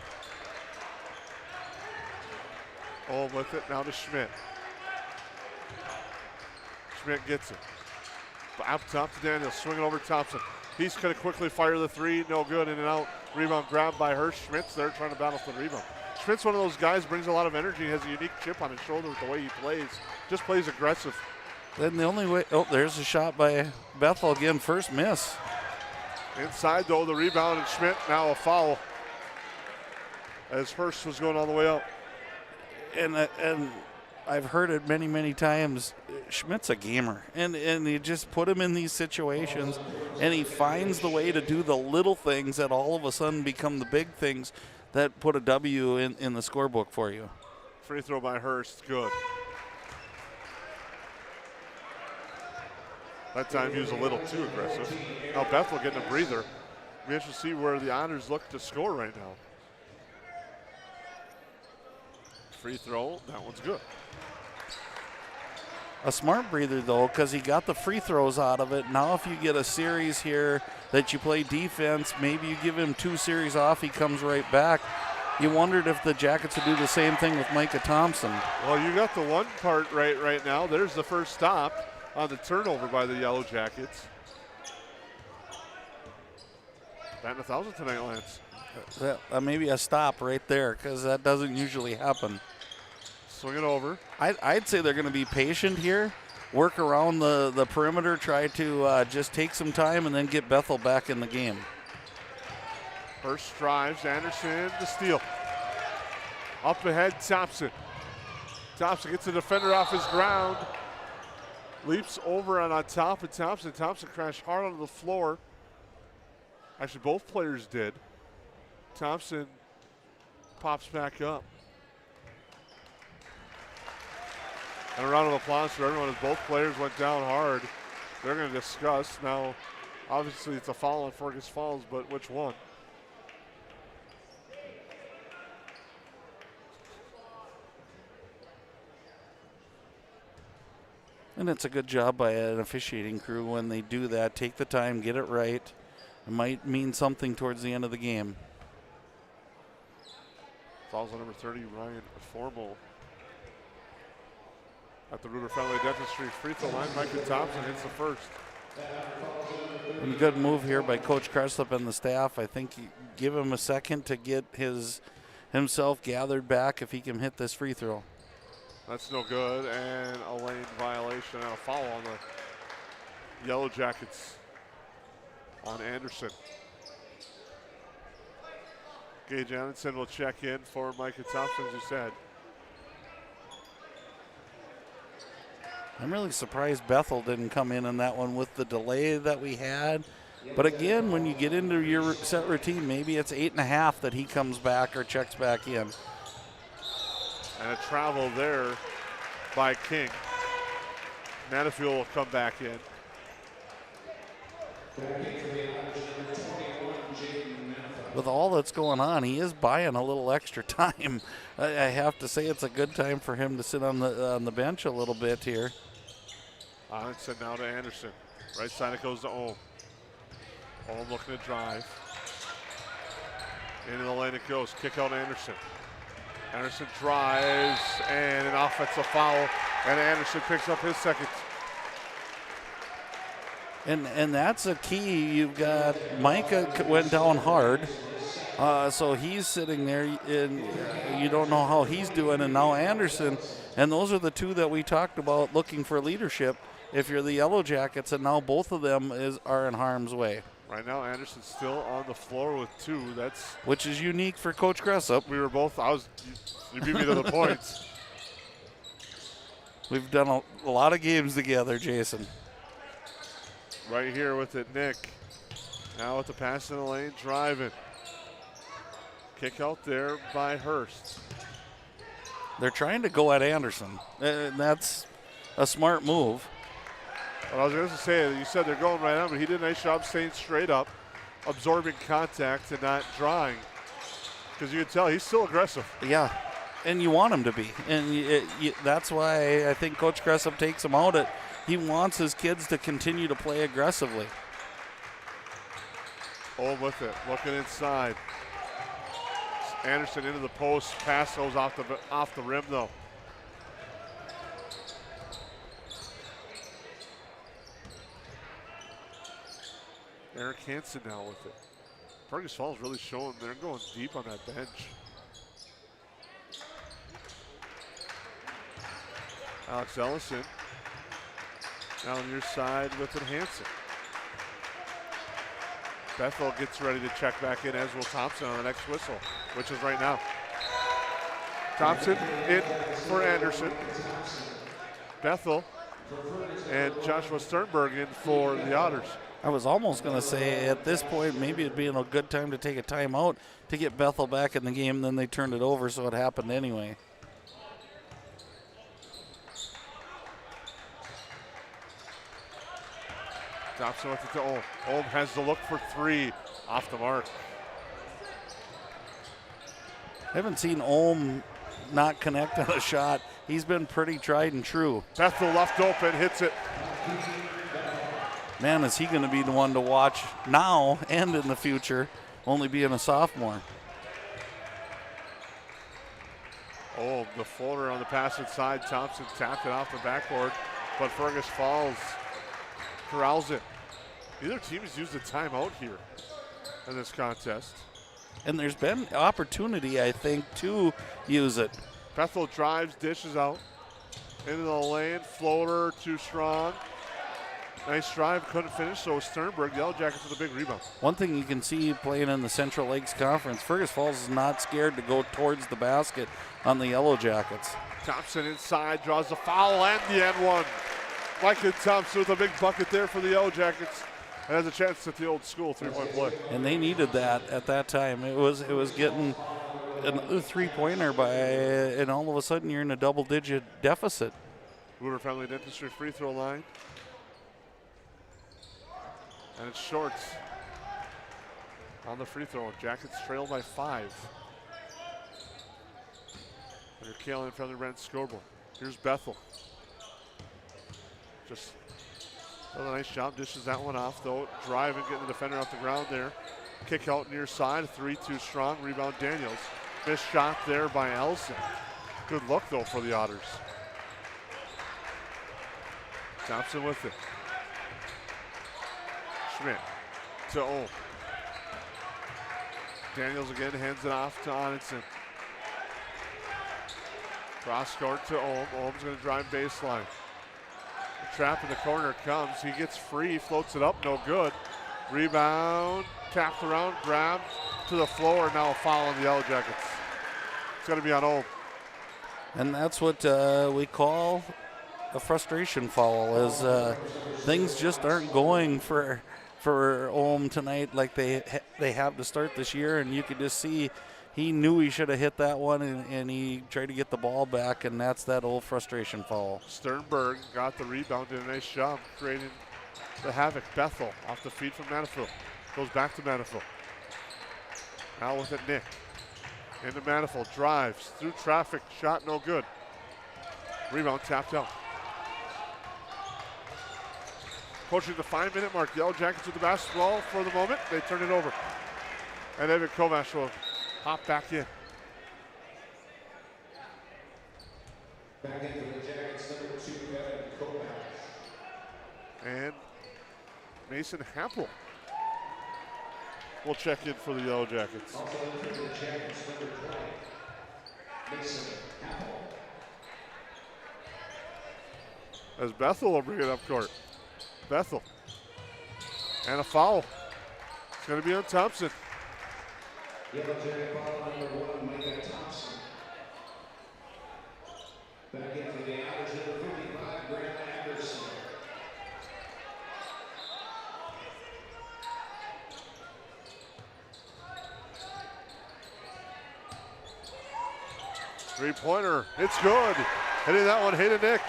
Oh, with it now to Schmidt. Schmidt gets it. Up top to Daniels, swinging over Thompson. He's going to quickly fire the three, no good, in and out. Rebound grabbed by Hurst. Schmidt's there trying to battle for the rebound. Schmidt's one of those guys, brings a lot of energy, has a unique chip on his shoulder with the way he plays. Just plays aggressive. Then the only way, there's a shot by Bethel again, first miss. Inside though, the rebound, and Schmidt now a foul as Hurst was going all the way up. And I've heard it many, many times. Schmidt's a gamer, and you just put him in these situations, and he finds the way to do the little things that all of a sudden become the big things that put a W in the scorebook for you. Free throw by Hurst, good. That time he was a little too aggressive. Now Bethel getting a breather. We have to see where the Honors look to score right now. Free throw, that one's good. A smart breather, though, because he got the free throws out of it. Now if you get a series here that you play defense, maybe you give him 2 series off, he comes right back. You wondered if the Jackets would do the same thing with Micah Thompson. Well, you got the one part right now. There's the first stop on the turnover by the Yellow Jackets. Batting 1,000 tonight, Lance. Maybe a stop right there, because that doesn't usually happen. Swing it over. I'd say they're going to be patient here, work around the perimeter, try to just take some time, and then get Bethel back in the game. Hurst drives, Anderson the steal. Up ahead, Thompson. Thompson gets the defender off his ground. Leaps over on top of Thompson. Thompson crashed hard onto the floor. Actually, both players did. Thompson pops back up. And a round of applause for everyone as both players went down hard. They're going to discuss. Now, obviously, it's a foul on Fergus Falls, but which one? And it's a good job by an officiating crew when they do that. Take the time, get it right. It might mean something towards the end of the game. Fouls on number 30, Ryan Formal. At the Ruder Family Dentistry free throw line, Micah Thompson hits the first. And good move here by Coach Cresslip and the staff. I think you give him a second to get himself gathered back if he can hit this free throw. That's no good, and a lane violation and a foul on the Yellow Jackets on Anderson. Gage Anderson will check in for Micah Thompson, as you said. I'm really surprised Bethel didn't come in on that one with the delay that we had. But again, when you get into your set routine, maybe it's 8.5 that he comes back or checks back in. And a travel there by King. Manafield will come back in. With all that's going on, he is buying a little extra time. I have to say it's a good time for him to sit on the bench a little bit here. Anderson now to Anderson. Right side it goes to Ohm. Ohm looking to drive. Into the lane it goes. Kick out Anderson. Anderson drives and an offensive foul. And Anderson picks up his second. And that's a key. You've got Micah went down hard. So he's sitting there, and you don't know how he's doing. And now Anderson, and those are the two that we talked about looking for leadership. If you're the Yellow Jackets, and now both of them are in harm's way. Right now, Anderson's still on the floor with 2. Which is unique for Coach Cressup. We were both. You beat me to the points. We've done a lot of games together, Jason. Right here with it, Nick. Now with the pass in the lane, driving. Kick out there by Hurst. They're trying to go at Anderson. That's a smart move. Well, I was going to say, you said they're going right on, but he did a nice job staying straight up, absorbing contact and not drawing. Because you can tell he's still aggressive. Yeah, and you want him to be. And that's why I think Coach Cressup takes him out. He wants his kids to continue to play aggressively. Old with it, looking inside. Anderson into the post, pass goes off the rim though. Eric Hansen now with it. Fergus Falls really showing they're going deep on that bench. Alex Ellison now on your side with it, Hansen. Bethel gets ready to check back in, as will Thompson on the next whistle, which is right now. Thompson in for Anderson. Bethel and Joshua Sternberg in for the Otters. I was almost going to say at this point maybe it'd be a good time to take a timeout to get Bethel back in the game. Then they turned it over, so it happened anyway. Thompson with it to Olm. Olm has the look for three, off the mark. I haven't seen Olm not connect on a shot. He's been pretty tried and true. Bethel left open, hits it. Man, is he going to be the one to watch now and in the future, only being a sophomore. Olm, the floater on the pass inside. Thompson tapped it off the backboard, but Fergus Falls corrals it. Neither team has used a timeout here in this contest. And there's been opportunity, I think, to use it. Bethel drives, dishes out. Into the lane, floater too strong. Nice drive, couldn't finish, so Sternberg, the Yellow Jackets with a big rebound. One thing you can see playing in the Central Lakes Conference, Fergus Falls is not scared to go towards the basket on the Yellow Jackets. Thompson inside, draws the foul and the N1. Michael Thompson with a big bucket there for the Yellow Jackets. And has a chance at the old school three-point play. And they needed that at that time. It was getting a three-pointer and all of a sudden you're in a double-digit deficit. Ruder Family Dentistry free throw line. And it's Shorts on the free throw. Jackets trail by 5. Under Kalen from the Brent scoreboard. Here's Bethel. Just does a nice job, dishes that one off though. Driving, getting the defender off the ground there. Kick out near side, 3-2 strong. Rebound Daniels. Missed shot there by Elson. Good look though for the Otters. Thompson with it. Schmidt to Olm. Daniels again hands it off to Onitson. Cross court to Olm. Olm's going to drive baseline. The trap in the corner comes. He gets free, floats it up, no good. Rebound, tapped around, grabbed to the floor. Now a foul on the Yellow Jackets. It's going to be on Olm. And that's what we call a frustration foul, as things just aren't going for Olm tonight like they have to start this year, and you could just see he knew he should have hit that one, and he tried to get the ball back, and that's that old frustration foul. Sternberg got the rebound, did a nice job creating the havoc. Bethel off the feed from Manifold. Goes back to Manifold. Now with it, Nick. Into Manifold, drives through traffic, shot no good. Rebound tapped out. Approaching the 5-minute mark. Yellow Jackets with the basketball for the moment. They turn it over. And Evan Kovash will hop back in. Back in for the Jackets, number 2, Evan Kovash. And Mason Happel will check in for the Yellow Jackets. Also in for the Jackets, number 20, Mason Happel. As Bethel will bring it up court. Bethel. And a foul. It's going to be on Thompson. Yellow Jacket foul number 1, Micah Thompson. Back in for the Otters, number 55, Grant Anderson. Three-pointer, it's good. Hitting that one, Hayden Nick.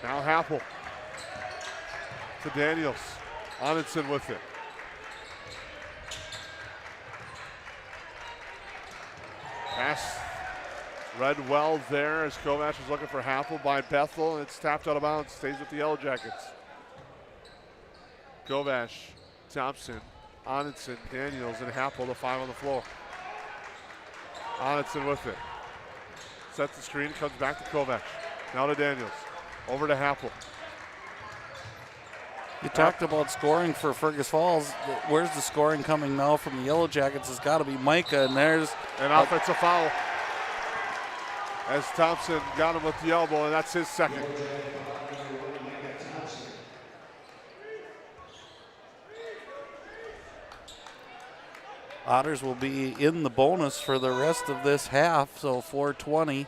Now Happel to Daniels. Onenson with it. Pass read well there as Kovac is looking for Happel by Bethel, and it's tapped out of bounds. Stays with the Yellow Jackets. Kovac, Thompson, Onenson, Daniels, and Happel, the 5 on the floor. Onenson with it. Sets the screen, comes back to Kovac. Now to Daniels. Over to Happel. You talked about scoring for Fergus Falls. Where's the scoring coming now from the Yellow Jackets? It's got to be Micah, and there's an offensive foul as Thompson got him with the elbow, and that's his second. Otters will be in the bonus for the rest of this half, so 4:20.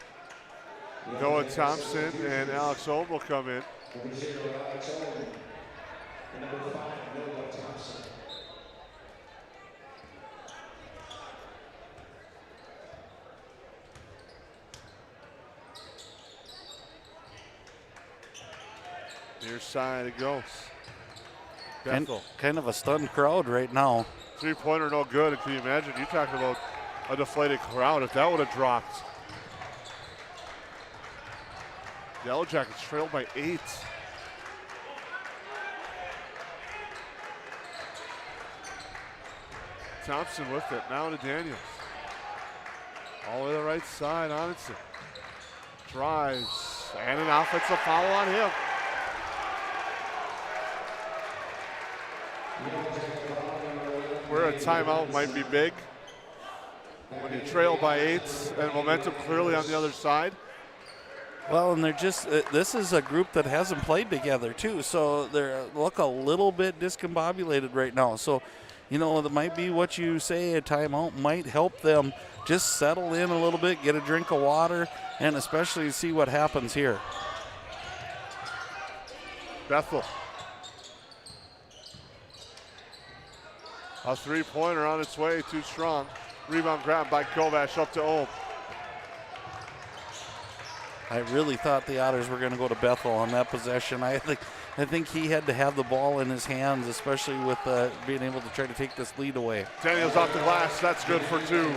Noah Thompson and Alex Ohm will come in. Near side it goes. Kind of a stunned crowd right now. Three-pointer no good. And can you imagine? You talking about a deflated crowd. If that would have dropped. Yellow Jackets trailed by 8. Thompson with it. Now to Daniels. All the way to the right side. Onenson drives. And an offensive foul on him. Where a timeout might be big. When you trail by 8 and momentum clearly on the other side. Well, and they're just, this is a group that hasn't played together too, so they look a little bit discombobulated right now. So, you know, that might be what you say, a timeout might help them just settle in a little bit, get a drink of water, and especially see what happens here. Bethel. A three-pointer on its way, too strong. Rebound grab by Kovac up to Ohm. I really thought the Otters were going to go to Bethel on that possession. I think he had to have the ball in his hands, especially with being able to try to take this lead away. Daniels off the glass. That's good for 2.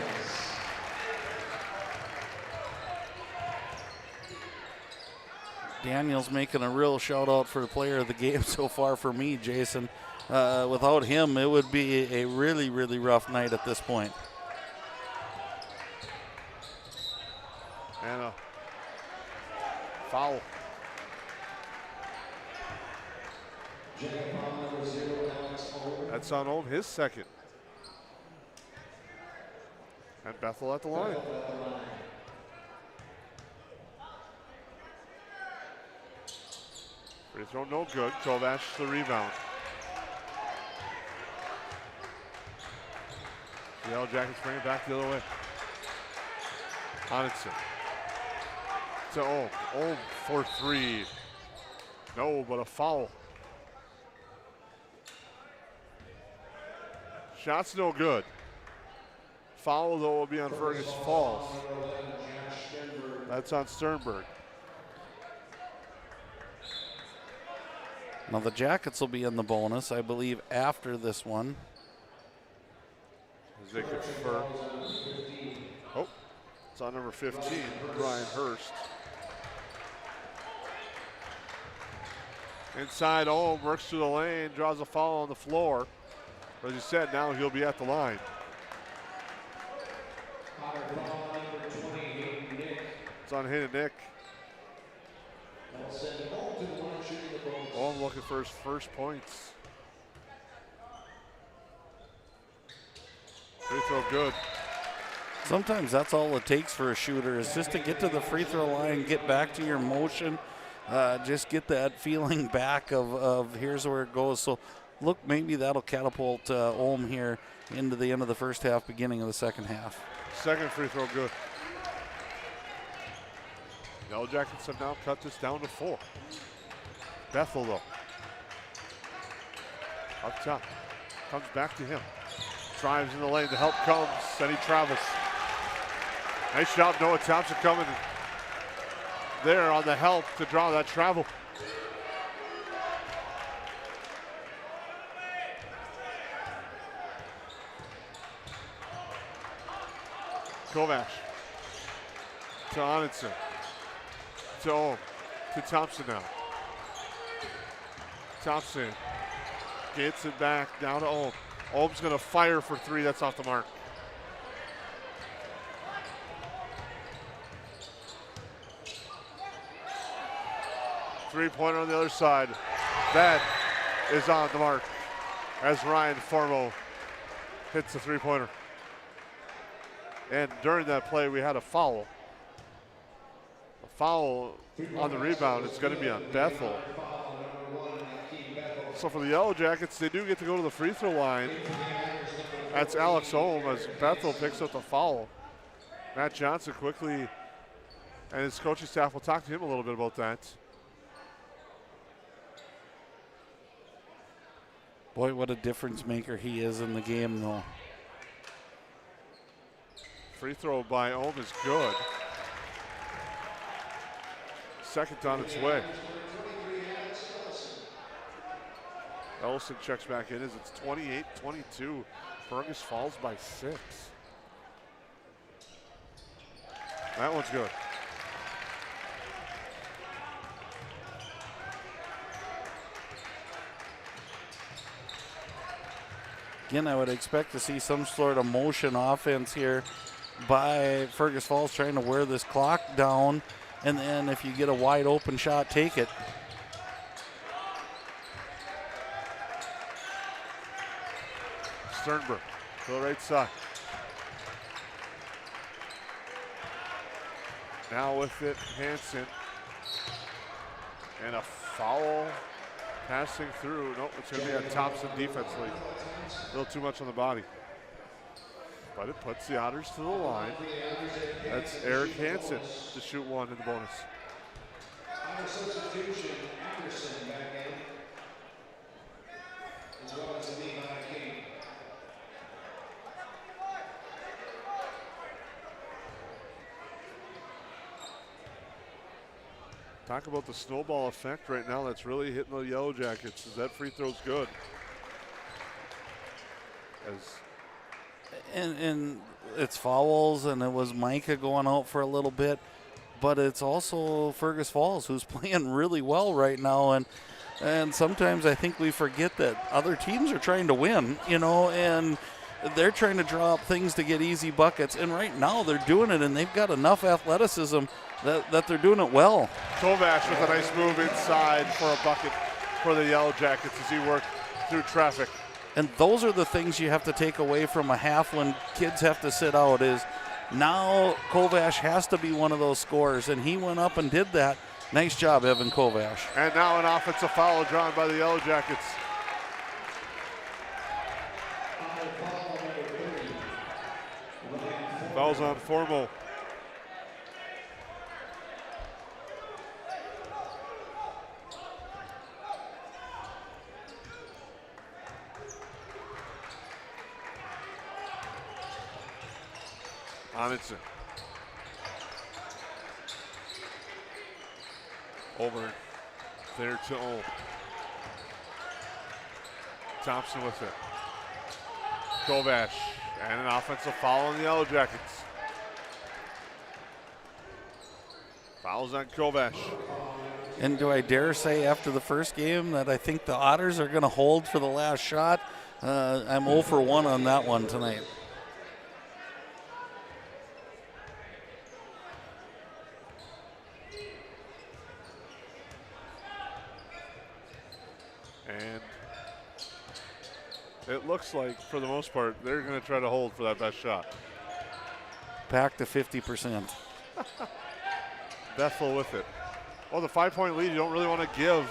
Daniels making a real shout out for the player of the game so far for me, Jason. Without him, it would be a really, really rough night at this point. And a foul. That's on Ohm, his second. And Bethel at the line. Free throw no good. Kovac the rebound. The Yellow Jackets bring it back the other way. Onenson to Ohm. Ohm for 3. No, but a foul. Shot's no good. Foul, though, will be on Fergus Falls. That's on Sternberg. Now the Jackets will be in the bonus, I believe, after this one. As they confer. Oh, it's on number 15, Brian Hurst. Inside, Ohm works through the lane, draws a foul on the floor. As you said, now he'll be at the line. It's on Hayden Nick. Ohm looking for his first points. Free throw good. Sometimes that's all it takes for a shooter is just to get to the free throw line, get back to your motion, just get that feeling back of here's where it goes. So look, maybe that'll catapult Ohm here into the end of the first half, beginning of the second half. Second free throw good. Yellow Jackets have now cut this down to 4. Bethel though. Up top. Comes back to him. Drives in the lane. The help comes, and he travels. Nice job, Noah Thompson coming there on the help to draw that travel. Kovash to Onitson. To Ohm. To Thompson now. Thompson gets it back down to Ohm. Ohm's going to fire for three. That's off the mark. Three-pointer on the other side. That is on the mark as Ryan Formo hits the three-pointer. And during that play, we had a foul. A foul on the rebound. It's going to be on Bethel. So for the Yellow Jackets, they do get to go to the free throw line. That's Alex Ohm as Bethel picks up the foul. Matt Johnson quickly, and his coaching staff will talk to him a little bit about that. Boy, what a difference maker he is in the game, though. Free throw by Ohm is good. Second on its way. Ellison checks back in as it's 28-22. Fergus falls by 6. That one's good. Again, I would expect to see some sort of motion offense here by Fergus Falls trying to wear this clock down, and then if you get a wide open shot, take it. Sternberg to the right side. Now with it, Hansen. And a foul passing through. Nope, it's going to be on Thompson defensively. A little too much on the body. But it puts the Otters to the line. That's Eric Hansen to shoot one in the bonus. Substitution, Anderson back in. As well as the Levi King. Talk about the snowball effect right now that's really hitting the Yellow Jackets. Is that free throw's good? And it's fouls, and it was Micah going out for a little bit, but it's also Fergus Falls who's playing really well right now, and sometimes I think we forget that other teams are trying to win, you know, and they're trying to draw up things to get easy buckets, and right now they're doing it, and they've got enough athleticism that they're doing it well. Kovash with a nice move inside for a bucket for the Yellow Jackets as he worked through traffic. And those are the things you have to take away from a half when kids have to sit out is now Kovash has to be one of those scorers, and he went up and did that. Nice job, Evan Kovash. And now an offensive foul drawn by the Yellow Jackets. Foul's on Formo. Onitson. Over there to Ohm. Thompson with it. Kovash and an offensive foul on the Yellow Jackets. Fouls on Kovash. And do I dare say after the first game that I think the Otters are going to hold for the last shot? I'm 0 for 1 on that one tonight. And it looks like, for the most part, they're going to try to hold for that best shot. Back to 50%. Bethel with it. Well, the 5-point lead, you don't really want to give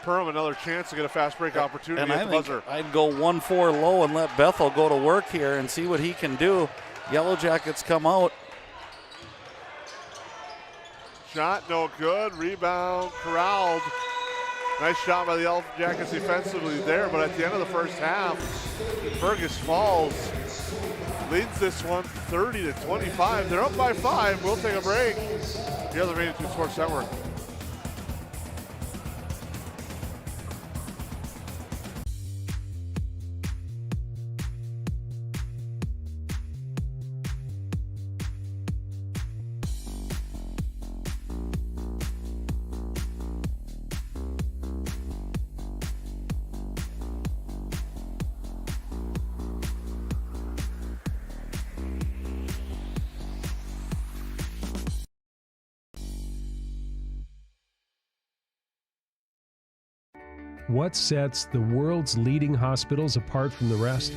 Perham another chance to get a fast break opportunity at the buzzer. I'd go 1-4 low and let Bethel go to work here and see what he can do. Yellow Jackets come out. Shot no good. Rebound corralled Nice shot by the Yellow Jackets defensively there, but at the end of the first half, Fergus Falls leads this one 30-25. They're up by 5. We'll take a break. You're the Main Street Sports Network. What sets the world's leading hospitals apart from the rest?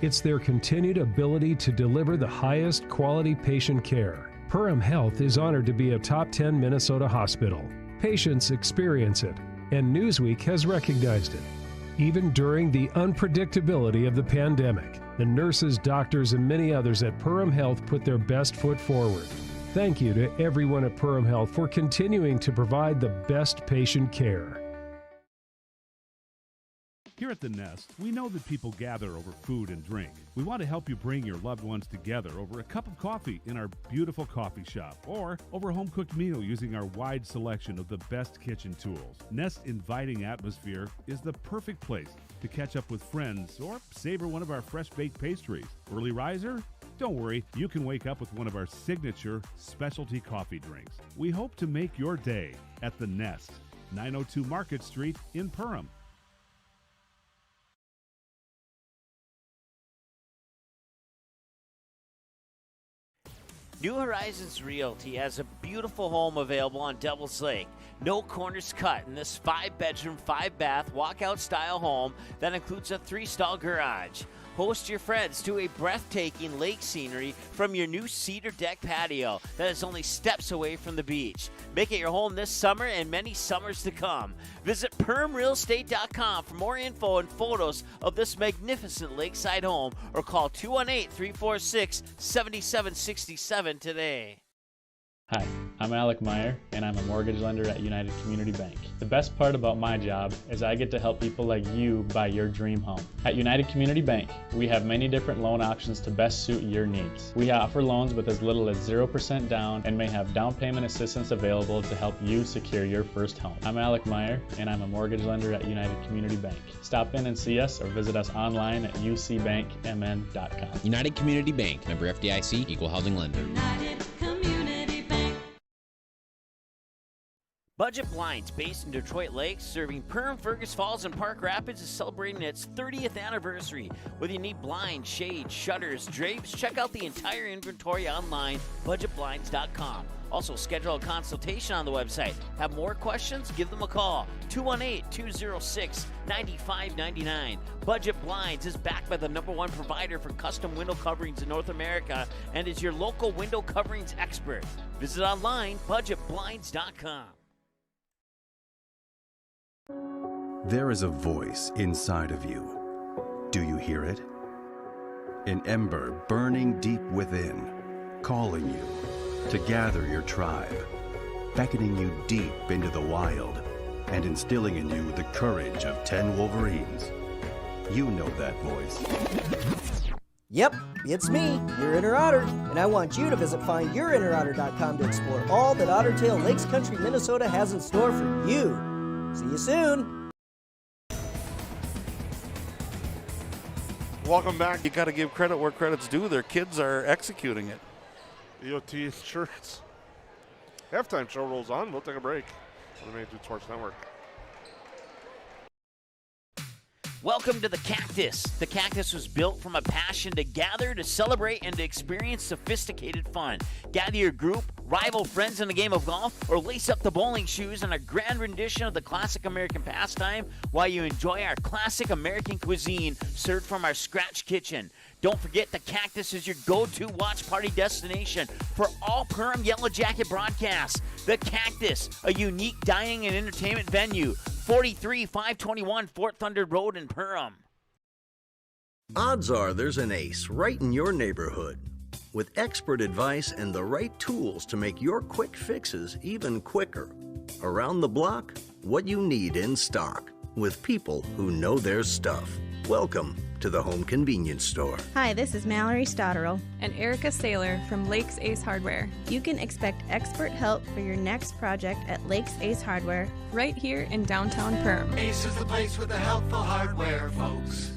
It's their continued ability to deliver the highest quality patient care. Perham Health is honored to be a top 10 Minnesota hospital. Patients experience it, and Newsweek has recognized it. Even during the unpredictability of the pandemic, the nurses, doctors, and many others at Perham Health put their best foot forward. Thank you to everyone at Perham Health for continuing to provide the best patient care. Here at The Nest, we know that people gather over food and drink. We want to help you bring your loved ones together over a cup of coffee in our beautiful coffee shop or over a home-cooked meal using our wide selection of the best kitchen tools. Nest's inviting atmosphere is the perfect place to catch up with friends or savor one of our fresh-baked pastries. Early riser? Don't worry, you can wake up with one of our signature specialty coffee drinks. We hope to make your day at The Nest, 902 Market Street in Perham. New Horizons Realty has a beautiful home available on Devil's Lake. No corners cut in this 5-bedroom, 5-bath, walkout-style home that includes a 3-stall garage. Host your friends to a breathtaking lake scenery from your new cedar deck patio that is only steps away from the beach. Make it your home this summer and many summers to come. Visit PermRealEstate.com for more info and photos of this magnificent lakeside home or call 218-346-7767 today. Hi, I'm Alec Meyer, and I'm a mortgage lender at United Community Bank. The best part about my job is I get to help people like you buy your dream home. At United Community Bank, we have many different loan options to best suit your needs. We offer loans with as little as 0% down and may have down payment assistance available to help you secure your first home. I'm Alec Meyer, and I'm a mortgage lender at United Community Bank. Stop in and see us or visit us online at ucbankmn.com. United Community Bank, member FDIC, equal housing lender. Budget Blinds, based in Detroit Lakes, serving Perham, Fergus Falls, and Park Rapids, is celebrating its 30th anniversary. Whether you need blinds, shades, shutters, drapes, check out the entire inventory online, budgetblinds.com. Also, schedule a consultation on the website. Have more questions? Give them a call, 218-206-9599. Budget Blinds is backed by the #1 provider for custom window coverings in North America and is your local window coverings expert. Visit online, budgetblinds.com. There is a voice inside of you. Do you hear it? An ember burning deep within, calling you to gather your tribe, beckoning you deep into the wild, and instilling in you the courage of 10 Wolverines. You know that voice. Yep, it's me, your inner otter, and I want you to visit findyourinnerotter.com to explore all that Otter Tail Lakes Country, Minnesota has in store for you. See you soon. Welcome back. You got to give credit where credit's due. Their kids are executing it. EOT Insurance. Halftime show rolls on. We'll take a break on the Main Street Sports Network. Welcome to the Cactus. The Cactus was built from a passion to gather, to celebrate, and to experience sophisticated fun. Gather your group, rival friends in a game of golf, or lace up the bowling shoes in a grand rendition of the classic American pastime while you enjoy our classic American cuisine served from our scratch kitchen. Don't forget the Cactus is your go-to watch party destination for all Perham Yellow Jacket broadcasts. The Cactus, a unique dining and entertainment venue, 43-521 Fort Thunder Road in Perham. Odds are there's an ace right in your neighborhood. With expert advice and the right tools to make your quick fixes even quicker. Around the block, what you need in stock with people who know their stuff. Welcome to the Home Convenience Store. Hi, this is Mallory Stotterell and Erica Saylor from Lakes Ace Hardware. You can expect expert help for your next project at Lakes Ace Hardware, right here in downtown Perham. Ace is the place with the helpful hardware, folks.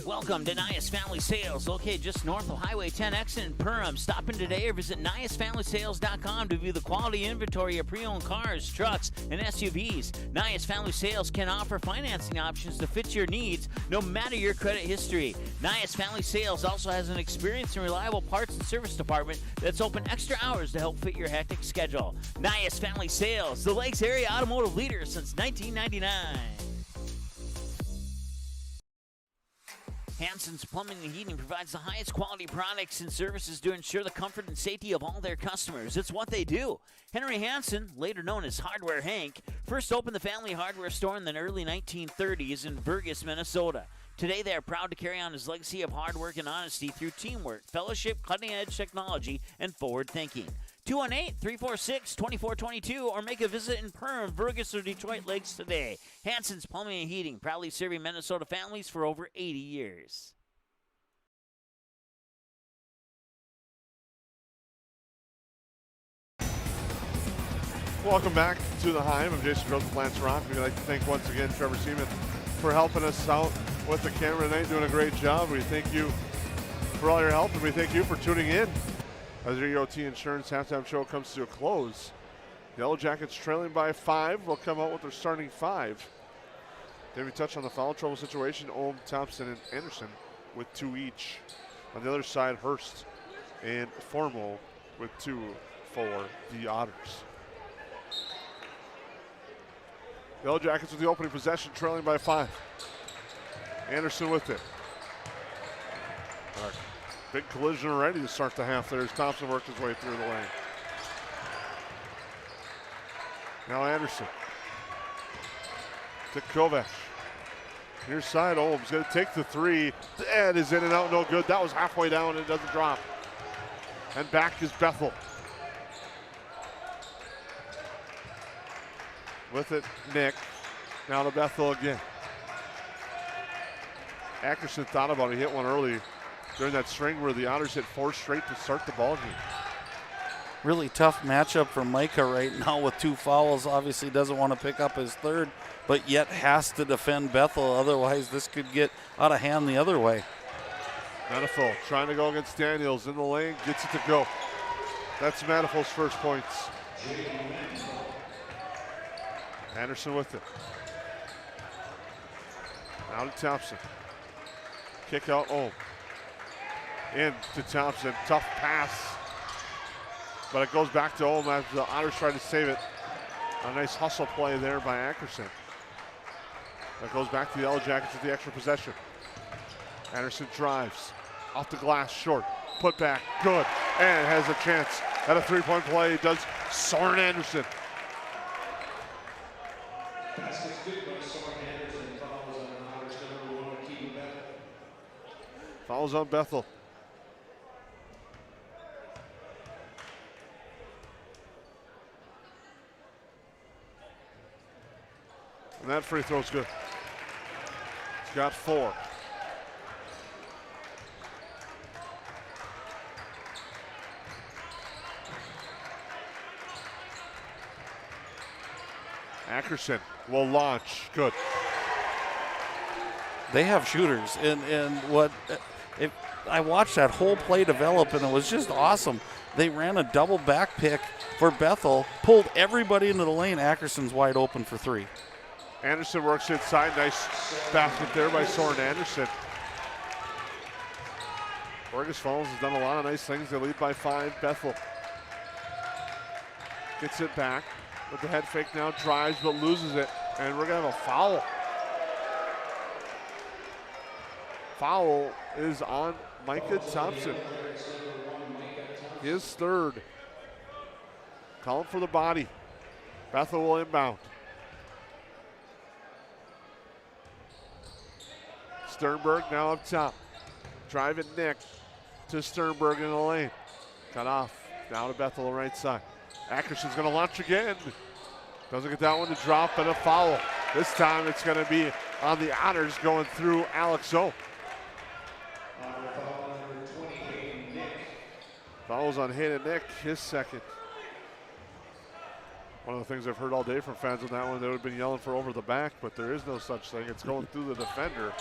Welcome to Nias Family Sales, located just north of Highway 10X in Perham. Stop in today or visit NiasFamilySales.com to view the quality inventory of pre-owned cars, trucks, and SUVs. Nias Family Sales can offer financing options to fit your needs, no matter your credit history. Nias Family Sales also has an experienced and reliable parts and service department that's open extra hours to help fit your hectic schedule. Nias Family Sales, the Lakes area automotive leader since 1999. Hansen's Plumbing and Heating provides the highest quality products and services to ensure the comfort and safety of all their customers. It's what they do. Henry Hansen, later known as Hardware Hank, first opened the family hardware store in the early 1930s in Fergus, Minnesota. Today, they are proud to carry on his legacy of hard work and honesty through teamwork, fellowship, cutting-edge technology, and forward thinking. 218-346-2422 or make a visit in Perham, Fergus, or Detroit Lakes today. Hansen's Plumbing and Heating, proudly serving Minnesota families for over 80 years. Welcome back to the Hive. I'm Jason Groth with Lance Rock. We'd like to thank once again Trevor Seaman for helping us out with the camera tonight, doing a great job. We thank you for all your help, and we thank you for tuning in. As your EOT Insurance halftime show comes to a close, Yellow Jackets trailing by 5 will come out with their starting 5. David touched on the foul trouble situation. Ohm, Thompson, and Anderson with 2 each. On the other side, Hurst and Formo with 2 for the Otters. Yellow Jackets with the opening possession, trailing by 5. Anderson with it. Big collision already to start the half there as Thompson worked his way through the lane. Now Anderson to Kovac. Near side, Olm's going to take the 3. That is in and out, no good. That was halfway down and it doesn't drop. And back is Bethel. With it, Nick. Now to Bethel again. Ackerson thought about it. He hit one early during that string where the Otters hit 4 straight to start the ball game. Really tough matchup for Micah right now with 2 fouls. Obviously doesn't want to pick up his 3rd, but yet has to defend Bethel. Otherwise, this could get out of hand the other way. Manifold trying to go against Daniels in the lane, gets it to go. That's Manifold's first points. Anderson with it. Now to Thompson. Kick out Ohm. In to Thompson, tough pass. But it goes back to Ohm as the Otters try to save it. A nice hustle play there by Ackerson. That goes back to the Yellow Jackets with the extra possession. Anderson drives. Off the glass, short. Put back, good. And has a chance at a 3-point play. Does Soren Anderson. Fouls on Bethel. And that free throw's good. He's got 4. Ackerson will launch. Good. They have shooters, and I watched that whole play develop, and it was just awesome. They ran a double back pick for Bethel, pulled everybody into the lane. Ackerson's wide open for 3. Anderson works inside. Nice basket there by Soren Anderson. Fergus Falls has done a lot of nice things. They lead by 5. Bethel gets it back with the head fake now, drives but loses it, and we're going to have a foul. Foul is on Micah Thompson. His 3rd. Calling for the body. Bethel will inbound. Sternberg now up top. Driving Nick to Sternberg in the lane. Cut off. Now to Bethel, right side. Ackerson's going to launch again. Doesn't get that one to drop, and a foul. This time it's going to be on the Otters going through Alex O. Fouls on Hayden Nick, his second. One of the things I've heard all day from fans on that one, they would have been yelling for over the back, but there is no such thing. It's going through the defender.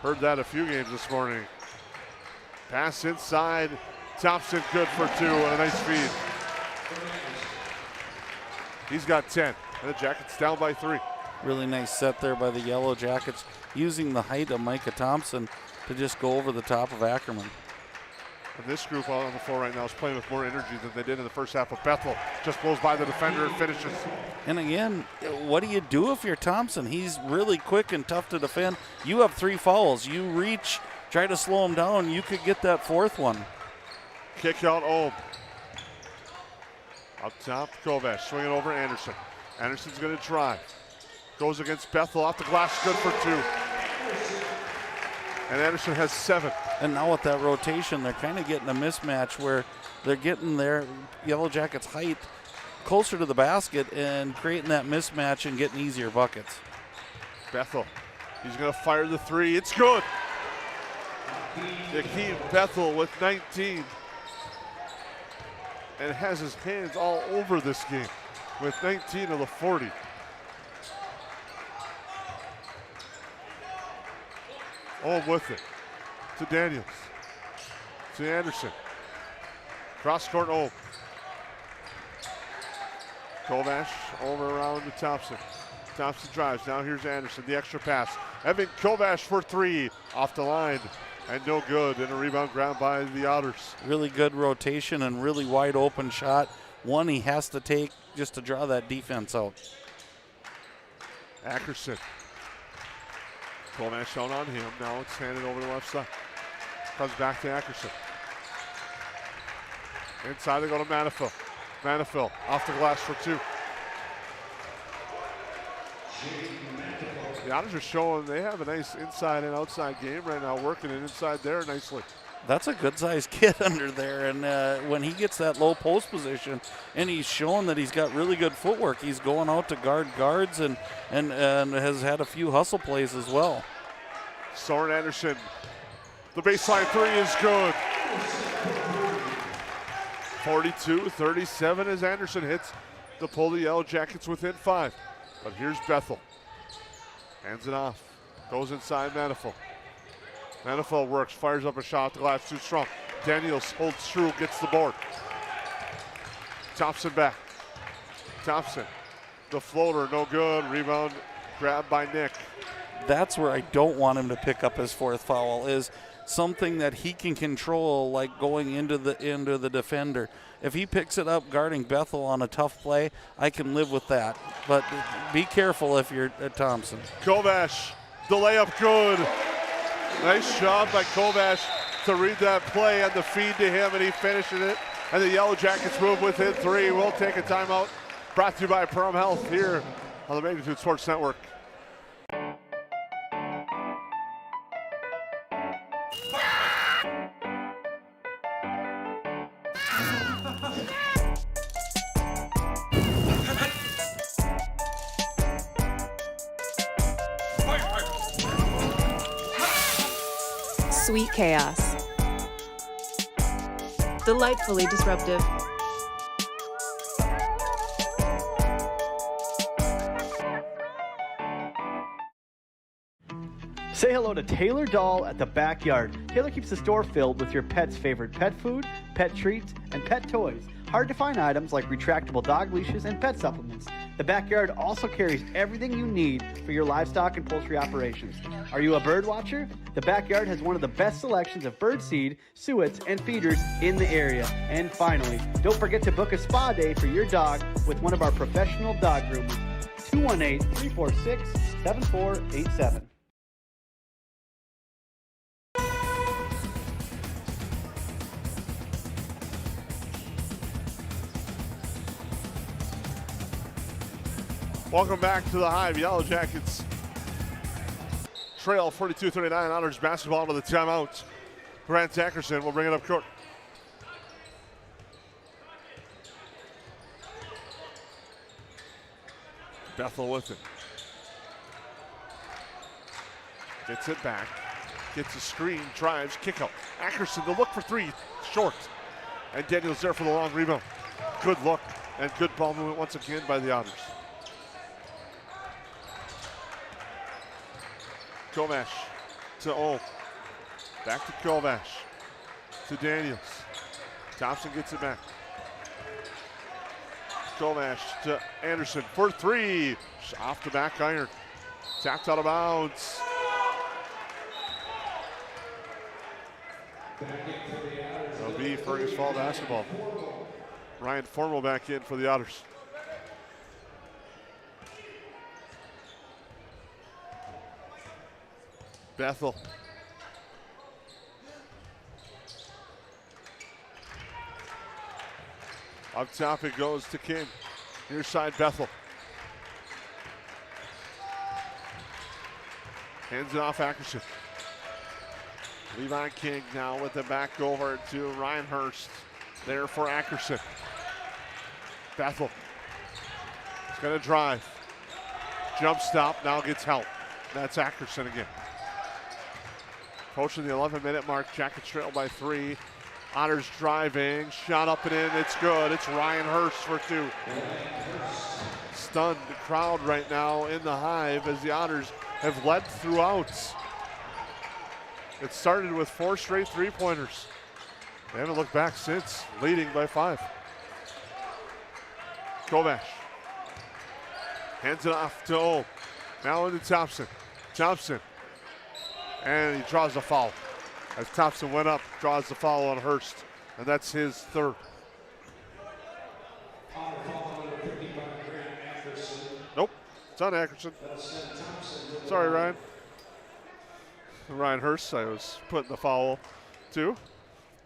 Heard that a few games this morning. Pass inside. Thompson good for 2 and a nice feed. He's got 10, and the Jackets down by 3. Really nice set there by the Yellow Jackets, using the height of Micah Thompson to just go over the top of Ackerman. And this group out on the floor right now is playing with more energy than they did in the first half of Bethel. Just blows by the defender and finishes. And again, what do you do if you're Thompson? He's really quick and tough to defend. You have 3 fouls. You reach, try to slow him down. You could get that 4th one. Kick out Ohm. Up top, Kovash swinging over Anderson. Anderson's going to drive. Goes against Bethel off the glass, good for 2. And Anderson has 7. And now with that rotation, they're kind of getting a mismatch where they're getting their Yellow Jackets' height closer to the basket and creating that mismatch and getting easier buckets. Bethel, he's going to fire the 3. It's good. Yakeem Bethel with 19. And has his hands all over this game with 19 of the 40. Oh, with it to Daniels, to Anderson. Cross court, oh. Kovash over around to Thompson. Thompson drives, now here's Anderson, the extra pass. Evan Kovash for 3, off the line, and no good, and a rebound grab by the Otters. Really good rotation and really wide open shot. One he has to take just to draw that defense out. Ackerson. Kovash out on him. Now it's handed over to the left side. Comes back to Ackerson. Inside they go to Manifil. Manifil off the glass for 2. The Otters are showing they have a nice inside and outside game right now, working it inside there nicely. That's a good-sized kid under there, and when he gets that low post position, and he's showing that he's got really good footwork, he's going out to guard guards and has had a few hustle plays as well. Soren Anderson, the baseline 3 is good. 42-37 as Anderson hits to pull the Yellow Jackets within 5. But here's Bethel. Hands it off. Goes inside Manifold. Manifold works, fires up a shot. The glass too strong. Daniels holds true, gets the board. Thompson back. Thompson, the floater, no good. Rebound grabbed by Nick. That's where I don't want him to pick up his 4th foul, is something that he can control, like going into the defender. If he picks it up guarding Bethel on a tough play, I can live with that. But be careful if you're Thompson. Kovash, the layup good. Nice job by Kovash to read that play and the feed to him, and he finishes it. And the Yellow Jackets move within 3. We'll take a timeout. Brought to you by Perham Health here on the Magnitude Sports Network. Sweet chaos. Delightfully disruptive. Say hello to Taylor Doll at the Backyard. Taylor keeps the store filled with your pet's favorite pet food, pet treats, and pet toys. Hard to find items like retractable dog leashes and pet supplements. The Backyard also carries everything you need for your livestock and poultry operations. Are you a bird watcher? The Backyard has one of the best selections of bird seed, suets, and feeders in the area. And finally, don't forget to book a spa day for your dog with one of our professional dog groomers. 218-346-7487. Welcome back to the Hive. Yellow Jackets trail 42-39. Otters basketball to the timeout. Grant Ackerson will bring it up court. Bethel with it. Gets it back. Gets a screen, drives, kick out. Ackerson to look for three, short. And Daniels there for the long rebound. Good look and good ball movement once again by the Otters. Kovash to O. Back to Kovash. To Daniels. Thompson gets it back. Kovash to Anderson for three. Off the back iron. Tapped out of bounds. It'll be Fergus Fall basketball. Ryan Formal back in for the Otters. Bethel. Up top it goes to King. Near side Bethel. Hands it off Ackerson. Levi King now with the back over to Ryan Hurst. There for Ackerson. Bethel. He's going to drive. Jump stop, now gets help. That's Ackerson again. Approaching the 11-minute mark, Jackets trail by 3. Otters driving, shot up and in, it's good. It's Ryan Hurst for 2. Stunned crowd right now in the Hive as the Otters have led throughout. It started with 4 straight three-pointers. They haven't looked back since, leading by 5. Kovash hands it off to O. Now into Thompson. Thompson. And he draws a foul. As Thompson went up, draws the foul on Hurst. And that's his 3rd. Nope, it's on Ackerson. Sorry, Ryan. Ryan Hurst, I was putting the foul too.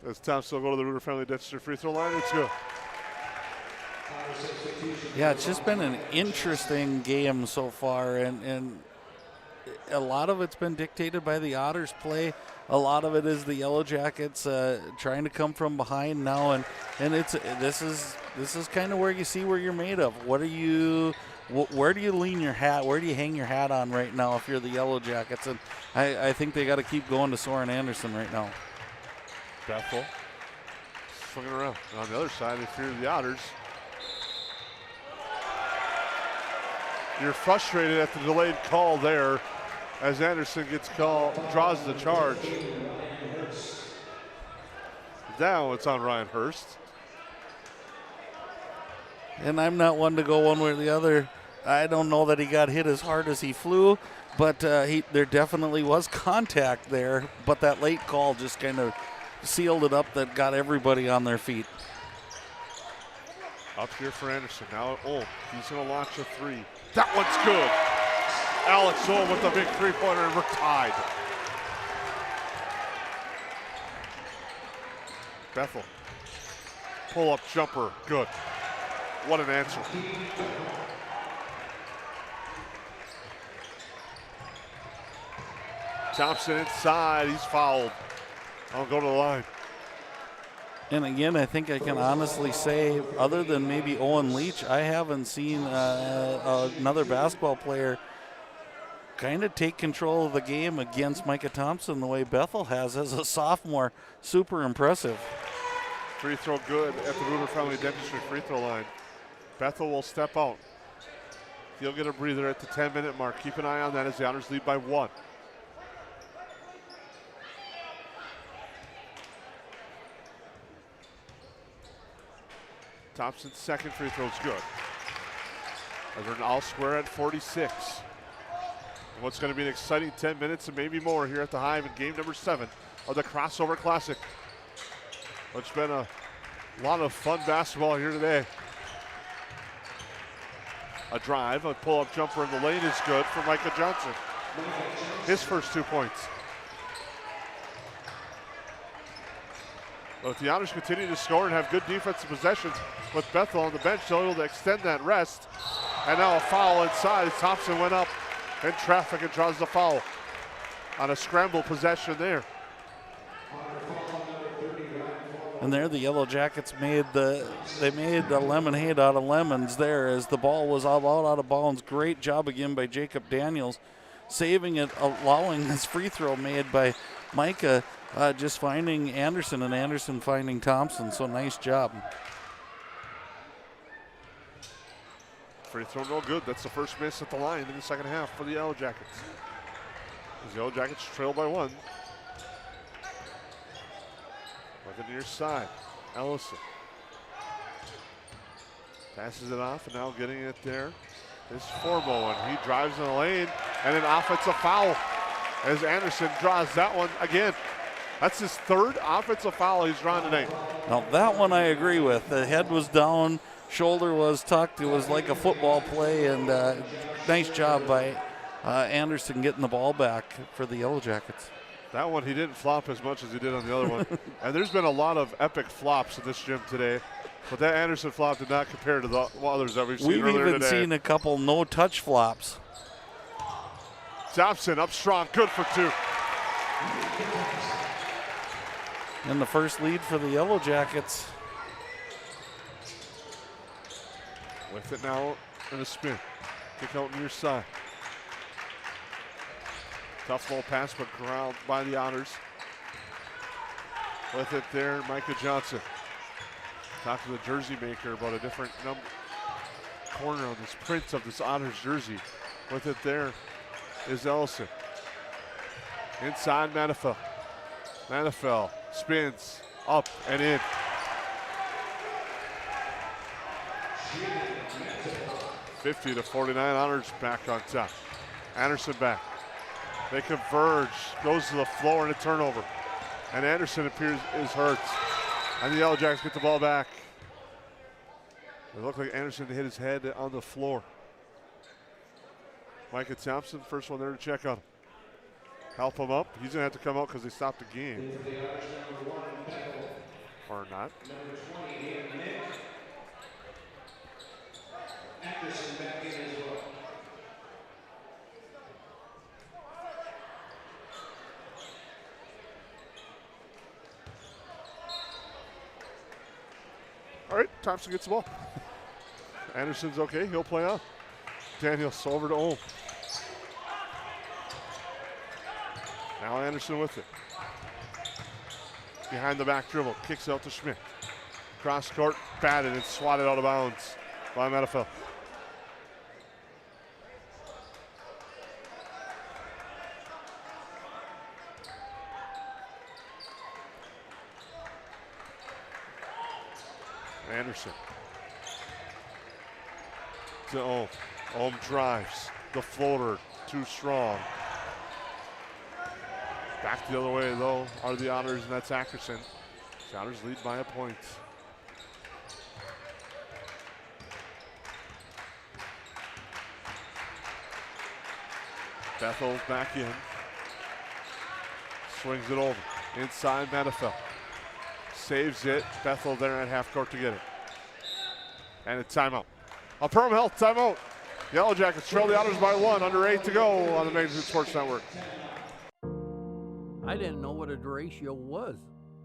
As Thompson will go to the Rooter Family Dentistry free throw line, it's good. Yeah, it's just been an interesting game so far, and a lot of it's been dictated by the Otters' play. A lot of it is the Yellow Jackets trying to come from behind now, and this is kind of where you see where you're made of. Where do you lean your hat? Where do you hang your hat on right now if you're the Yellow Jackets? And I think they got to keep going to Soren Anderson right now. Bethel swinging around. And on the other side, if you're the Otters, you're frustrated at the delayed call there as Anderson gets called, draws the charge. Now it's on Ryan Hurst. And I'm not one to go one way or the other. I don't know that he got hit as hard as he flew, but there definitely was contact there. But that late call just kind of sealed it up, that got everybody on their feet. Up here for Anderson. Now, he's going to launch a 3. That one's good. Alex Ohm with the big three-pointer, and we're tied. Bethel. Pull-up jumper, good. What an answer. Thompson inside, he's fouled. I'll go to the line. And again, I think I can honestly say, other than maybe Owen Leach, I haven't seen another basketball player kind of take control of the game against Micah Thompson the way Bethel has as a sophomore. Super impressive. Free throw good at the Rooter Family Dentistry free throw line. Bethel will step out. He'll get a breather at the 10-minute mark. Keep an eye on that as the Otters lead by 1. Thompson's second free throw is good. As we're all square at 46. And what's going to be an exciting 10 minutes and maybe more here at the Hive in game number 7 of the Crossover Classic. It's been a lot of fun basketball here today. A drive, a pull-up jumper in the lane is good for Micah Johnson. His first 2 points. But if the Otters continue to score and have good defensive possessions with Bethel on the bench, they'll be able to extend that rest. And now a foul inside. Thompson went up in traffic and draws the foul on a scramble possession there. And there the Yellow Jackets made a lemonade out of lemons there as the ball was out of bounds. Great job again by Jacob Daniels, saving it, allowing this free throw made by Micah, just finding Anderson and Anderson finding Thompson. So nice job. Free throw no good. That's the first miss at the line in the second half for the Yellow Jackets. The Yellow Jackets trail by 1. With the near side, Ellison passes it off, and now getting it there is Forbo, and he drives in the lane, and an offensive foul as Anderson draws that one again. That's his 3rd offensive foul he's drawn tonight. Now that one I agree with. The head was down, shoulder was tucked. It was like a football play, and nice job by Anderson getting the ball back for the Yellow Jackets. That one, he didn't flop as much as he did on the other one. And there's been a lot of epic flops in this gym today. But that Anderson flop did not compare to the others that we've seen earlier today. We've even seen a couple no-touch flops. Thompson up strong, good for 2. And the first lead for the Yellow Jackets. With it now in a spin. Kick out near side. Tough ball pass, but ground by the Otters. With it there, Micah Johnson. Talk to the jersey maker about a different corner on this print of this Otters jersey. With it there is Ellison. Inside Manifel. Manifel spins up and in. $50-49, Otters back on top. Anderson back. They converge, goes to the floor, and a turnover. And Anderson appears is hurt. And the Yellow Jackets get the ball back. It looked like Anderson hit his head on the floor. Micah Thompson, first one there to check on him. Help him up. He's going to have to come out because they stopped the game. Or not. Anderson back in as well. All right, Thompson gets the ball. Anderson's okay, he'll play on. Daniels over to Ohm. Now Anderson with it. Behind the back dribble, kicks out to Schmidt. Cross court, batted and swatted out of bounds by Manifel. Anderson to Ohm. Ohm drives. The floater, too strong. Back the other way, though, are the Otters, and that's Ackerson. The Otters lead by a point. Bethel back in. Swings it over. Inside Manifel. Saves it. Bethel there at half court to get it. And a timeout. A Perham Health timeout. Yellow Jackets trail the Otters by 1. Under 8 to go on the Magnitude Sports Network. I didn't know what a derecho was.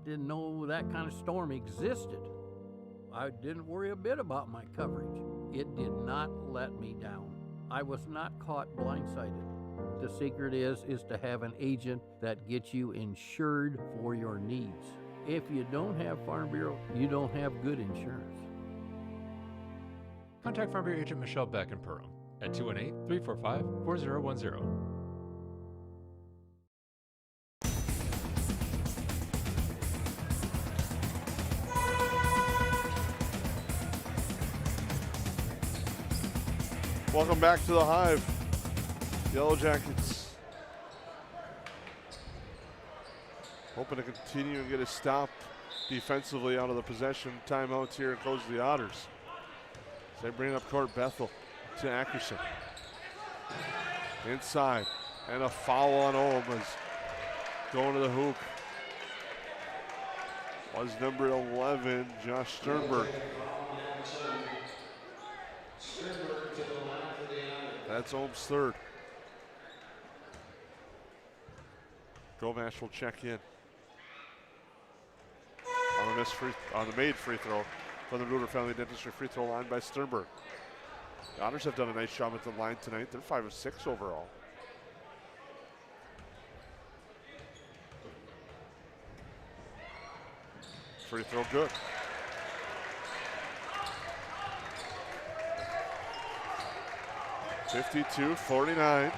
Didn't know that kind of storm existed. I didn't worry a bit about my coverage. It did not let me down. I was not caught blindsided. The secret is to have an agent that gets you insured for your needs. If you don't have Farm Bureau, you don't have good insurance. Contact Farm Bureau agent Michelle Beck in Perham at 218-345-4010. Welcome back to the Hive. Yellow Jackets hoping to continue and get a stop defensively out of the possession timeouts here and close the Otters. So they bring up court. Bethel to Ackerson. Inside. And a foul on Ohm as going to the hoop was number 11, Josh Sternberg. That's Ohm's third. Govash will check in. On the the made free throw from the Ruder Family Dentistry free throw line by Sternberg. The Otters have done a nice job at the line tonight. They're 5 of 6 overall. Free throw good. (52-49).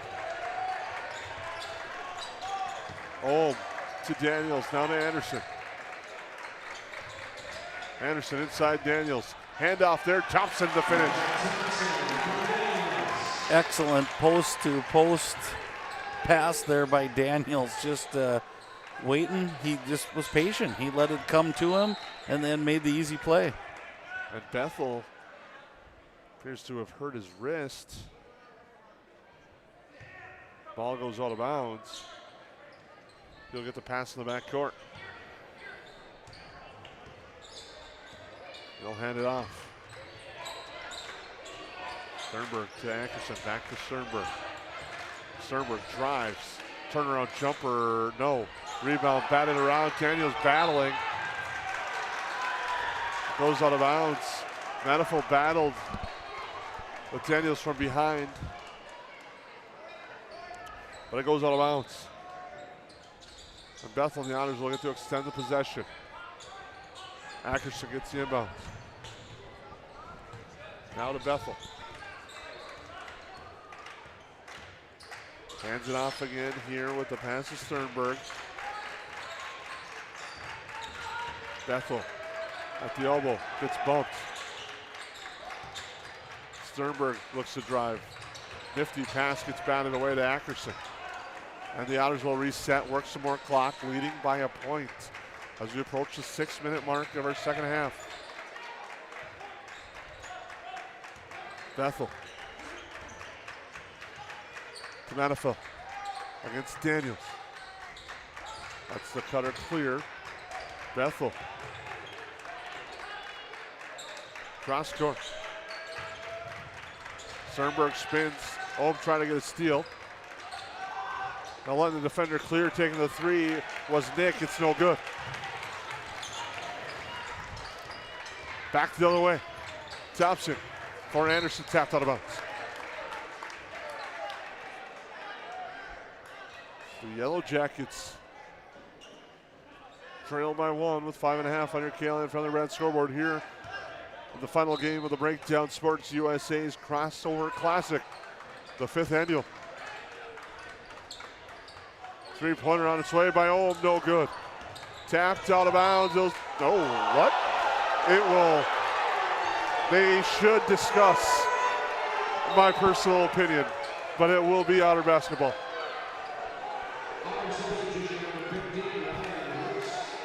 Oh, to Daniels, now to Anderson. Anderson inside Daniels. Handoff there, Thompson to finish. Excellent post-to-post pass there by Daniels. Just waiting. He just was patient. He let it come to him and then made the easy play. And Bethel appears to have hurt his wrist. Ball goes out of bounds. He'll get the pass in the backcourt. He'll hand it off. Sternberg to Ackerson, back to Sternberg. Sternberg drives, turnaround jumper, no. Rebound batted around, Daniels battling. Goes out of bounds. Manifold battled with Daniels from behind. But it goes out of bounds. And Bethel and the Otters will get to extend the possession. Ackerson gets the inbound. Now to Bethel. Hands it off again here with the pass to Sternberg. Bethel at the elbow, gets bumped. Sternberg looks to drive. Nifty pass gets batted away to Ackerson. And the Otters will reset, work some more clock, leading by a point as we approach the 6-minute mark of our second half. Bethel to Manifold against Daniels. That's the cutter clear. Bethel. Cross court. Sternberg spins. Ohm trying to get a steal. Now letting the defender clear, taking the three was Nick. It's no good. Back the other way. Thompson for Anderson, tapped out of bounds. The Yellow Jackets trail by 1 with 5.5 on your KLN Friendly Red scoreboard here in the final game of the Breakdown Sports USA's Crossover Classic, the 5th annual. Three-pointer on its way by Ohm, no good. Tapped out of bounds. What? It will. They should discuss my personal opinion, but it will be Otter basketball.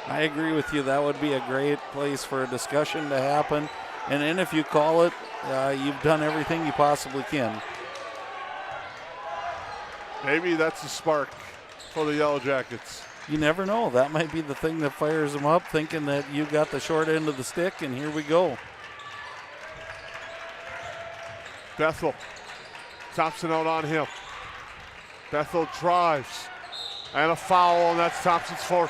I agree with you. That would be a great place for a discussion to happen. And then if you call it, you've done everything you possibly can. Maybe that's the spark for the Yellow Jackets. You never know. That might be the thing that fires them up, thinking that you got the short end of the stick, and here we go. Bethel. Thompson out on him. Bethel drives. And a foul, and that's Thompson's 4th.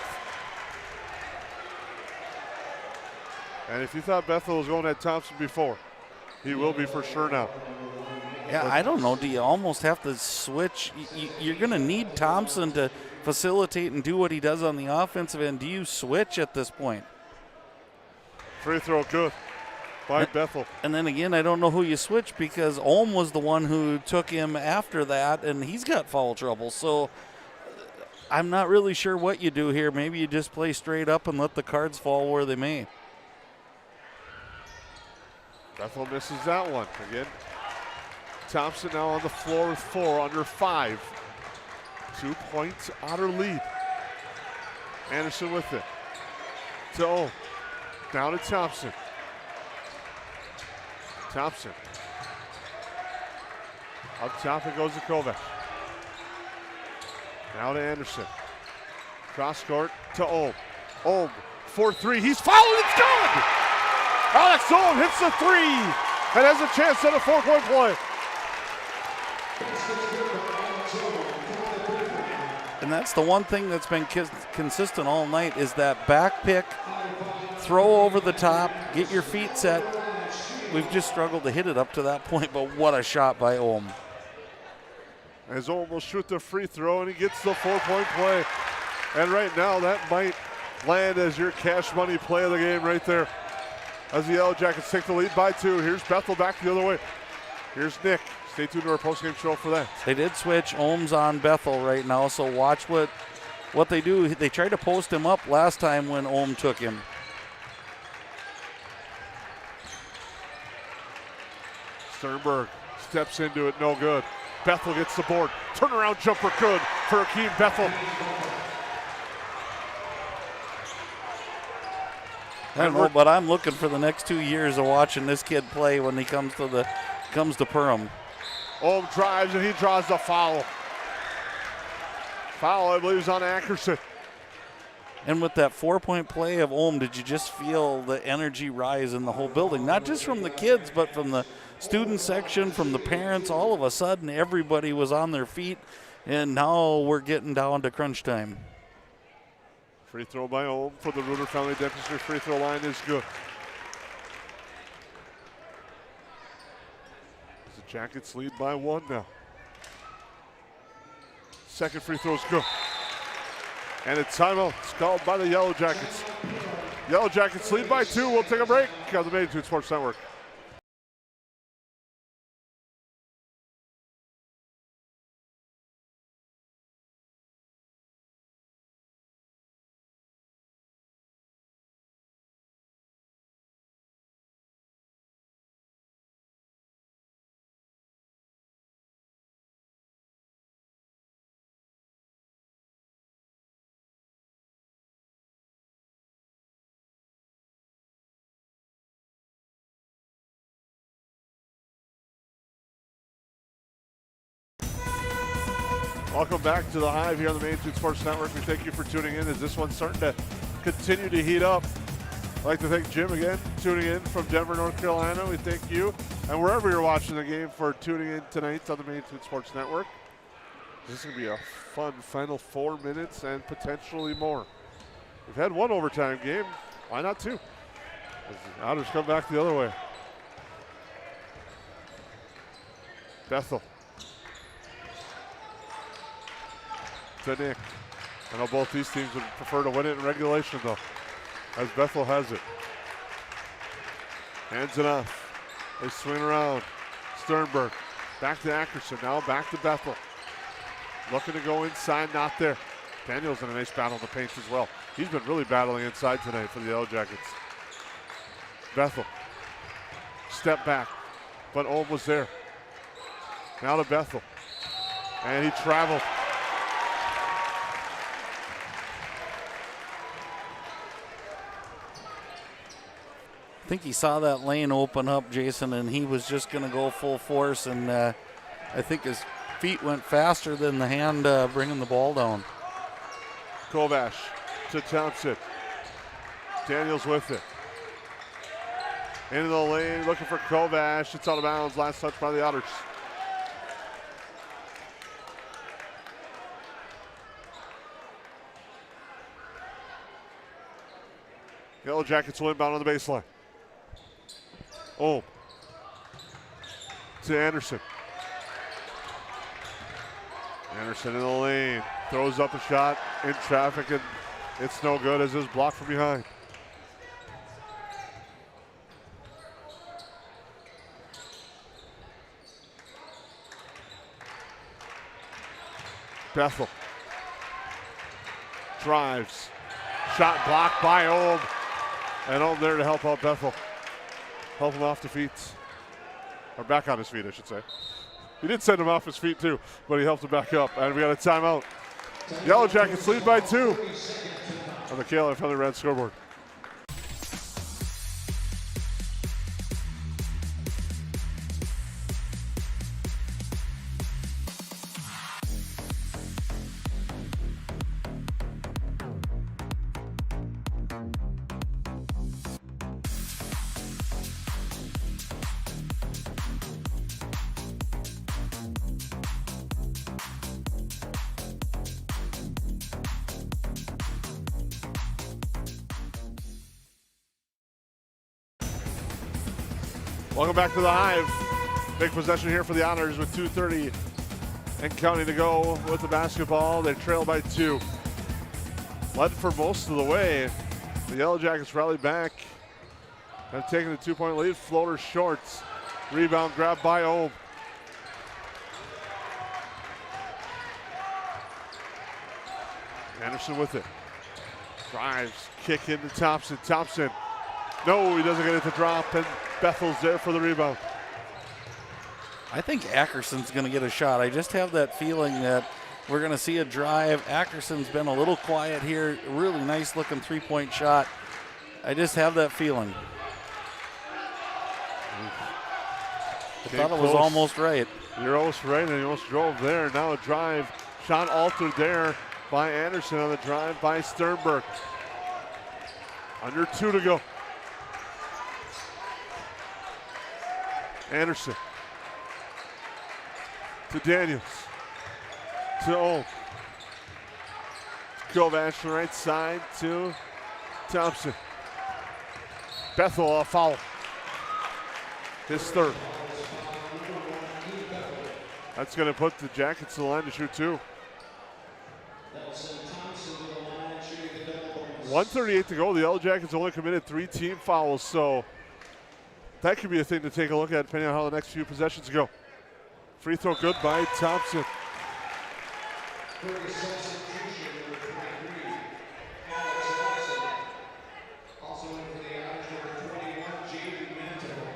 And if you thought Bethel was going at Thompson before, he will be for sure now. Yeah, I don't know. Do you almost have to switch? You're going to need Thompson to facilitate and do what he does on the offensive end. Do you switch at this point? Free throw good by Bethel. And then again, I don't know who you switch because Ohm was the one who took him after that, and he's got foul trouble. So I'm not really sure what you do here. Maybe you just play straight up and let the cards fall where they may. Bethel misses that one. Again, Thompson now on the floor with 4 under 5. 2-point Otter lead. Anderson with it. To Ohm. Down to Thompson. Thompson. Up top it goes to Kovac. Now to Anderson. Cross court to Ohm. Ohm, 4-3. He's fouled. It's good! Alex Ohm hits the 3 and has a chance at a 4-point play. And that's the one thing that's been consistent all night is that back pick throw over the top, get your feet set. We've just struggled to hit it up to that point, but what a shot by Ohm. As Ohm will shoot the free throw, and he gets the 4-point play. And right now, that might land as your cash money play of the game right there. As the Yellow Jackets take the lead by 2. Here's Bethel back the other way. Here's Nick. Stay tuned to our postgame show for that. They did switch. Ohm's on Bethel right now, so watch what they do. They tried to post him up last time when Ohm took him. Sternberg steps into it, no good. Bethel gets the board. Turnaround jumper good for Akeem Bethel. I don't know, but I'm looking for the next 2 years of watching this kid play when he comes to Perham. Ohm drives and he draws the foul. Foul, I believe, is on Ackerson. And with that 4-point play of Ohm, did you just feel the energy rise in the whole building? Not just from the kids, but from the student section, from the parents. All of a sudden, everybody was on their feet, and now we're getting down to crunch time. Free throw by Ohm for the Reuter Family Dentistry. Free throw line is good. The Jackets lead by 1 now. Second free throw is good. And a timeout is called by the Yellow Jackets. Yellow Jackets lead by 2. We'll take a break on the Magnitude Sports Network. Welcome back to the Hive here on the Magnitude Sports Network. We thank you for tuning in as this one's starting to continue to heat up. I'd like to thank Jim again, tuning in from Denver, North Carolina. We thank you, and wherever you're watching the game, for tuning in tonight on the Magnitude Sports Network. This is going to be a fun final 4 minutes and potentially more. We've had one overtime game. Why not 2? As the Otters come back the other way. Bethel. To Nick. I know both these teams would prefer to win it in regulation, though, as Bethel has it. Hands it off. They swing around. Sternberg back to Ackerson. Now back to Bethel. Looking to go inside, not there. Daniel's in a nice battle in the paint as well. He's been really battling inside tonight for the Yellow Jackets. Bethel. Step back, but Ohm was there. Now to Bethel. And he traveled. I think he saw that lane open up, Jason, and he was just going to go full force, and I think his feet went faster than the hand bringing the ball down. Kovash to Thompson. Daniels with it. Into the lane, looking for Kovash. It's out of bounds. Last touch by the Otters. Yellow Jackets will inbound on the baseline. Oh. To Anderson. Anderson in the lane. Throws up a shot in traffic, and it's no good as it's blocked from behind. Bethel. Drives. Shot blocked by Ohm. And Ohm there to help out Bethel. Help him off the feet. Or back on his feet, I should say. He did send him off his feet too, but he helped him back up. And we got a timeout. Yellow Jackets lead by 2 on the KLF Family Red scoreboard. Welcome back to the Hive. Big possession here for the Honors with 2:30 and counting to go with the basketball. They trail by 2. Led for most of the way. The Yellow Jackets rally back. Have taken the 2-point lead. Floater shorts. Rebound grab by Ohm. Anderson with it. Drives, kick into Thompson. Thompson. No, he doesn't get it to drop, and Bethel's there for the rebound. I think Ackerson's going to get a shot. I just have that feeling that we're going to see a drive. Ackerson's been a little quiet here. Really nice looking 3-point shot. I just have that feeling. I thought it was almost right. You're almost right, and he almost drove there. Now a drive. Shot altered there by Anderson on the drive by Sternberg. Under 2 to go. Anderson to Daniels. To Ohm. Kovac to the right side to Thompson. Bethel, a foul. His third. That's going to put the Jackets to the line to shoot 2. 1:38 to go. The Yellow Jackets only committed 3 team fouls, so that could be a thing to take a look at depending on how the next few possessions go. Free throw good by Thompson.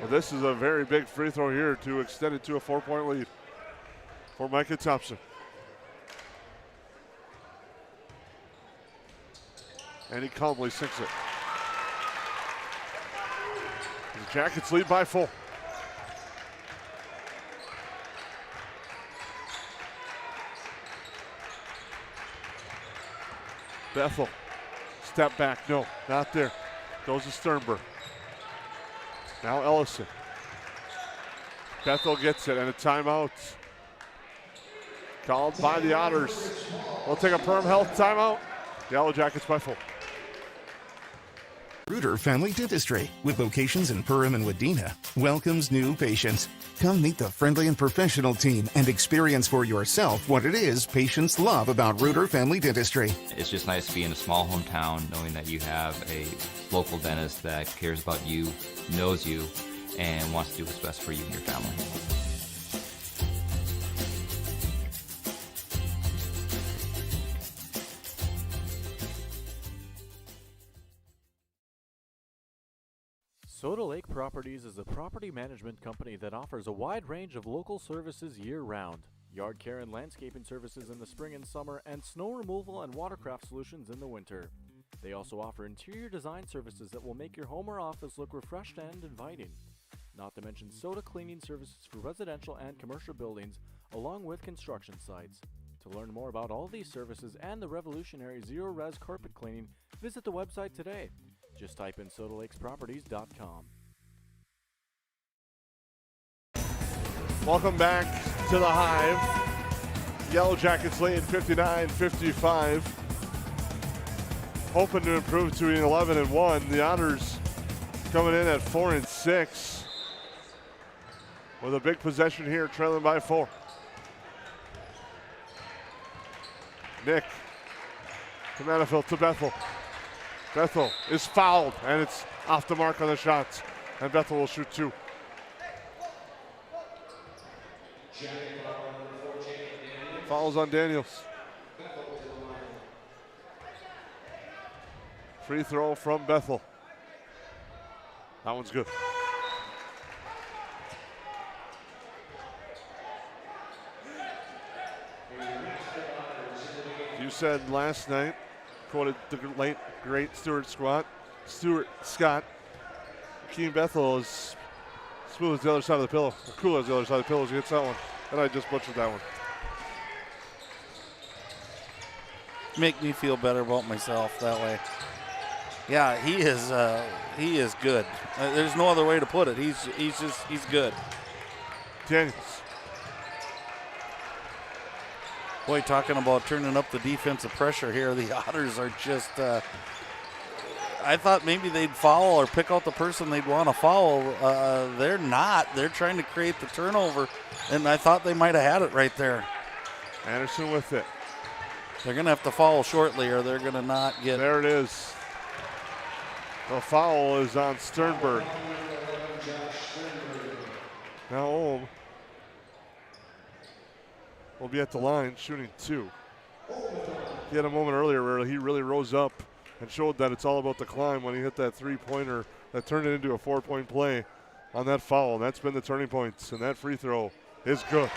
Well, this is a very big free throw here to extend it to a 4-point lead for Micah Thompson. And he calmly sinks it. The Jackets lead by 4. Bethel, step back, no, not there. Goes to Sternberg. Now Ellison. Bethel gets it and a timeout. Called by the Otters. We'll take a Perham Health timeout. Yellow Jackets by 4. Reuter Family Dentistry, with locations in Perham and Wadena, welcomes new patients. Come meet the friendly and professional team and experience for yourself what it is patients love about Reuter Family Dentistry. It's just nice to be in a small hometown knowing that you have a local dentist that cares about you, knows you, and wants to do what's best for you and your family. Soda Lake Properties is a property management company that offers a wide range of local services year-round. Yard care and landscaping services in the spring and summer, and snow removal and watercraft solutions in the winter. They also offer interior design services that will make your home or office look refreshed and inviting. Not to mention soda cleaning services for residential and commercial buildings, along with construction sites. To learn more about all these services and the revolutionary zero-res carpet cleaning, visit the website today. Just type in sodalakesproperties.com. Welcome back to the Hive. Yellow Jackets lead 59-55. Hoping to improve to 11-1. The Otters coming in at 4-6. With a big possession here, trailing by 4. Nick to Manifield to Bethel. Bethel is fouled, and it's off the mark on the shots. And Bethel will shoot 2. Fouls on Daniels. Free throw from Bethel. That one's good. You said last night, quoted the late great Stuart Scott. Keane Bethel is smooth as the other side of the pillow, or cool as the other side of the pillow. He hits that one, and I just butchered that one. Make me feel better about myself that way. Yeah, he is good. There's no other way to put it. He's good. Daniels. Boy, talking about turning up the defensive pressure here, the Otters are just, I thought maybe they'd foul or pick out the person they'd want to foul. They're not. They're trying to create the turnover, and I thought they might have had it right there. Anderson with it. They're going to have to foul shortly, or they're going to not get. There it is. The foul is on Sternberg. Now Ohm will be at the line shooting 2. He had a moment earlier where he really rose up and showed that it's all about the climb when he hit that three-pointer that turned it into a 4-point play on that foul. That's been the turning point, and that free throw is good.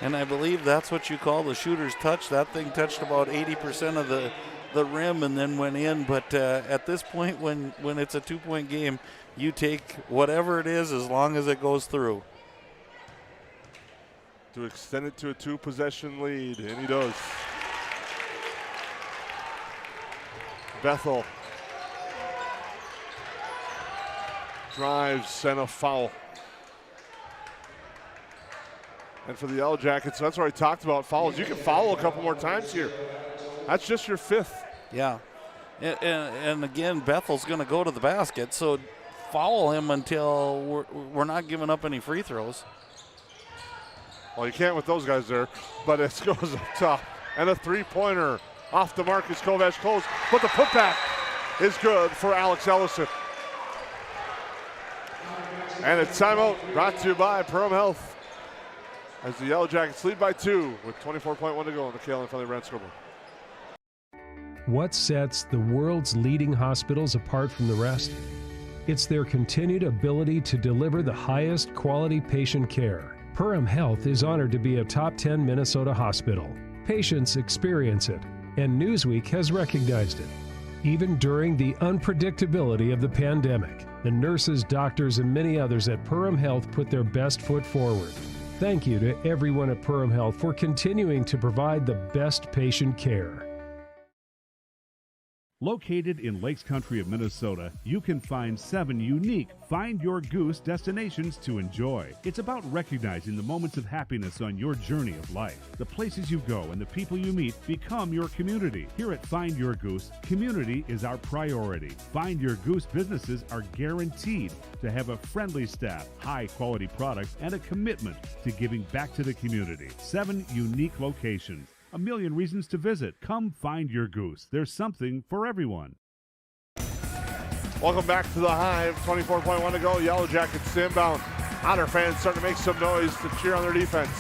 And I believe that's what you call the shooter's touch. That thing touched about 80% of the rim and then went in. But at this point, when it's a 2-point game, you take whatever it is as long as it goes through. To extend it to a 2-possession lead, and he does. Bethel drives and a foul. And for the Yellow Jackets, that's what I talked about, fouls. You can foul a couple more times here. That's just your 5th. Yeah. And again, Bethel's going to go to the basket, so foul him until we're not giving up any free throws. Well, you can't with those guys there, but it goes up top. And a 3-pointer off the Marcus Kovac close, but the putback is good for Alex Ellison. And a timeout brought to you by Perham Health as the Yellow Jackets lead by 2 with 24.1 to go on the Kalen Friendly Brand scoreboard. What sets the world's leading hospitals apart from the rest? It's their continued ability to deliver the highest quality patient care. Perham Health is honored to be a top 10 Minnesota hospital. Patients experience it, and Newsweek has recognized it. Even during the unpredictability of the pandemic, the nurses, doctors, and many others at Perham Health put their best foot forward. Thank you to everyone at Perham Health for continuing to provide the best patient care. Located in Lakes Country of Minnesota, you can find 7 unique Find Your Goose destinations to enjoy. It's about recognizing the moments of happiness on your journey of life. The places you go and the people you meet become your community. Here at Find Your Goose, community is our priority. Find Your Goose businesses are guaranteed to have a friendly staff, high-quality products, and a commitment to giving back to the community. 7 unique locations. A million reasons to visit. Come find your goose. There's something for everyone. Welcome back to the Hive. 24.1 to go. Yellow Jackets inbound. Otter fans starting to make some noise to cheer on their defense.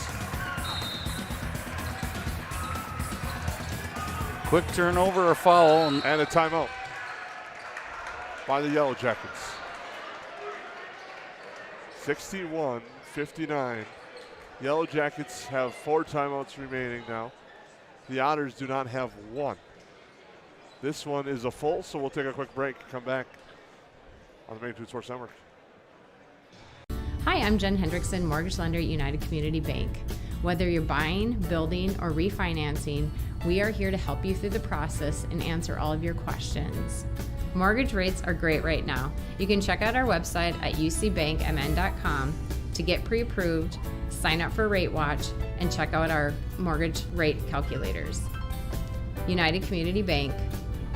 Quick turnover or foul. And a timeout by the Yellow Jackets. 61-59. Yellow Jackets have 4 timeouts remaining now. The Otters do not have 1. This one is a full, so we'll take a quick break and come back on the Main Food Sports Network. Hi, I'm Jen Hendrickson, mortgage lender at United Community Bank. Whether you're buying, building, or refinancing, we are here to help you through the process and answer all of your questions. Mortgage rates are great right now. You can check out our website at ucbankmn.com to get pre-approved, sign up for Rate Watch, and check out our mortgage rate calculators. United Community Bank,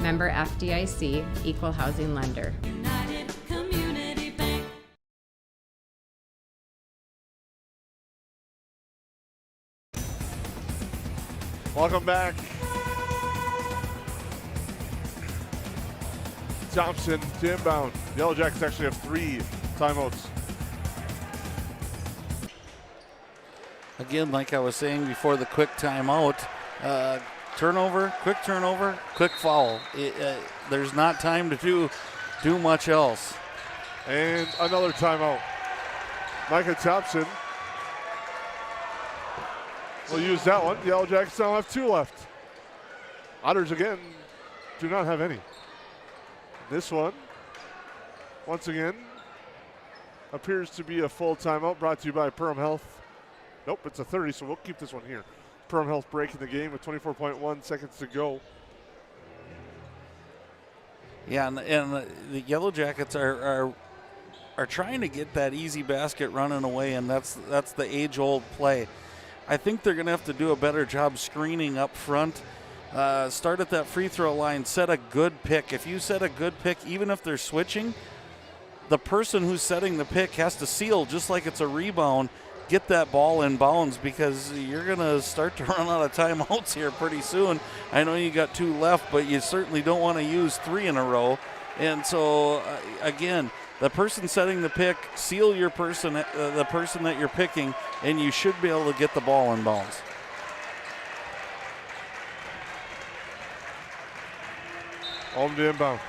member FDIC, equal housing lender. United Community Bank. Welcome back. Thompson to inbound. Yellow Jackets actually have 3 timeouts. Again, like I was saying before the quick timeout, turnover, quick foul. There's not time to do much else. And another timeout. Micah Thompson will use that one. The Yellow Jackets now have 2 left. Otters again do not have any. This one, once again, appears to be a full timeout brought to you by Perham Health. Nope, it's a 30, so we'll keep this one here. Perham Health breaking the game with 24.1 seconds to go. Yeah, and the Yellow Jackets are trying to get that easy basket running away, and that's the age-old play. I think they're going to have to do a better job screening up front Start at that free throw line, set a good pick. If you set a good pick, even if they're switching, the person who's setting the pick has to seal just like it's a rebound, get that ball in bounds, because you're going to start to run out of timeouts here pretty soon. I know you got 2 left, but you certainly don't want to use 3 in a row. And so, again, the person setting the pick, seal your person, the person that you're picking, and you should be able to get the ball in bounds. Home to inbound.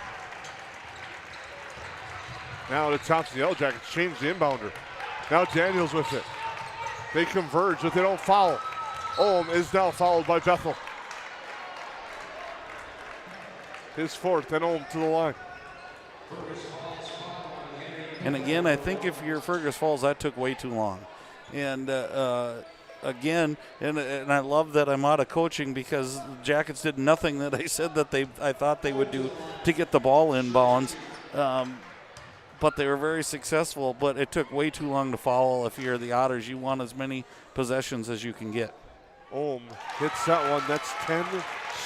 Now the Thompson Yellow Jackets change the inbounder. Now Daniels with it. They converge, but they don't foul. Ulm is now fouled by Bethel. His 4th, and Ulm to the line. And again, I think if you're Fergus Falls, that took way too long. And again, and I love that I'm out of coaching, because the Jackets did nothing that I said that I thought they would do to get the ball in bounds. But they were very successful, but it took way too long to foul. If you're the Otters, you want as many possessions as you can get. Ulm hits that one. That's 10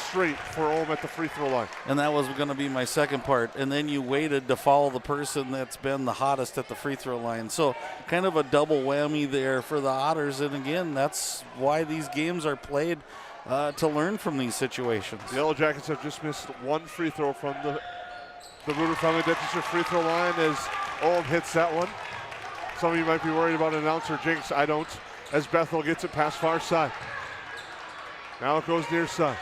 straight for Ulm at the free throw line. And that was going to be my second part. And then you waited to foul the person that's been the hottest at the free throw line. So kind of a double whammy there for the Otters. And again, that's why these games are played, to learn from these situations. The Yellow Jackets have just missed 1 free throw from the Ruder Family Dentistry free throw line as Ulm hits that one. Some of you might be worried about announcer jinx. I don't, as Bethel gets it past far side. Now it goes near side.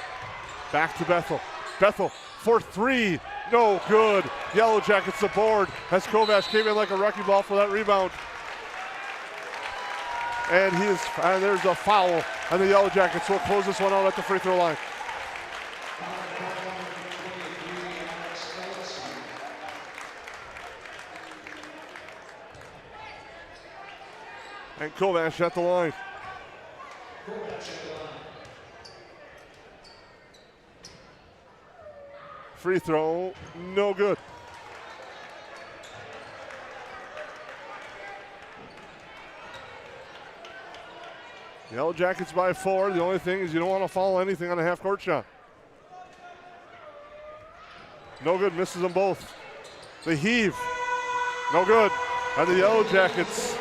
Back to Bethel. Bethel for 3. No good. Yellow Jackets the board as Kovac came in like a wrecking ball for that rebound. And there's a foul, and the Yellow Jackets will close this one out at the free throw line. And Kovac at the line. Free throw, no good. Yellow Jackets by 4. The only thing is you don't want to foul anything on a half-court shot. No good, misses them both. The heave, no good. And the Yellow Jackets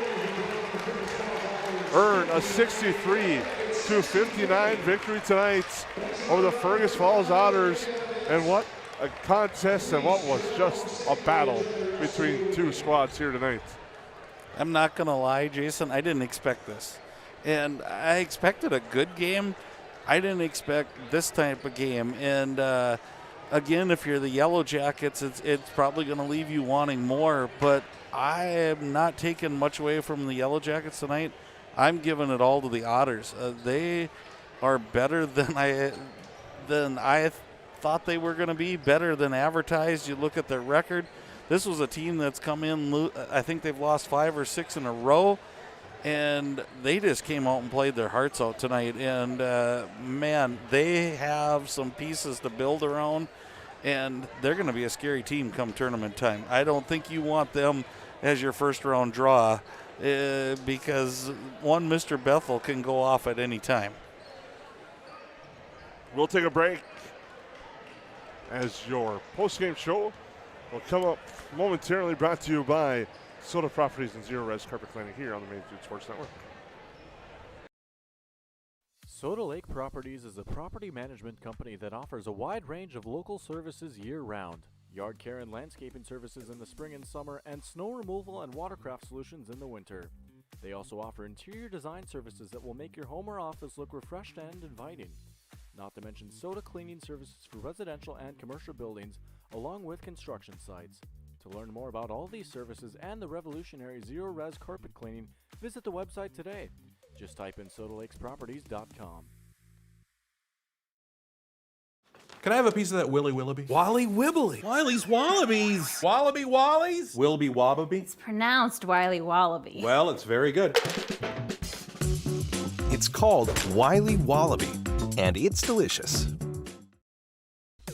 earn a 63-59 victory tonight over the Fergus Falls Otters. And what a contest, and what was just a battle between 2 squads here tonight. I'm not going to lie, Jason, I didn't expect this. And I expected a good game. I didn't expect this type of game. And again, if you're the Yellow Jackets, it's probably going to leave you wanting more. But I am not taking much away from the Yellow Jackets tonight. I'm giving it all to the Otters. They are better than I thought they were going to be, better than advertised. You look at their record. This was a team that's come in, I think they've lost 5 or 6 in a row, and they just came out and played their hearts out tonight. And man, they have some pieces to build around, and they're going to be a scary team come tournament time. I don't think you want them as your first round draw, because one Mr. Bethel can go off at any time. We'll take a break as your post-game show will come up momentarily, brought to you by Soda Properties and Zero Res Carpet Cleaning here on the Main Street Sports Network. Soda Lake Properties is a property management company that offers a wide range of local services year-round. Yard care and landscaping services in the spring and summer, and snow removal and watercraft solutions in the winter. They also offer interior design services that will make your home or office look refreshed and inviting. Not to mention soda cleaning services for residential and commercial buildings, along with construction sites. To learn more about all these services and the revolutionary Zero Res carpet cleaning, visit the website today. Just type in SodaLakesProperties.com. Can I have a piece of that Willy Willoughby? Wally Wibbly. Wiley's Wallabies. Wallaby Wallies? Wilby Wababy? It's pronounced Wiley Wallaby. Well, it's very good. It's called Wiley Wallaby, and it's delicious.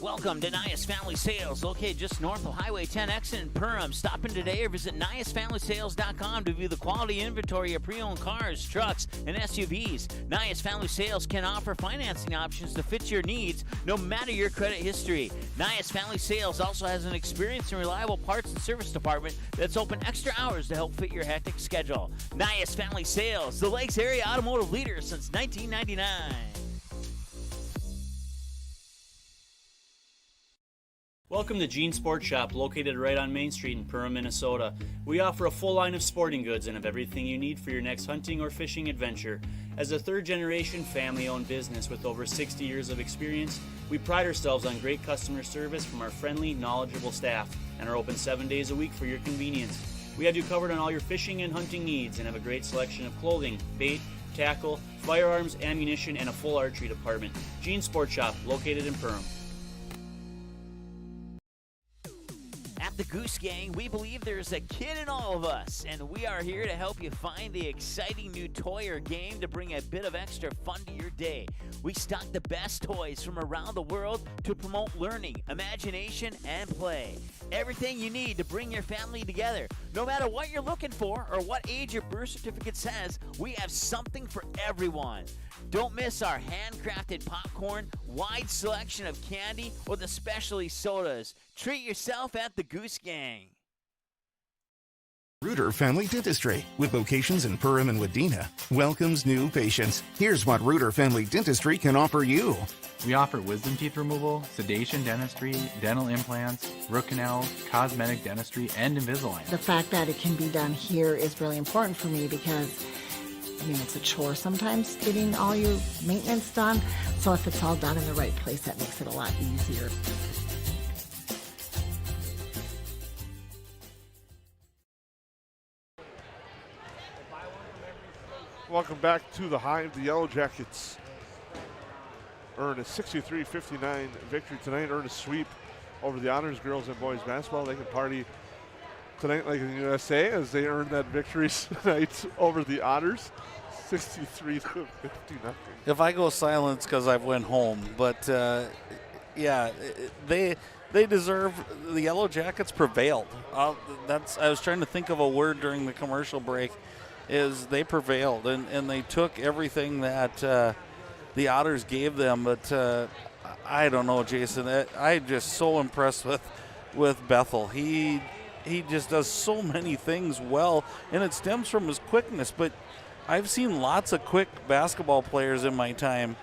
Welcome to Nias Family Sales, located just north of Highway 10 exit in Perham. Stop in today or visit niasfamilysales.com to view the quality inventory of pre-owned cars, trucks, and SUVs. Nias Family Sales can offer financing options to fit your needs, no matter your credit history. Nias Family Sales also has an experienced and reliable parts and service department that's open extra hours to help fit your hectic schedule. Nias Family Sales, the Lakes Area automotive leader since 1999. Welcome to Gene Sports Shop, located right on Main Street in Perham, Minnesota. We offer a full line of sporting goods and have everything you need for your next hunting or fishing adventure. As a third-generation family-owned business with over 60 years of experience, we pride ourselves on great customer service from our friendly, knowledgeable staff and are open 7 days a week for your convenience. We have you covered on all your fishing and hunting needs and have a great selection of clothing, bait, tackle, firearms, ammunition, and a full archery department. Gene Sports Shop, located in Perham. At the Goose Gang, we believe there's a kid in all of us, and we are here to help you find the exciting new toy or game to bring a bit of extra fun to your day. We stock the best toys from around the world to promote learning, imagination, and play. Everything you need to bring your family together. No matter what you're looking for or what age your birth certificate says, we have something for everyone. Don't miss our handcrafted popcorn, wide selection of candy, or the specialty sodas. Treat yourself at the Goose Gang. Reuter Family Dentistry, with locations in Perham and Wadena, welcomes new patients. Here's what Reuter Family Dentistry can offer you. We offer wisdom teeth removal, sedation dentistry, dental implants, root canals, cosmetic dentistry, and Invisalign. The fact that it can be done here is really important for me because it's a chore sometimes getting all your maintenance done. So if it's all done in the right place, that makes it a lot easier. Welcome back to the Hive. The Yellow Jackets earned a 63-59 victory tonight, earned a sweep over the Honors girls and boys basketball. They can party tonight like in the USA as they earned that victory tonight over the Honors, 63-59. If I go silent, it's because I've went home. But, yeah, they deserve – the Yellow Jackets prevailed. I was trying to think of a word during the commercial break. Is they prevailed, and they took everything that the Otters gave them. But I don't know, Jason. I'm just so impressed with Bethel. He just does so many things well, and it stems from his quickness. But I've seen lots of quick basketball players in my time,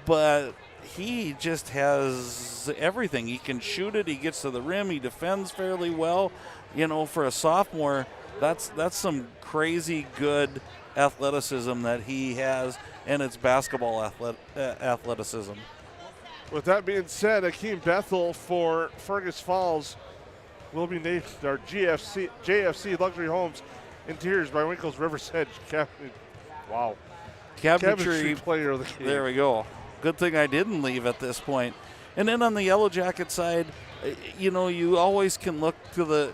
but he just has everything. He can shoot it. He gets to the rim. He defends fairly well. For a sophomore, that's some crazy good athleticism that he has, and it's basketball athleticism. With that being said, Akeem Bethel for Fergus Falls will be named our JFC Luxury Homes Interiors by Winkle's River's Edge Cabinetry Player of the Game. There we go. Good thing I didn't leave at this point. And then on the Yellow Jacket side, you always can look to the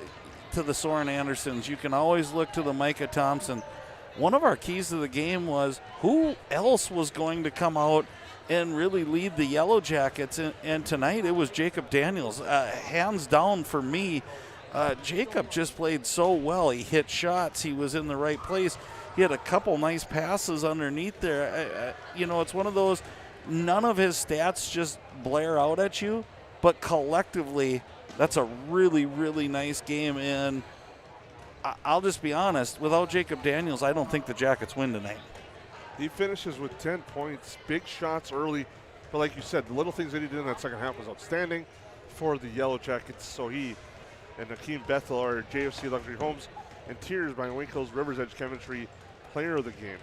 Soren Andersons. You can always look to the Micah Thompson. One of our keys to the game was who else was going to come out and really lead the Yellow Jackets. And tonight it was Jacob Daniels. Hands down for me, Jacob just played so well. He hit shots. He was in the right place. He had a couple nice passes underneath there. It's one of those, none of his stats just blare out at you, but collectively that's a really, really nice game. And I'll just be honest, without Jacob Daniels, I don't think the Jackets win tonight. He finishes with 10 points, big shots early. But like you said, the little things that he did in that second half was outstanding for the Yellow Jackets. So he and Akeem Bethel are JFC Luxury Homes Interiors by Winkle's River's Edge Chemistry Player of the Game.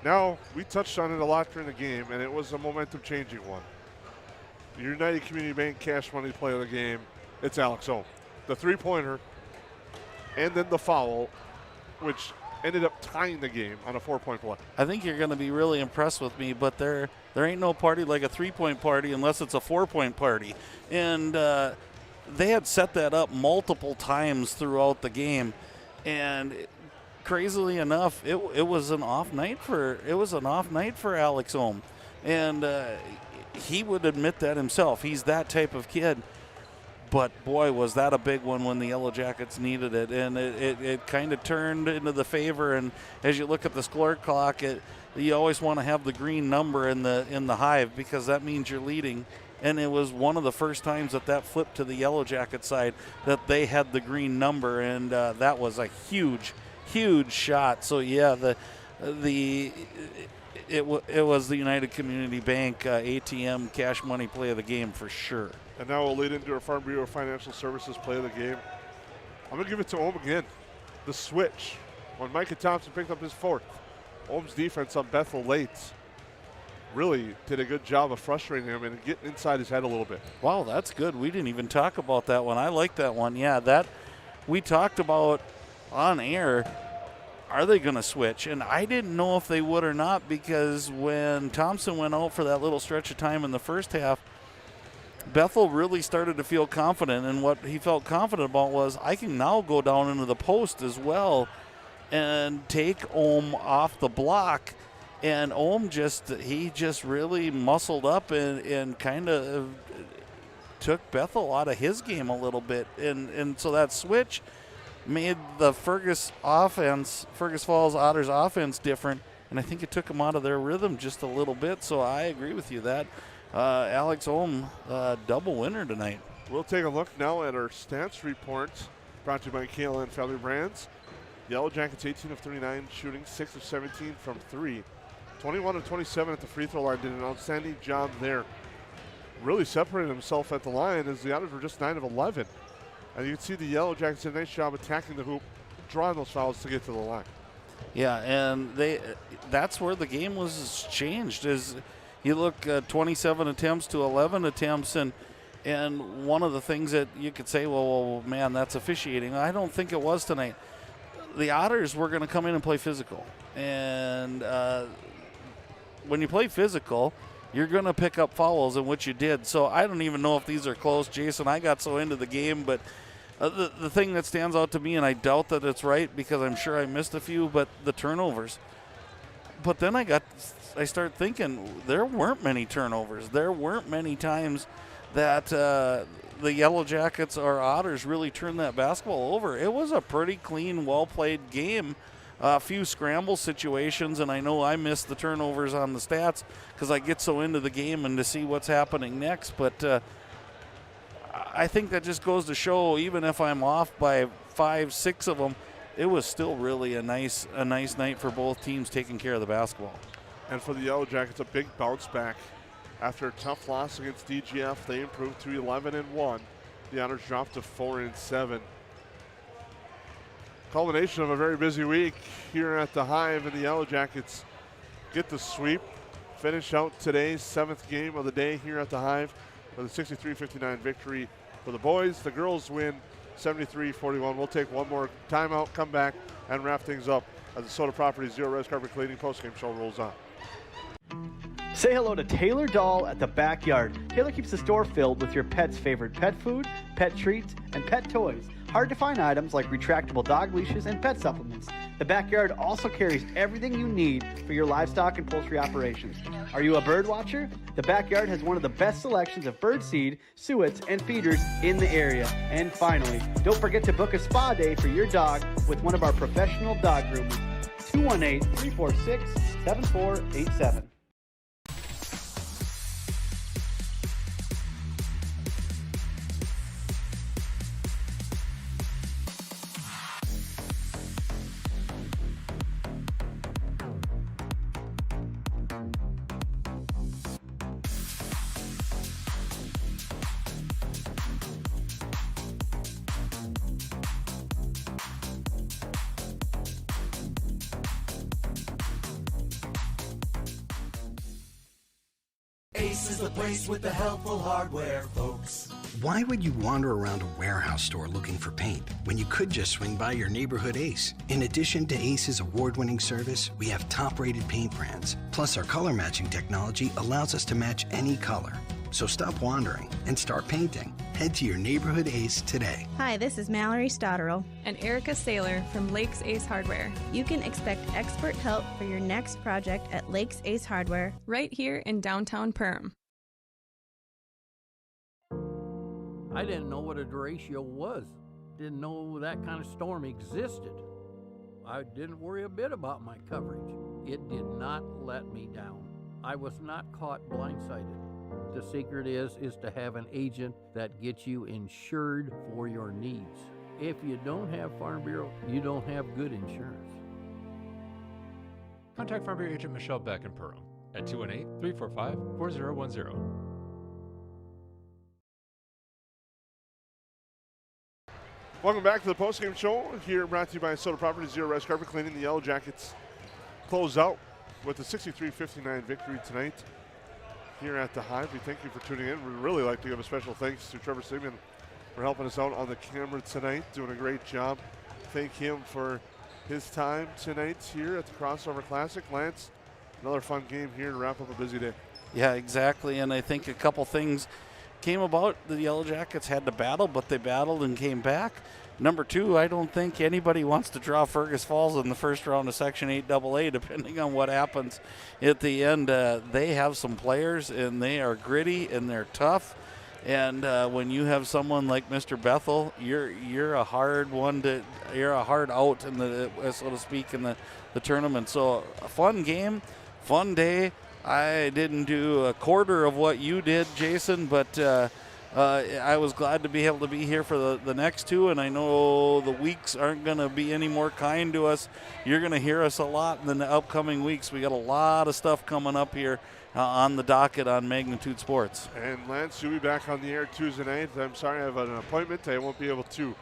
Now, we touched on it a lot during the game, and it was a momentum-changing one. The United Community Bank Cash Money Player of the Game, it's Alex Ohm. The three-pointer, and then the foul, which ended up tying the game on a 4-point play. I think you're going to be really impressed with me, but there ain't no party like a 3-point party unless it's a 4-point party. And they had set that up multiple times throughout the game, and crazily enough, it was an off night for Alex Ohm. And he would admit that himself. He's that type of kid. But, boy, was that a big one when the Yellow Jackets needed it. And it kind of turned into the favor. And as you look at the score clock, you always want to have the green number in the Hive because that means you're leading. And it was one of the first times that flipped to the Yellow Jacket side that they had the green number. And that was a huge, huge shot. So, yeah, it was the United Community Bank ATM cash money play of the game for sure. And now we'll lead into our Farm Bureau Financial Services play of the game. I'm going to give it to Ohm again. The switch. When Micah Thompson picked up his fourth, Ohm's defense on Bethel Lates really did a good job of frustrating him and getting inside his head a little bit. Wow, that's good. We didn't even talk about that one. I like that one. Yeah, that we talked about on air. Are they going to switch? And I didn't know if they would or not because when Thompson went out for that little stretch of time in the first half, Bethel really started to feel confident, and what he felt confident about was I can now go down into the post as well and take Ohm off the block. And Ohm just really muscled up and kind of took Bethel out of his game a little bit. And so that switch made the Fergus Falls Otters offense different, and I think it took them out of their rhythm just a little bit. So I agree with you that Alex Ohm, double winner tonight. We'll take a look now at our stats report brought to you by KLN Family Brands. Yellow Jackets 18 of 39 shooting, 6 of 17 from 3. 21 of 27 at the free throw line, did an outstanding job there. Really separated himself at the line as the Otters were just 9 of 11. And you can see the Yellow Jackets did a nice job attacking the hoop, drawing those fouls to get to the line. Yeah, and that's where the game was changed. Is you look 27 attempts to 11 attempts, and one of the things that you could say, well, man, that's officiating. I don't think it was tonight. The Otters were going to come in and play physical, and when you play physical, you're going to pick up fouls, and what you did. So I don't even know if these are close, Jason. I got so into the game, but the thing that stands out to me, and I doubt that it's right because I'm sure I missed a few, but the turnovers. But then I start thinking there weren't many turnovers. There weren't many times that the Yellow Jackets or Otters really turned that basketball over. It was a pretty clean, well-played game. A few scramble situations, and I know I missed the turnovers on the stats because I get so into the game and to see what's happening next. But I think that just goes to show, even if I'm off by 5-6 of them, it was still really a nice night for both teams taking care of the basketball. And for the Yellow Jackets, a big bounce back. After a tough loss against DGF, they improved to 11-1. The Otters dropped to 4-7. Culmination of a very busy week here at the Hive, and the Yellow Jackets get the sweep. Finish out today's 7th game of the day here at the Hive with a 63-59 victory for the boys. The girls win 73-41. We'll take one more timeout, come back, and wrap things up as the Soda Properties Zero Res Carpet Cleaning postgame show rolls on. Say hello to Taylor Doll at the Backyard. Taylor keeps the store filled with your pet's favorite pet food, pet treats, and pet toys. Hard to find items like retractable dog leashes and pet supplements. The Backyard also carries everything you need for your livestock and poultry operations. Are you a bird watcher? The Backyard has one of the best selections of bird seed, suets, and feeders in the area. And finally, don't forget to book a spa day for your dog with one of our professional dog groomers. 218-346-7487. Ace is the place with the helpful hardware, folks. Why would you wander around a warehouse store looking for paint when you could just swing by your neighborhood Ace? In addition to Ace's award-winning service, we have top-rated paint brands. Plus, our color matching technology allows us to match any color. So stop wandering and start painting. Head to your neighborhood Ace today. Hi, this is Mallory Stotterell and Erica Saylor from Lakes Ace Hardware. You can expect expert help for your next project at Lakes Ace Hardware right here in downtown Perham. I didn't know what a derecho was. Didn't know that kind of storm existed. I didn't worry a bit about my coverage. It did not let me down. I was not caught blindsided. The secret is to have an agent that gets you insured for your needs. If you don't have Farm Bureau, you don't have good insurance. Contact Farm Bureau agent Michelle Beck in Perham at 218-345-4010. Welcome back to the postgame show. Here brought to you by Soda Properties, Zero Rest Carpet Cleaning. The Yellow Jackets close out with a 63-59 victory tonight here at the Hive. We thank you for tuning in. We'd really like to give a special thanks to Trevor Simeon for helping us out on the camera tonight, doing a great job. Thank him for his time tonight here at the Crossover Classic. Lance, another fun game here to wrap up a busy day. Yeah, exactly, and I think a couple things came about. The Yellow Jackets had to battle, but they battled and came back. Number two, I don't think anybody wants to draw Fergus Falls in the first round of Section 8 AA, depending on what happens at the end. They have some players, and they are gritty, and they're tough. And when you have someone like Mr. Bethel, you're a hard one you're a hard out in the, so to speak, in the tournament. So a fun game, fun day. I didn't do a quarter of what you did, Jason, but I was glad to be able to be here for the next two, and I know the weeks aren't going to be any more kind to us. You're going to hear us a lot in the upcoming weeks. We got a lot of stuff coming up here on the docket on Magnitude Sports. And Lance, you'll be back on the air Tuesday night. I'm sorry, I have an appointment. I won't be able to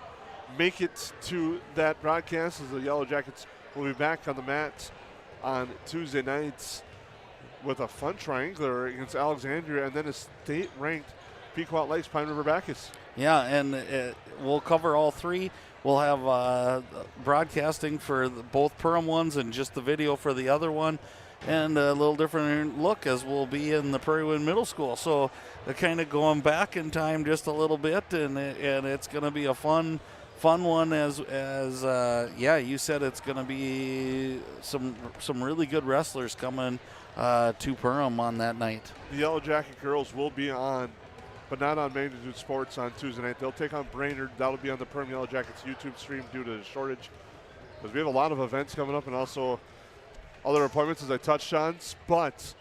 make it to that broadcast, as the Yellow Jackets will be back on the mat on Tuesday nights with a fun triangular against Alexandria, and then a state-ranked Pequot Lakes Pine River Bacchus. Yeah, and we'll cover all three. We'll have broadcasting for both Perham ones and just the video for the other one, and a little different look as we'll be in the Prairie Wind Middle School. So kind of going back in time just a little bit, and it's going to be a fun one as you said, it's going to be some really good wrestlers coming to Perham on that night. The Yellow Jacket girls will be on, but not on Magnitude Sports on Tuesday night. They'll take on Brainerd. That'll be on the Perham Yellow Jackets YouTube stream due to the shortage, because we have a lot of events coming up and also other appointments, as I touched on. But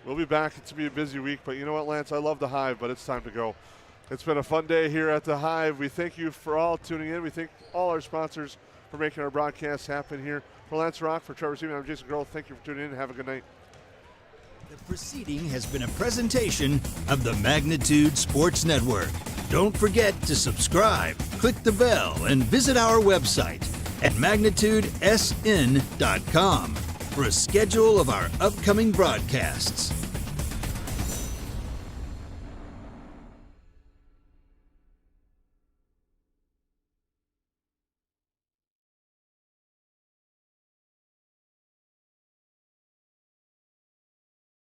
we'll be back. It's going to be a busy week. But you know what, Lance? I love the Hive, but it's time to go. It's been a fun day here at the Hive. We thank you for all tuning in. We thank all our sponsors for making our broadcasts happen here. For Lance Rock, for Trevor Seaman, I'm Jason Grohl. Thank you for tuning in. Have a good night. The proceeding has been a presentation of the Magnitude Sports Network. Don't forget to subscribe, click the bell, and visit our website at magnitudesn.com for a schedule of our upcoming broadcasts.